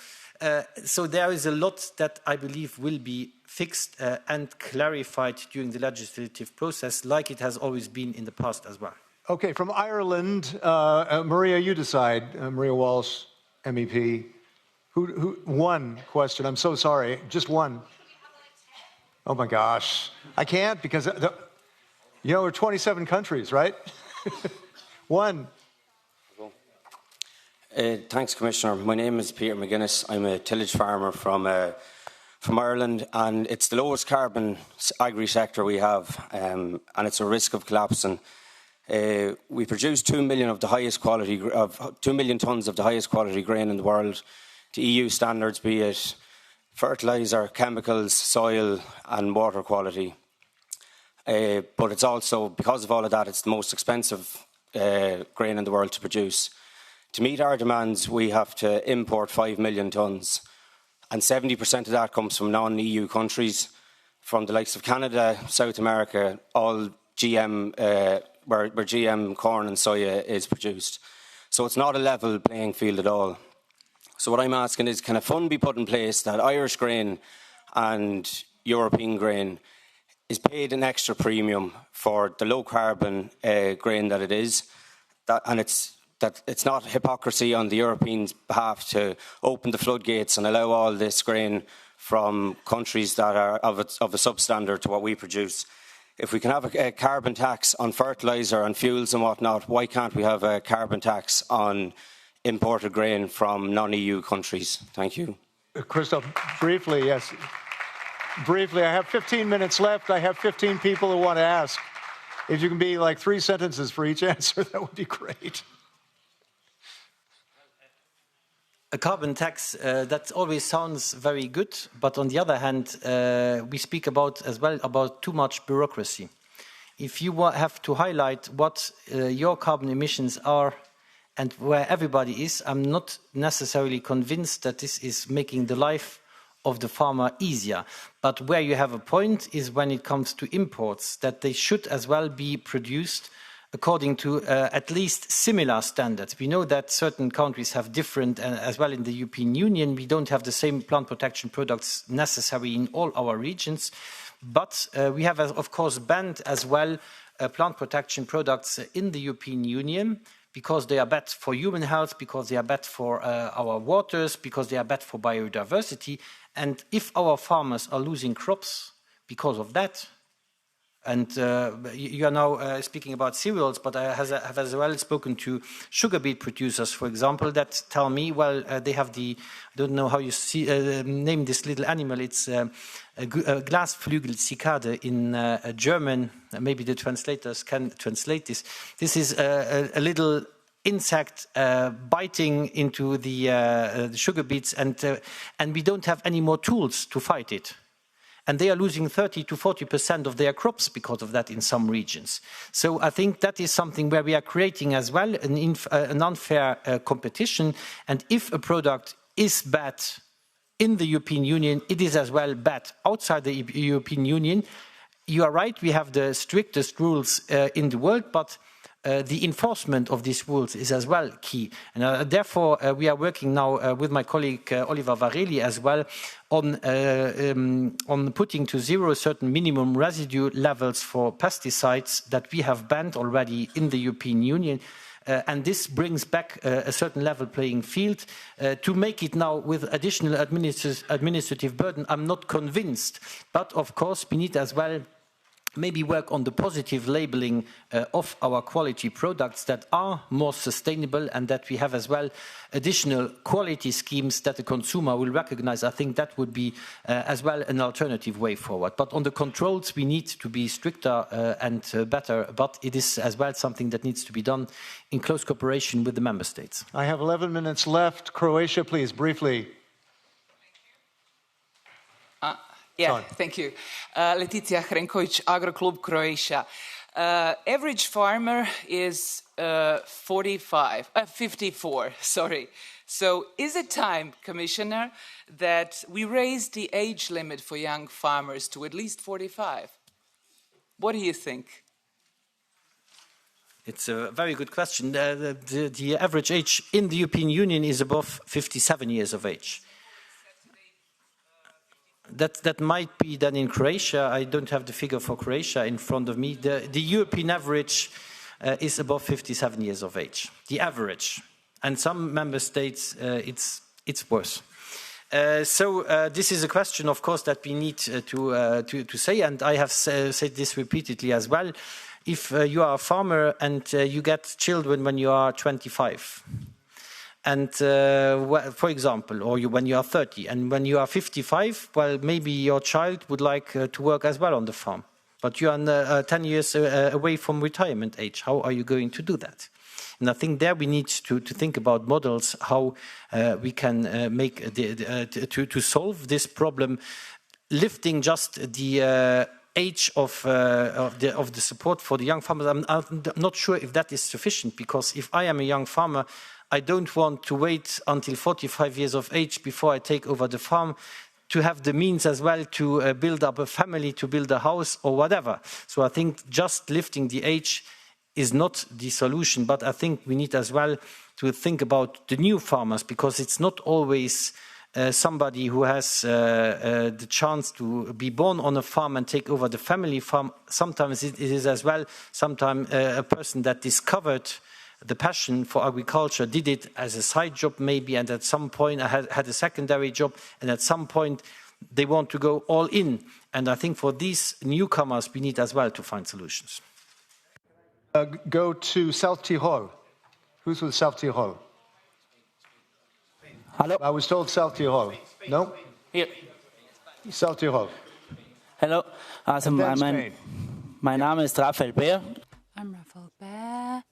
So there is a lot that I believe will be fixed and clarified during the legislative process, like it has always been in the past as well. Okay, from Ireland, Maria, you decide. Maria Walsh, MEP. One question. I'm so sorry. Just one. Oh my gosh. I can't because, we're 27 countries, right? One. Thanks, Commissioner. My name is Peter McGuinness. I'm a tillage farmer from Ireland, and it's the lowest carbon agri-sector we have, and it's a risk of collapsing. We produce 2 million of the highest quality 2 million tonnes of the highest quality grain in the world to EU standards, be it fertiliser, chemicals, soil and water quality. But it's also, because of all of that, it's the most expensive grain in the world to produce. To meet our demands, we have to import 5 million tonnes, and 70% of that comes from non-EU countries, from the likes of Canada, South America, all GM, where GM corn and soya is produced. So it's not a level playing field at all. So what I'm asking is, can a fund be put in place that Irish grain and European grain is paid an extra premium for the low carbon grain that it is, and it's not hypocrisy on the Europeans' behalf to open the floodgates and allow all this grain from countries that are of a substandard to what we produce. If we can have a carbon tax on fertiliser and fuels and whatnot, why can't we have a carbon tax on imported grain from non-EU countries? Thank you. Christoph, briefly, yes. Briefly, I have 15 minutes left. I have 15 people who want to ask. If you can be like 3 sentences for each answer, that would be great. A carbon tax, that always sounds very good, but on the other hand, we speak about as well about too much bureaucracy. If you have to highlight what your carbon emissions are and where everybody is, I'm not necessarily convinced that this is making the life of the farmer easier. But where you have a point is when it comes to imports, that they should as well be produced according to at least similar standards. We know that certain countries have different, as well in the European Union, we don't have the same plant protection products necessary in all our regions. But we have, of course, banned as well plant protection products in the European Union, because they are bad for human health, because they are bad for our waters, because they are bad for biodiversity. And if our farmers are losing crops because of that, and you are now speaking about cereals, but I have as well spoken to sugar beet producers, for example, that tell me, well, they have I don't know how you name this little animal, it's a Glasflügelcicade in German. Maybe the translators can translate this. This is a little insect biting into the sugar beets, and we don't have any more tools to fight it. And they are losing 30 to 40% of their crops because of that in some regions. So I think that is something where we are creating as well an unfair competition. And if a product is bad in the European Union, it is as well bad outside the European Union. You are right, we have the strictest rules in the world, but the enforcement of these rules is as well key. And therefore, we are working now with my colleague Oliver Varelli as well on putting to zero certain minimum residue levels for pesticides that we have banned already in the European Union. And this brings back a certain level playing field. To make it now with additional administrative burden, I'm not convinced. But of course, we need as well maybe work on the positive labeling of our quality products that are more sustainable and that we have as well additional quality schemes that the consumer will recognize. I think that would be as well an alternative way forward. But on the controls, we need to be stricter and better, but it is as well something that needs to be done in close cooperation with the member states. I have 11 minutes left. Croatia, please, briefly. Thank you. Leticia Hrenković, Agroclub Croatia. Average farmer is 54, sorry. So is it time, Commissioner, that we raise the age limit for young farmers to at least 45? What do you think? It's a very good question. The average age in the European Union is above 57 years of age. That might be then in Croatia. I don't have the figure for Croatia in front of me. The European average is above 57 years of age. The average, and some member states it's worse. So this is a question, of course, that we need to say, and I have said this repeatedly as well. If you are a farmer and you get children when you are 25. And for example, or when you are 30, and when you are 55, well, maybe your child would like to work as well on the farm. But you are 10 years away from retirement age. How are you going to do that? And I think there we need to think about models, how we can make to solve this problem, lifting just the age of the support for the young farmers. I'm not sure if that is sufficient, because if I am a young farmer, I don't want to wait until 45 years of age before I take over the farm to have the means as well to build up a family, to build a house or whatever. So I think just lifting the age is not the solution, but I think we need as well to think about the new farmers, because it's not always somebody who has the chance to be born on a farm and take over the family farm. Sometimes it is as well, sometimes a person that discovered the passion for agriculture, did it as a side job maybe, and at some point had a secondary job, and at some point they want to go all in. And I think for these newcomers, we need as well to find solutions. Go to South Tyrol. Who's with South Tyrol? Hello. I was told South Tyrol. No? Here. South Tyrol. Hello. Also, mein Name ist Raphael Beer. I'm Raphael Beer.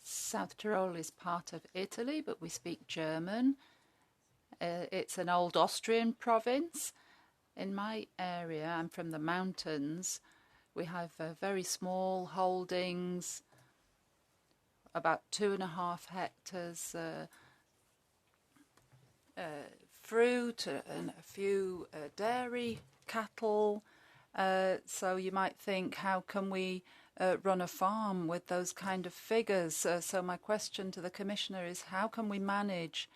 South Tyrol is part of Italy, but we speak German. It's an old Austrian province. In my area, I'm from the mountains. We have very small holdings, about 2.5 hectares, fruit and a few dairy cattle. So you might think, how can we run a farm with those kind of figures? So my question to the Commissioner is, how can we manage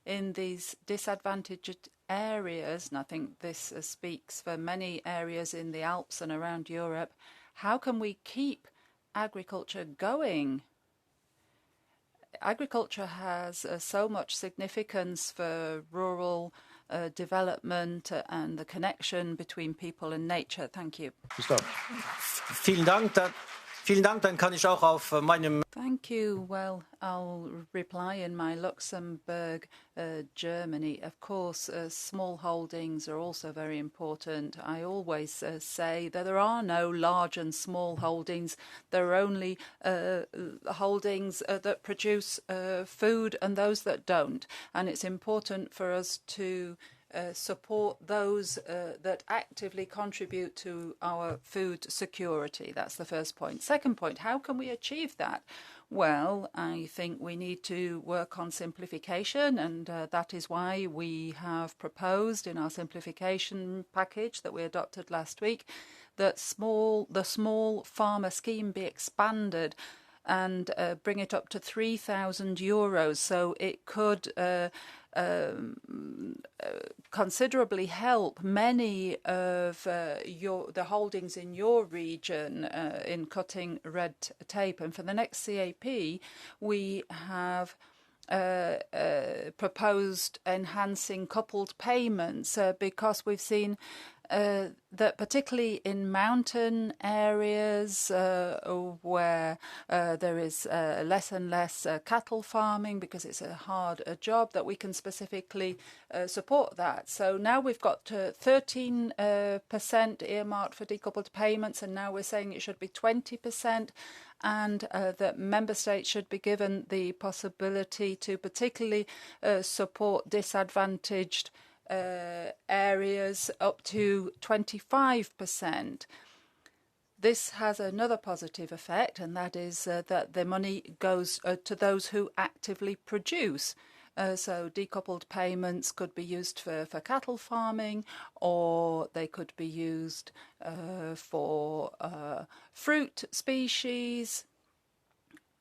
in these disadvantaged areas, and I think this speaks for many areas in the Alps and around Europe, how can we keep agriculture going? Agriculture has so much significance for rural development and the connection between people and nature. Thank you. Vielen Dank. Vielen Dank. Dann kann ich auch auf meinem. Thank you. Well, I'll reply in my Luxembourg, Germany. Of course, small holdings are also very important. I always say that there are no large and small holdings. There are only holdings that produce food and those that don't. And it's important for us to support those that actively contribute to our food security. That's the first point. Second point, how can we achieve that? Well, I think we need to work on simplification, and that is why we have proposed in our simplification package that we adopted last week that the small farmer scheme be expanded and bring it up to €3,000, so it could considerably help many of the holdings in your region in cutting red tape. And for the next CAP, we have proposed enhancing coupled payments because we've seen that particularly in mountain areas where there is less and less cattle farming because it's a hard job, that we can specifically support that. So now we've got 13% earmarked for decoupled payments, and now we're saying it should be 20%, and that member states should be given the possibility to particularly support disadvantaged areas up to 25%. This has another positive effect, and that is that the money goes to those who actively produce. So decoupled payments could be used for cattle farming, or they could be used for fruit species,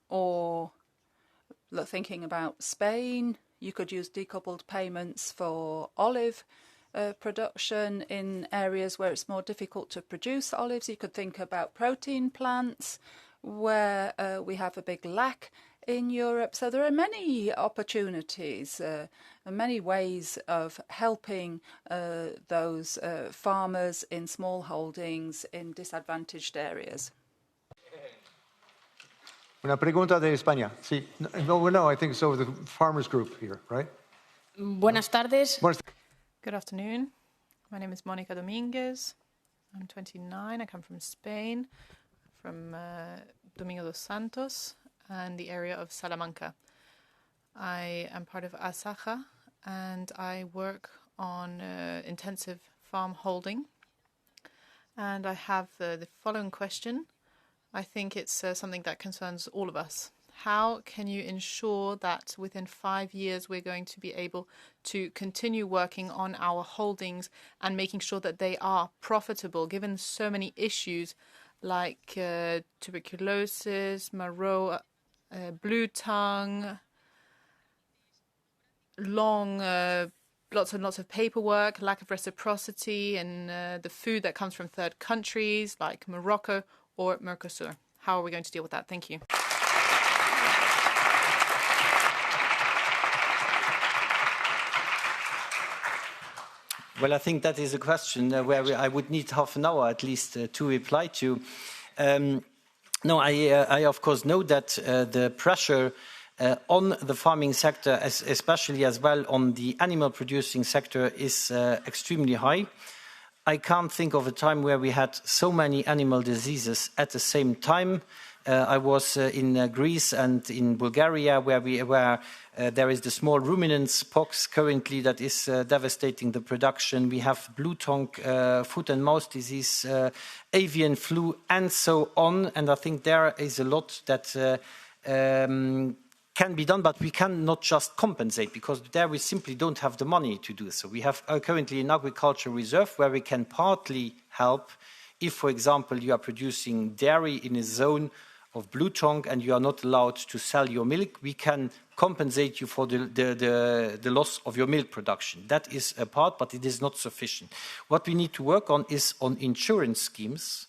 or thinking about Spain, you could use decoupled payments for olive production in areas where it's more difficult to produce olives. You could think about protein plants where we have a big lack in Europe. So there are many opportunities and many ways of helping those farmers in small holdings in disadvantaged areas. Una pregunta de España. Sí. No, I think so. The farmers group here, right? Buenas tardes. Good afternoon. My name is Mónica Domínguez. I'm 29. I come from Spain, from Domingo dos Santos and the area of Salamanca. I am part of Asaja, and I work on intensive farm holding. And I have the following question. I think it's something that concerns all of us. How can you ensure that within 5 years we're going to be able to continue working on our holdings and making sure that they are profitable, given so many issues like tuberculosis, Marrow, blue tongue, long, lots and lots of paperwork, lack of reciprocity, and the food that comes from third countries like Morocco or Mercosur? How are we going to deal with that? Thank you. Well, I think that is a question where I would need half an hour at least to reply to. No, I of course know that the pressure on the farming sector, especially as well on the animal producing sector, is extremely high. I can't think of a time where we had so many animal diseases at the same time. I was in Greece and in Bulgaria, where there is the small ruminants pox currently that is devastating the production. We have blue tongue, foot and mouth disease, avian flu, and so on. And I think there is a lot that can be done, but we cannot just compensate because there we simply don't have the money to do so. We have currently an agricultural reserve where we can partly help if, for example, you are producing dairy in a zone of blue tongue and you are not allowed to sell your milk. We can compensate you for the loss of your milk production. That is a part, but it is not sufficient. What we need to work on is on insurance schemes,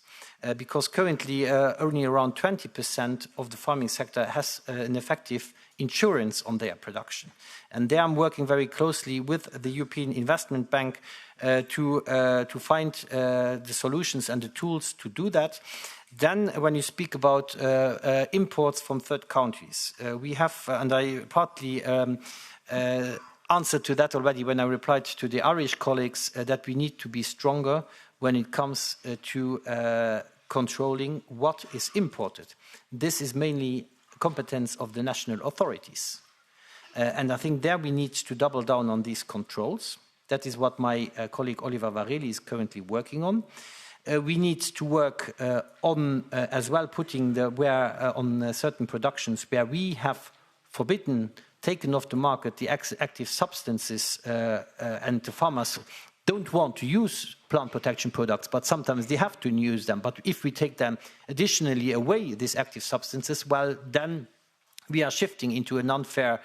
because currently only around 20% of the farming sector has an effective insurance on their production. And there I'm working very closely with the European Investment Bank to find the solutions and the tools to do that. Then when you speak about imports from third countries, we have, and I partly answered to that already when I replied to the Irish colleagues, that we need to be stronger when it comes to controlling what is imported. This is mainly competence of the national authorities. And I think there we need to double down on these controls. That is what my colleague Oliver Varela is currently working on. We need to work on as well putting on certain productions where we have taken off the market the active substances and the farmers don't want to use plant protection products, but sometimes they have to use them. But if we take them additionally away, these active substances, well, then we are shifting into an unfair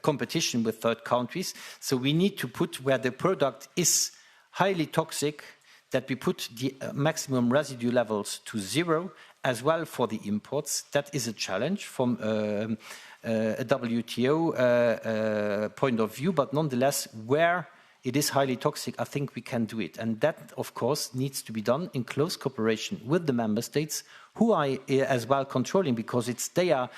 competition with third countries. So we need to put where the product is highly toxic, that we put the maximum residue levels to 0, as well for the imports. That is a challenge from a WTO point of view, but nonetheless, where it is highly toxic, I think we can do it. And that, of course, needs to be done in close cooperation with the member states, who are as well controlling, because it's their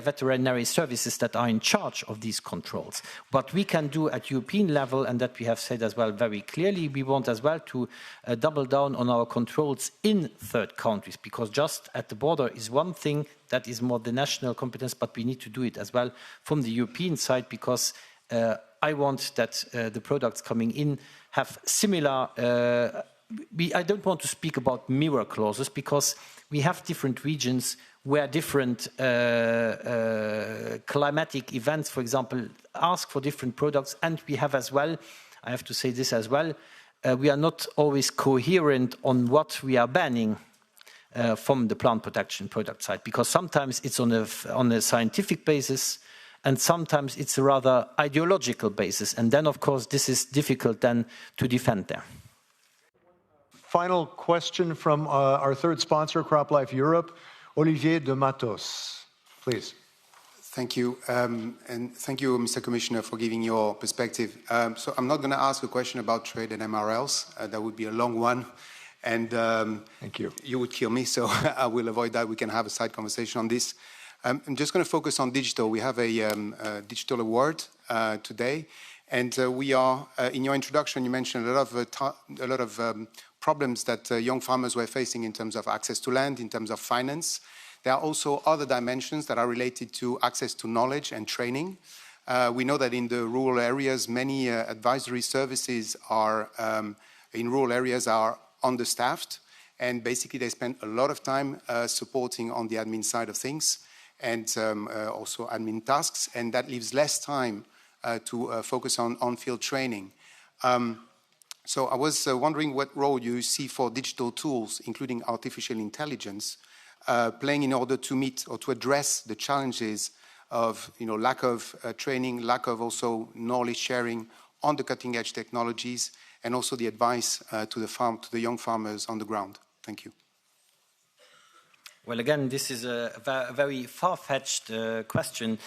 veterinary services that are in charge of these controls. What we can do at European level, and that we have said as well very clearly, we want as well to double down on our controls in third countries, because just at the border is one thing that is more the national competence, but we need to do it as well from the European side, because I want that the products coming in have similar I don't want to speak about mirror clauses, because we have different regions where different climatic events, for example, ask for different products. And we have as well, I have to say this as well, we are not always coherent on what we are banning from the plant protection product side, because sometimes it's on a scientific basis, and sometimes it's a rather ideological basis. And then, of course, this is difficult then to defend there. Final question from our third sponsor, CropLife Europe, Olivier de Matos, please. Thank you. And thank you, Mr. Commissioner, for giving your perspective. So I'm not going to ask a question about trade and MRLs. That would be a long one. And thank you. You would kill me, so I will avoid that. We can have a side conversation on this. I'm just going to focus on digital. We have a digital award today. And we are, in your introduction, you mentioned a lot of problems that young farmers were facing in terms of access to land, in terms of finance. There are also other dimensions that are related to access to knowledge and training. We know that in the rural areas, many advisory services are understaffed, and basically they spend a lot of time supporting on the admin side of things, and also admin tasks, and that leaves less time to focus on on-field training. So I was wondering what role you see for digital tools, including artificial intelligence, playing in order to meet or to address the challenges of lack of training, lack of also knowledge sharing on the cutting edge technologies, and also the advice to the young farmers on the ground. Thank you. Well, again, this is a very far-fetched question.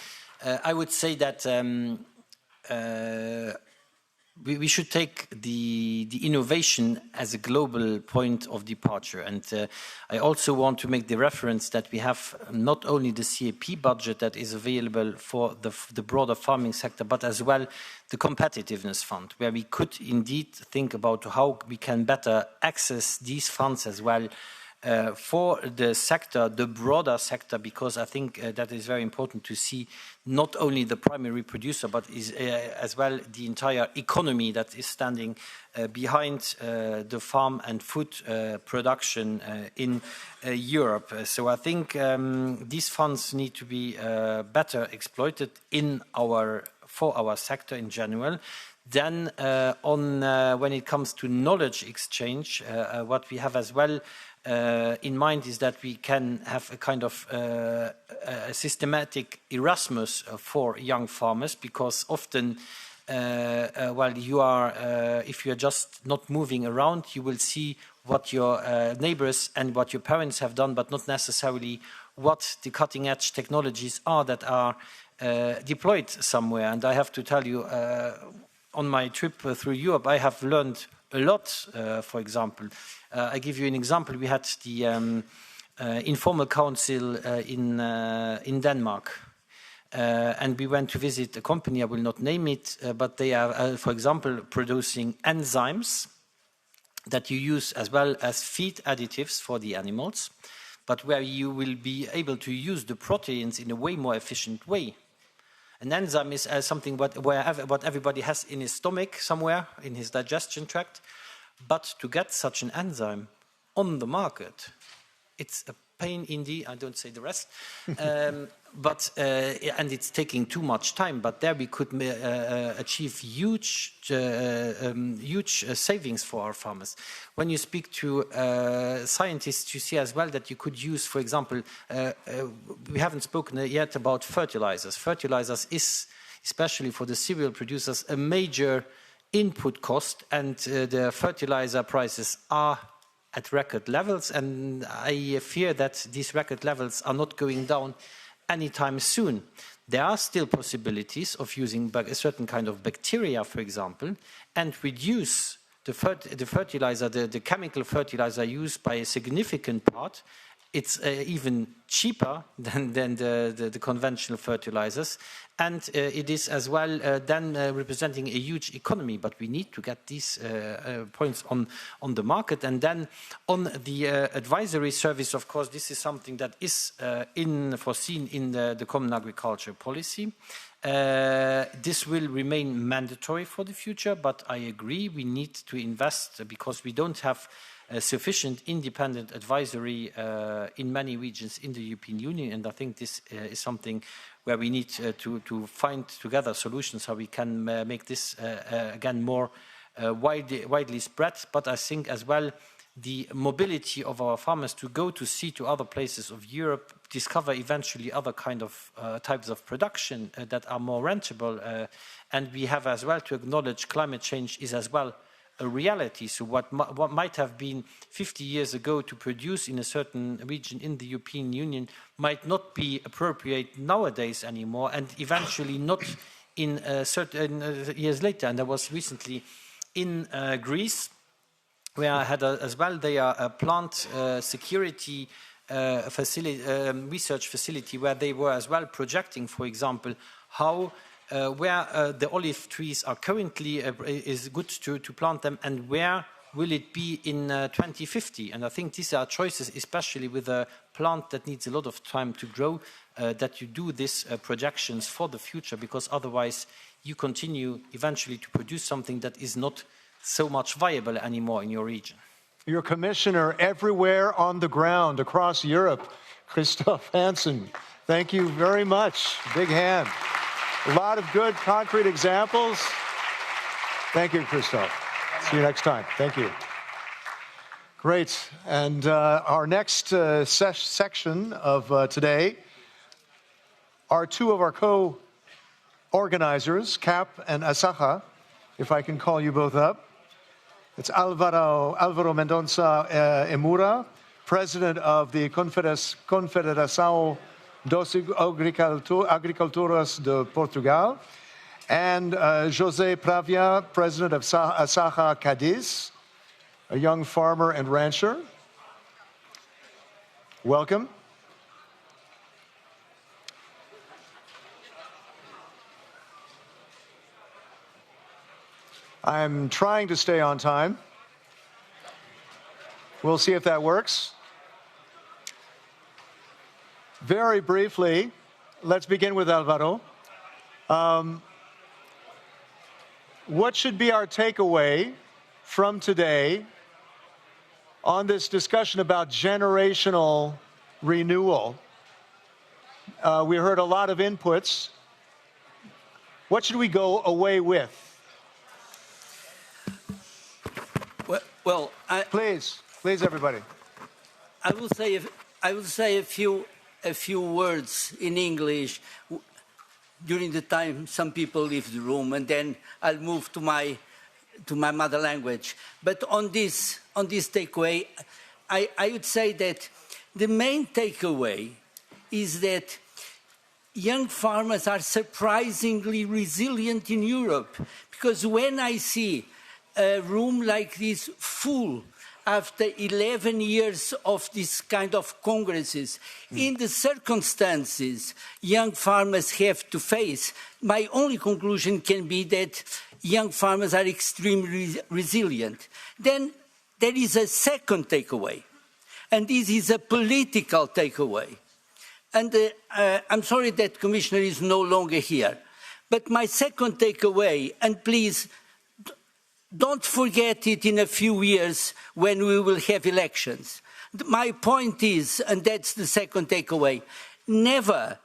I would say that we should take the innovation as a global point of departure. And I also want to make the reference that we have not only the CAP budget that is available for the broader farming sector, but as well the competitiveness fund, where we could indeed think about how we can better access these funds as well for the sector, the broader sector, because I think that is very important to see not only the primary producer, but is as well the entire economy that is standing behind the farm and food production in Europe. So I think these funds need to be better exploited for our sector in general. Then when it comes to knowledge exchange, what we have as well in mind is that we can have a kind of a systematic Erasmus for young farmers, because often while you are, if you are just not moving around, you will see what your neighbors and what your parents have done, but not necessarily what the cutting edge technologies are that are deployed somewhere. And I have to tell you, on my trip through Europe, I have learned a lot. For example, I give you an example. We had the informal council in Denmark, and we went to visit a company. I will not name it, but they are, for example, producing enzymes that you use as well as feed additives for the animals, but where you will be able to use the proteins in a way more efficient way. An enzyme is something what everybody has in his stomach somewhere, in his digestion tract. But to get such an enzyme on the market, it's a pain in the, I don't say the rest, but and it's taking too much time. But there we could achieve huge savings for our farmers. When you speak to scientists, you see as well that you could use, for example, we haven't spoken yet about fertilizers. Fertilizers is, especially for the cereal producers, a major input cost, and the fertilizer prices are at record levels, and I fear that these record levels are not going down anytime soon. There are still possibilities of using a certain kind of bacteria, for example, and reduce the fertilizer, the chemical fertilizer used by a significant part. It's even cheaper than the conventional fertilizers, and it is as well then representing a huge economy. But we need to get these points on the market. And then on the advisory service, of course, this is something that is foreseen in the Common Agriculture Policy. This will remain mandatory for the future, but I agree we need to invest because we don't have sufficient independent advisory in many regions in the European Union, and I think this is something where we need to find together solutions how we can make this again more widely spread. But I think as well the mobility of our farmers to go to sea to other places of Europe, discover eventually other kind of types of production that are more rentable, and we have as well to acknowledge climate change is as well a reality. So what might have been 50 years ago to produce in a certain region in the European Union might not be appropriate nowadays anymore, and eventually not in certain years later. And I was recently in Greece, where I had as well a plant security facility, research facility, where they were as well projecting, for example, how where the olive trees are currently is good to plant them, and where will it be in 2050. And I think these are choices, especially with a plant that needs a lot of time to grow, that you do these projections for the future, because otherwise you continue eventually to produce something that is not so much viable anymore in your region. Your commissioner everywhere on the ground across Europe, Christoph Hansen. Thank you very much. Big hand. A lot of good concrete examples. Thank you, Christoph. See you next time. Thank you. Great. And our next section of today are two of our co-organizers, CAP and Asaja, if I can call you both up. It's Alvaro Mendonça Emura, president of the Confederação dos Agricultores de Portugal, and José Pravia, president of Asaja Cadiz, a young farmer and rancher. Welcome. I'm trying to stay on time. We'll see if that works. Very briefly, let's begin with Alvaro. What should be our takeaway from today on this discussion about generational renewal? We heard a lot of inputs. What should we go away with? Well, please, everybody. I will say a few words in English during the time some people leave the room, and then I'll move to my mother language. But on this takeaway, I would say that the main takeaway is that young farmers are surprisingly resilient in Europe, because when I see a room like this full after 11 years of this kind of congresses, in the circumstances young farmers have to face, my only conclusion can be that young farmers are extremely resilient. Then there is a second takeaway, and this is a political takeaway. And I'm sorry that Commissioner is no longer here, but my second takeaway, and please, don't forget it in a few years when we will have elections. my point is, and that's the second takeaway, never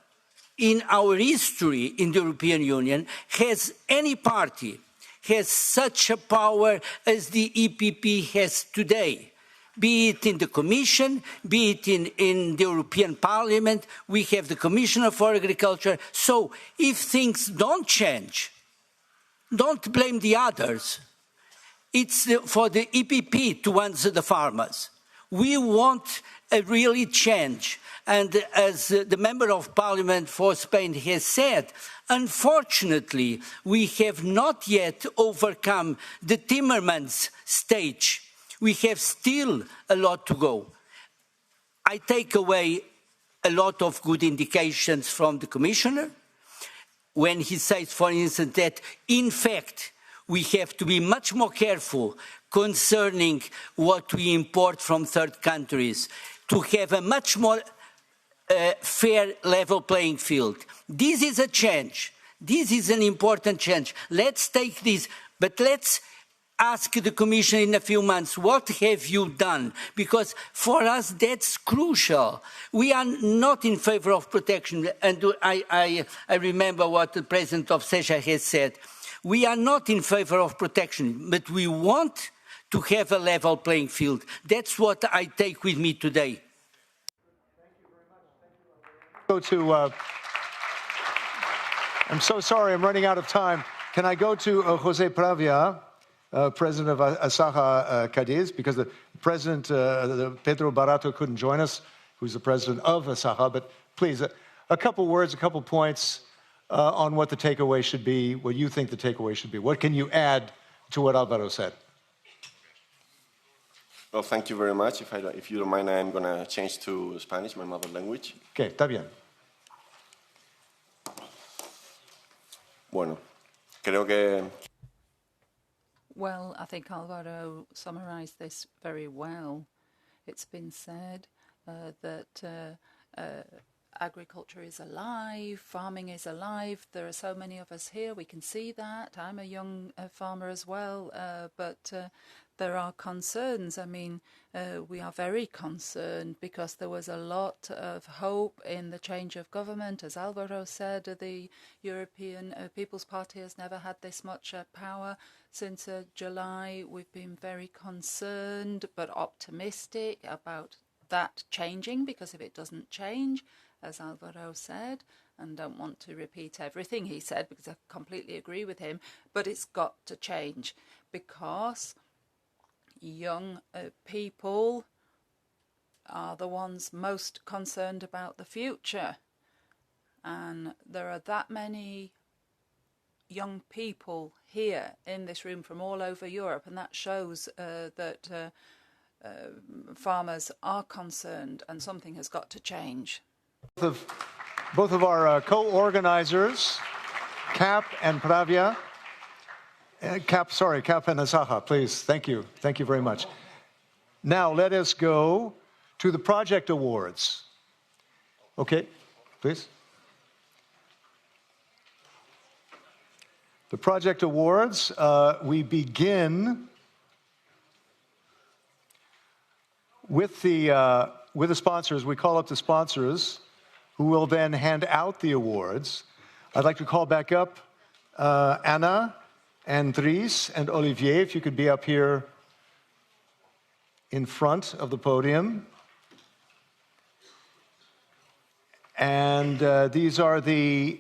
in our history in the European Union has any party has such a power as the EPP has today. Be it in the Commission, be it in the European Parliament, we have the Commissioner for Agriculture. So if things don't change, don't blame the others. It's for the EPP to answer the farmers. We want a really change. And as the Member of Parliament for Spain has said, unfortunately, we have not yet overcome the Timmermans stage. We have still a lot to go. I take away a lot of good indications from the Commissioner when he says, for instance, that in fact we have to be much more careful concerning what we import from third countries to have a much more fair, level playing field. This is a change. This is an important change. Let's take this, but let's ask the Commission in a few months, what have you done? Because for us, that's crucial. We are not in favor of protection, and I remember what the President of SEJA has said. We are not in favor of protection, but we want to have a level playing field. That's what I take with me today. Go to, I'm so sorry, I'm running out of time. Can I go to Jose Pravia, president of Asaja Cadiz, because the president, Pedro Barato, couldn't join us, who's the president of Asaja. But please, a couple words, a couple points on what the takeaway should be, what you think the takeaway should be. What can you add to what Alvaro said? Well, thank you very much. If you don't mind, I'm going to change to Spanish, my mother language. Okay, está bien. Bueno, creo que... Well, I think Alvaro summarized this very well. It's been said that agriculture is alive, farming is alive. There are so many of us here, we can see that. I'm a young farmer as well, but there are concerns. I mean, we are very concerned because there was a lot of hope in the change of government. As Alvaro said, the European People's Party has never had this much power. Since July, we've been very concerned but optimistic about that changing, because if it doesn't change, as Alvaro said, and don't want to repeat everything he said because I completely agree with him, but it's got to change because young people are the ones most concerned about the future. And there are that many young people here in this room from all over Europe, and that shows that farmers are concerned and something has got to change. Both of our co-organizers, Cap and Pravia, Cap and Asaja, please. Thank you. Thank you very much. Now let us go to the project awards. Okay, please. The project awards, we begin with the sponsors. We call up the sponsors who will then hand out the awards. I'd like to call back up Anna and Dries and Olivier, if you could be up here in front of the podium. And these are the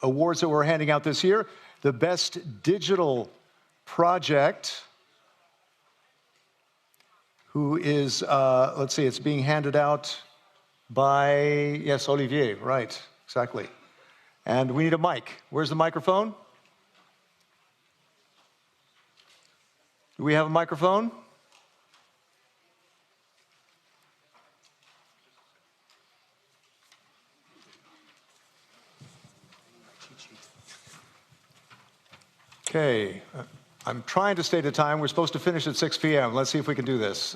awards that we're handing out this year. The Best Digital Project, who is, let's see, it's being handed out by, yes, Olivier, right, exactly. And we need a mic. Where's the microphone? Do we have a microphone? Okay, I'm trying to stay to time. We're supposed to finish at 6 p.m. Let's see if we can do this.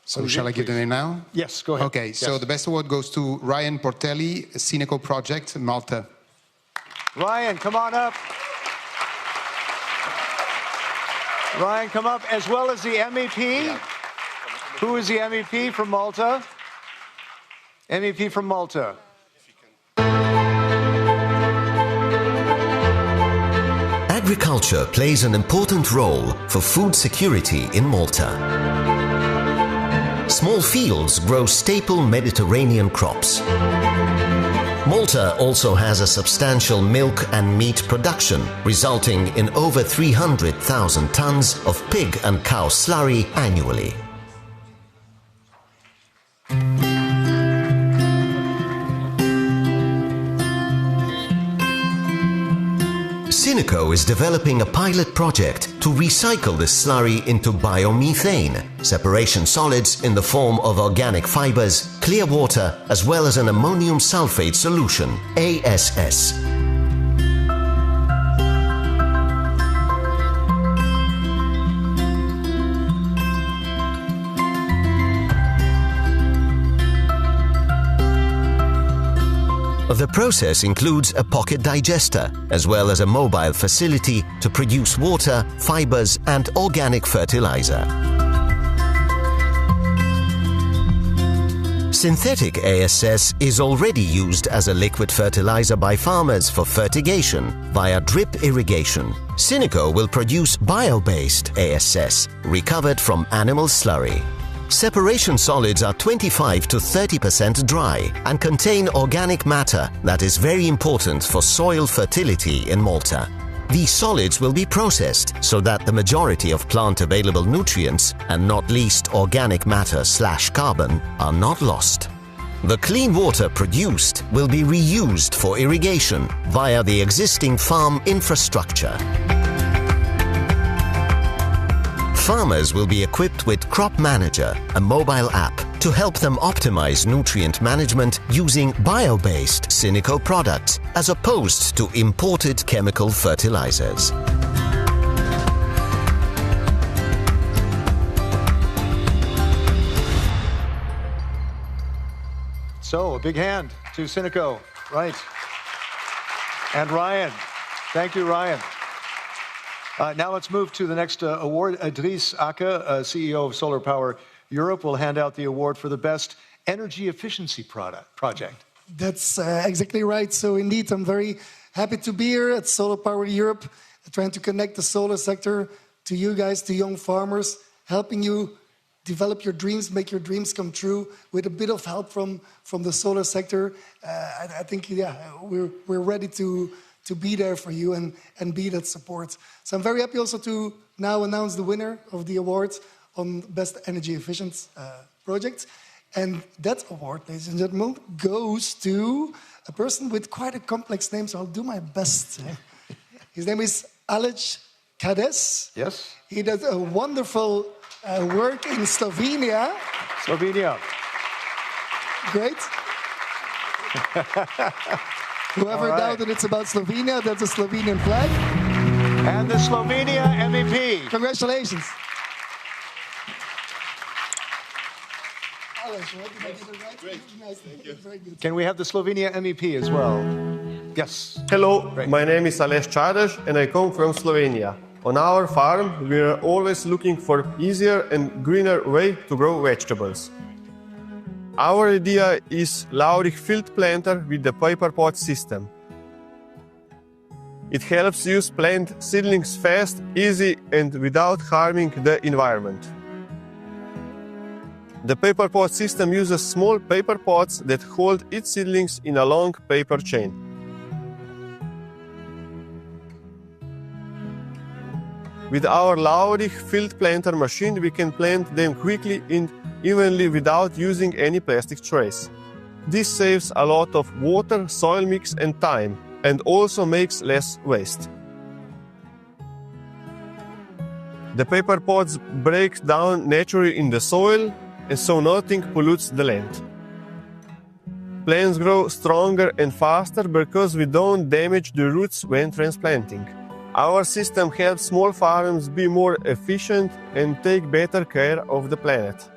So shall I give the name now? Yes, go ahead. Okay, yes. So the best award goes to Ryan Portelli, Cineco Project, Malta. Ryan, come on up. Ryan, come up, as well as the MEP. Who is the MEP from Malta? MEP from Malta. Agriculture plays an important role for food security in Malta. Small fields grow staple Mediterranean crops. Malta also has a substantial milk and meat production, resulting in over 300,000 tons of pig and cow slurry annually. Sinico is developing a pilot project to recycle this slurry into biomethane, separation solids in the form of organic fibers, clear water, as well as an ammonium sulfate solution, ASS. The process includes a pocket digester, as well as a mobile facility to produce water, fibers, and organic fertilizer. Synthetic ASS is already used as a liquid fertilizer by farmers for fertigation via drip irrigation. Sinico will produce bio-based ASS, recovered from animal slurry. Separation solids are 25 to 30% dry and contain organic matter that is very important for soil fertility in Malta. These solids will be processed so that the majority of plant-available nutrients, and not least organic matter/carbon, are not lost. The clean water produced will be reused for irrigation via the existing farm infrastructure. Farmers will be equipped with Crop Manager, a mobile app, to help them optimize nutrient management using bio-based Sinico products as opposed to imported chemical fertilizers. So, a big hand to Sinico, right. And Ryan. Thank you, Ryan. Now let's move to the next award. Dries Akke, CEO of Solar Power Europe, will hand out the award for the best energy efficiency project. That's exactly right. So indeed, I'm very happy to be here at Solar Power Europe, trying to connect the solar sector to you guys, to young farmers, helping you develop your dreams, make your dreams come true with a bit of help from the solar sector. I think, yeah, we're ready to be there for you and be that support. So I'm very happy also to now announce the winner of the award on Best Energy Efficient Project. And that award, ladies and gentlemen, goes to a person with quite a complex name, so I'll do my best. His name is Aleš Kades. Yes. He does a wonderful work in Slovenia. Slovenia. Great. Whoever doubted it's about Slovenia, that's a Slovenian flag. And the Slovenia MEP. Congratulations. Aleš, right? Did I get it right? Great. Nice. Thank you. Very good. Can we have the Slovenia MEP as well? Yes. Hello, my name is Aleš Kades and I come from Slovenia. On our farm, we are always looking for easier and greener way to grow vegetables. Our idea is Laurich field planter with the paper pot system. It helps you plant seedlings fast, easy and without harming the environment. The paper pot system uses small paper pots that hold its seedlings in a long paper chain. With our Laurich field planter machine, we can plant them quickly and evenly without using any plastic trays. This saves a lot of water, soil mix and time, and also makes less waste. The paper pots break down naturally in the soil, and so nothing pollutes the land. Plants grow stronger and faster because we don't damage the roots when transplanting. Our system helps small farms be more efficient and take better care of the planet.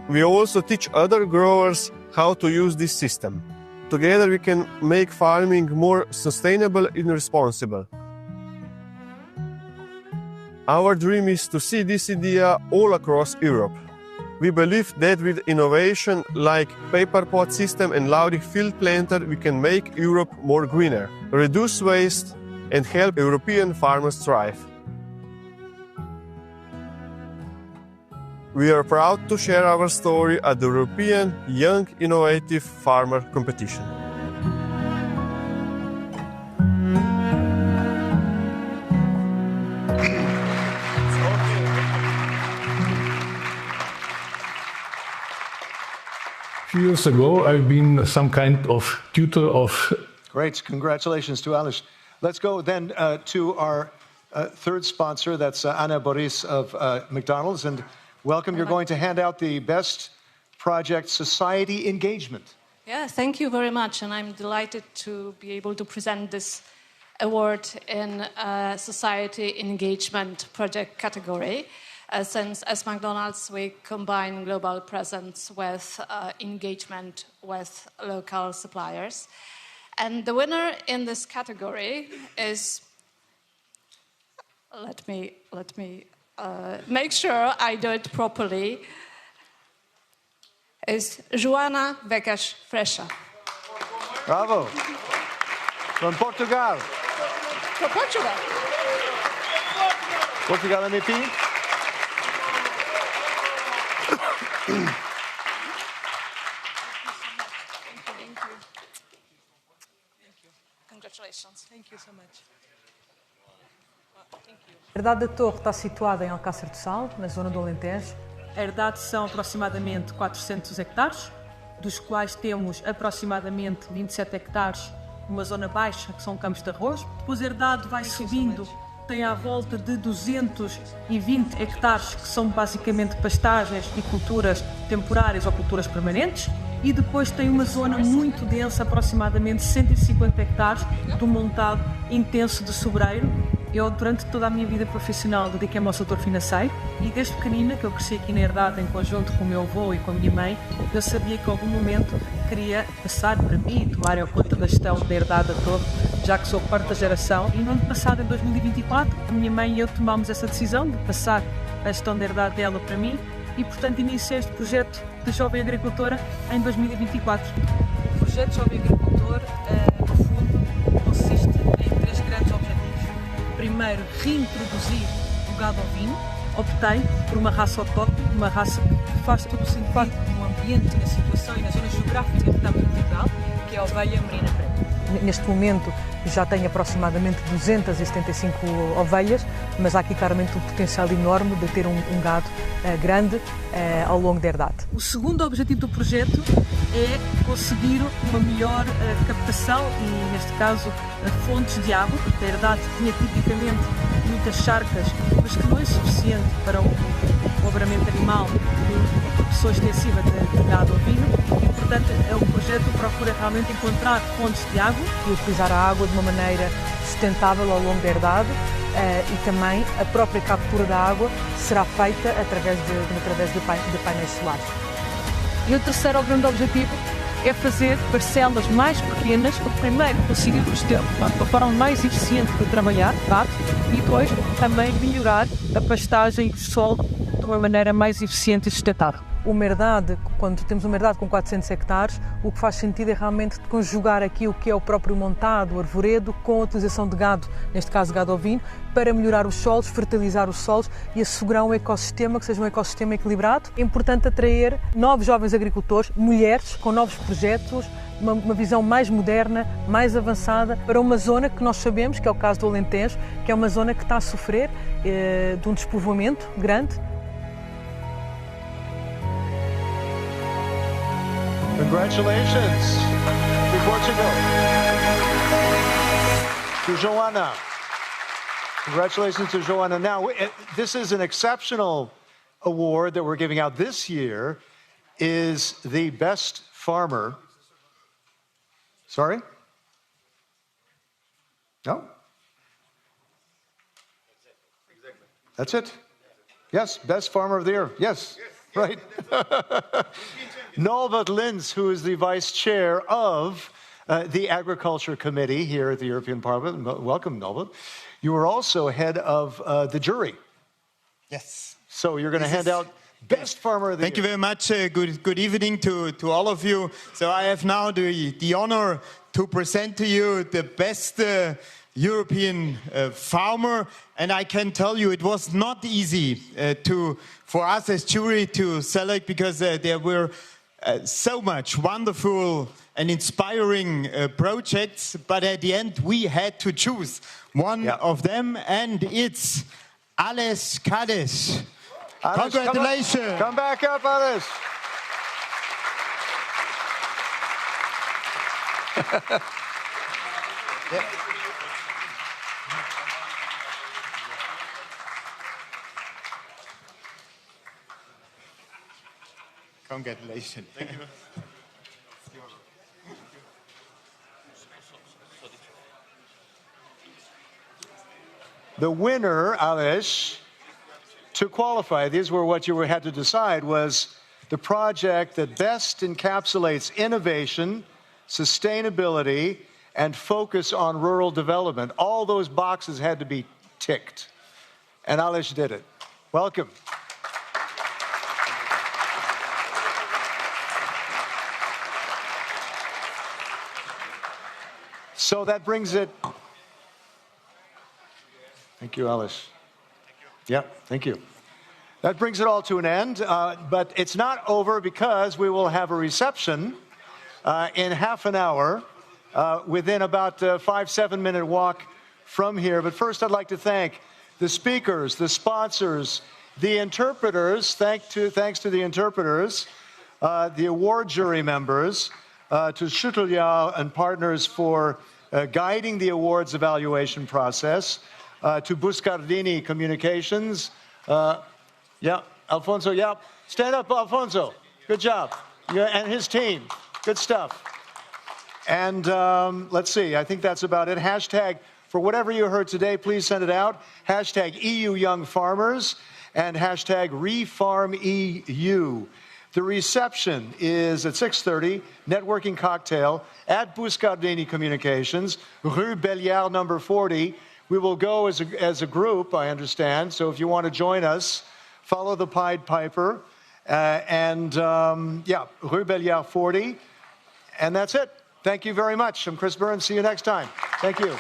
We also teach other growers how to use this system. Together we can make farming more sustainable and responsible. Our dream is to see this idea all across Europe. We believe that with innovation like paper pot system and Laudig field planter, we can make Europe more greener, reduce waste and help European farmers thrive. We are proud to share our story at the European Young Innovative Farmer Competition. Few years ago, I've been some kind of tutor of... Great, congratulations to Alish. Let's go then to our third sponsor, that's Anna Boris of McDonald's, and welcome. You're going to hand out the Best Project Society Engagement. Yeah, thank you very much, and I'm delighted to be able to present this award in Society Engagement Project category. Since as McDonald's we combine global presence with engagement with local suppliers. And the winner in this category is, let me make sure I do it properly, is Joana Vecas Frecha. Bravo. From Portugal. From Portugal. Portugal MEP. Congratulations. Thank you so much. A Herdade da Torre está situada em Alcácer do Sal, na zona do Alentejo. A herdade são aproximadamente 400 hectares, dos quais temos aproximadamente 27 hectares numa zona baixa, que são campos de arroz. Depois a herdade vai subindo, tem à volta de 220 hectares, que são basicamente pastagens e culturas temporárias ou culturas permanentes. E depois tem uma zona muito densa, aproximadamente 150 hectares, do montado intenso de sobreiro. Eu, durante toda a minha vida profissional, dediquei-me ao setor financeiro e desde pequenina, que eu cresci aqui na herdade em conjunto com o meu avô e com a minha mãe, eu sabia que em algum momento queria passar para mim e tomar conta da gestão da herdade da Torre, já que sou quarta geração. E no ano passado, em 2024, a minha mãe e eu tomámos essa decisão de passar a gestão da herdade dela para mim e, portanto, iniciei este projeto de Jovem Agricultora em 2024. O projeto Jovem Agricultor, no fundo, consiste em 3 grandes objetivos. Primeiro, reintroduzir o gado ovino. Optei por uma raça autóctone, uma raça que faz todo o sentido no ambiente, na situação e na zona geográfica que estamos em Portugal, que é a ovelha merina preta. Neste momento já tenho aproximadamente 275 ovelhas, mas há aqui claramente um potencial enorme de ter um gado grande ao longo da herdade. O segundo objetivo do projeto é conseguir uma melhor captação e, neste caso, fontes de água. A herdade tinha tipicamente muitas charcas, mas que não é suficiente para o obramento animal e a produção extensiva de gado ovino. E, portanto, o projeto procura realmente encontrar fontes de água e utilizar a água de uma maneira sustentável ao longo da herdade. E também a própria captura da água será feita através de painéis solares. E o terceiro grande objetivo é fazer parcelas mais pequenas para primeiro conseguir ter uma forma mais eficiente de trabalhar e depois também melhorar a pastagem e o solo de uma maneira mais eficiente e sustentável. Uma herdade, quando temos uma herdade com 400 hectares, o que faz sentido é realmente conjugar aqui o que é o próprio montado, o arvoredo, com a utilização de gado, neste caso gado ovino, para melhorar os solos, fertilizar os solos e assegurar um ecossistema que seja um ecossistema equilibrado. É importante atrair novos jovens agricultores, mulheres, com novos projetos, uma visão mais moderna, mais avançada, para uma zona que nós sabemos, que é o caso do Alentejo, que é uma zona que está a sofrer de um despovoamento grande. Congratulations to Portugal. To Joana. Congratulations to Joana. Now, this is an exceptional award that we're giving out this year, is the best farmer. Sorry? No? That's it? Yes, best farmer of the year. Yes, right. Norbert Linz, who is the vice chair of the Agriculture Committee here at the European Parliament. Welcome, Norbert. You are also head of the jury. Yes. So you're going to hand out Best farmer of the year. Thank you very much. Good evening to all of you. So I have now the honor to present to you the best European farmer, and I can tell you it was not easy for us as jury to select, because there were so much wonderful and inspiring projects, but at the end we had to choose one of them, and it's Ales Cades. Congratulations. Come back up, Ales. Congratulations. Thank you. The winner, Ales, to qualify, these were what you had to decide, was the project that best encapsulates innovation, sustainability, and focus on rural development. All those boxes had to be ticked, and Ales did it. Welcome. So that brings it. Thank you, Ales. Yeah, thank you. That brings it all to an end, but it's not over, because we will have a reception in half an hour within about a 5-7 minute walk from here. But first, I'd like to thank the speakers, the sponsors, the interpreters. Thanks to the interpreters, the award jury members, to Schuteljahr and Partners for guiding the awards evaluation process, to Buscardini Communications. Yeah, Alfonso, yeah. Stand up, Alfonso. Good job. Yeah, and his team. Good stuff. And let's see, I think that's about it. Hashtag, for whatever you heard today, please send it out. Hashtag EU Young Farmers and hashtag ReFarmEU. The reception is at 6:30, networking cocktail at Buscardini Communications, Rue Belliard number 40. We will go as a group, I understand, so if you want to join us, follow the Pied Piper, yeah, Rue Belliard 40, and that's it. Thank you very much. I'm Chris Burns. See you next time. Thank you.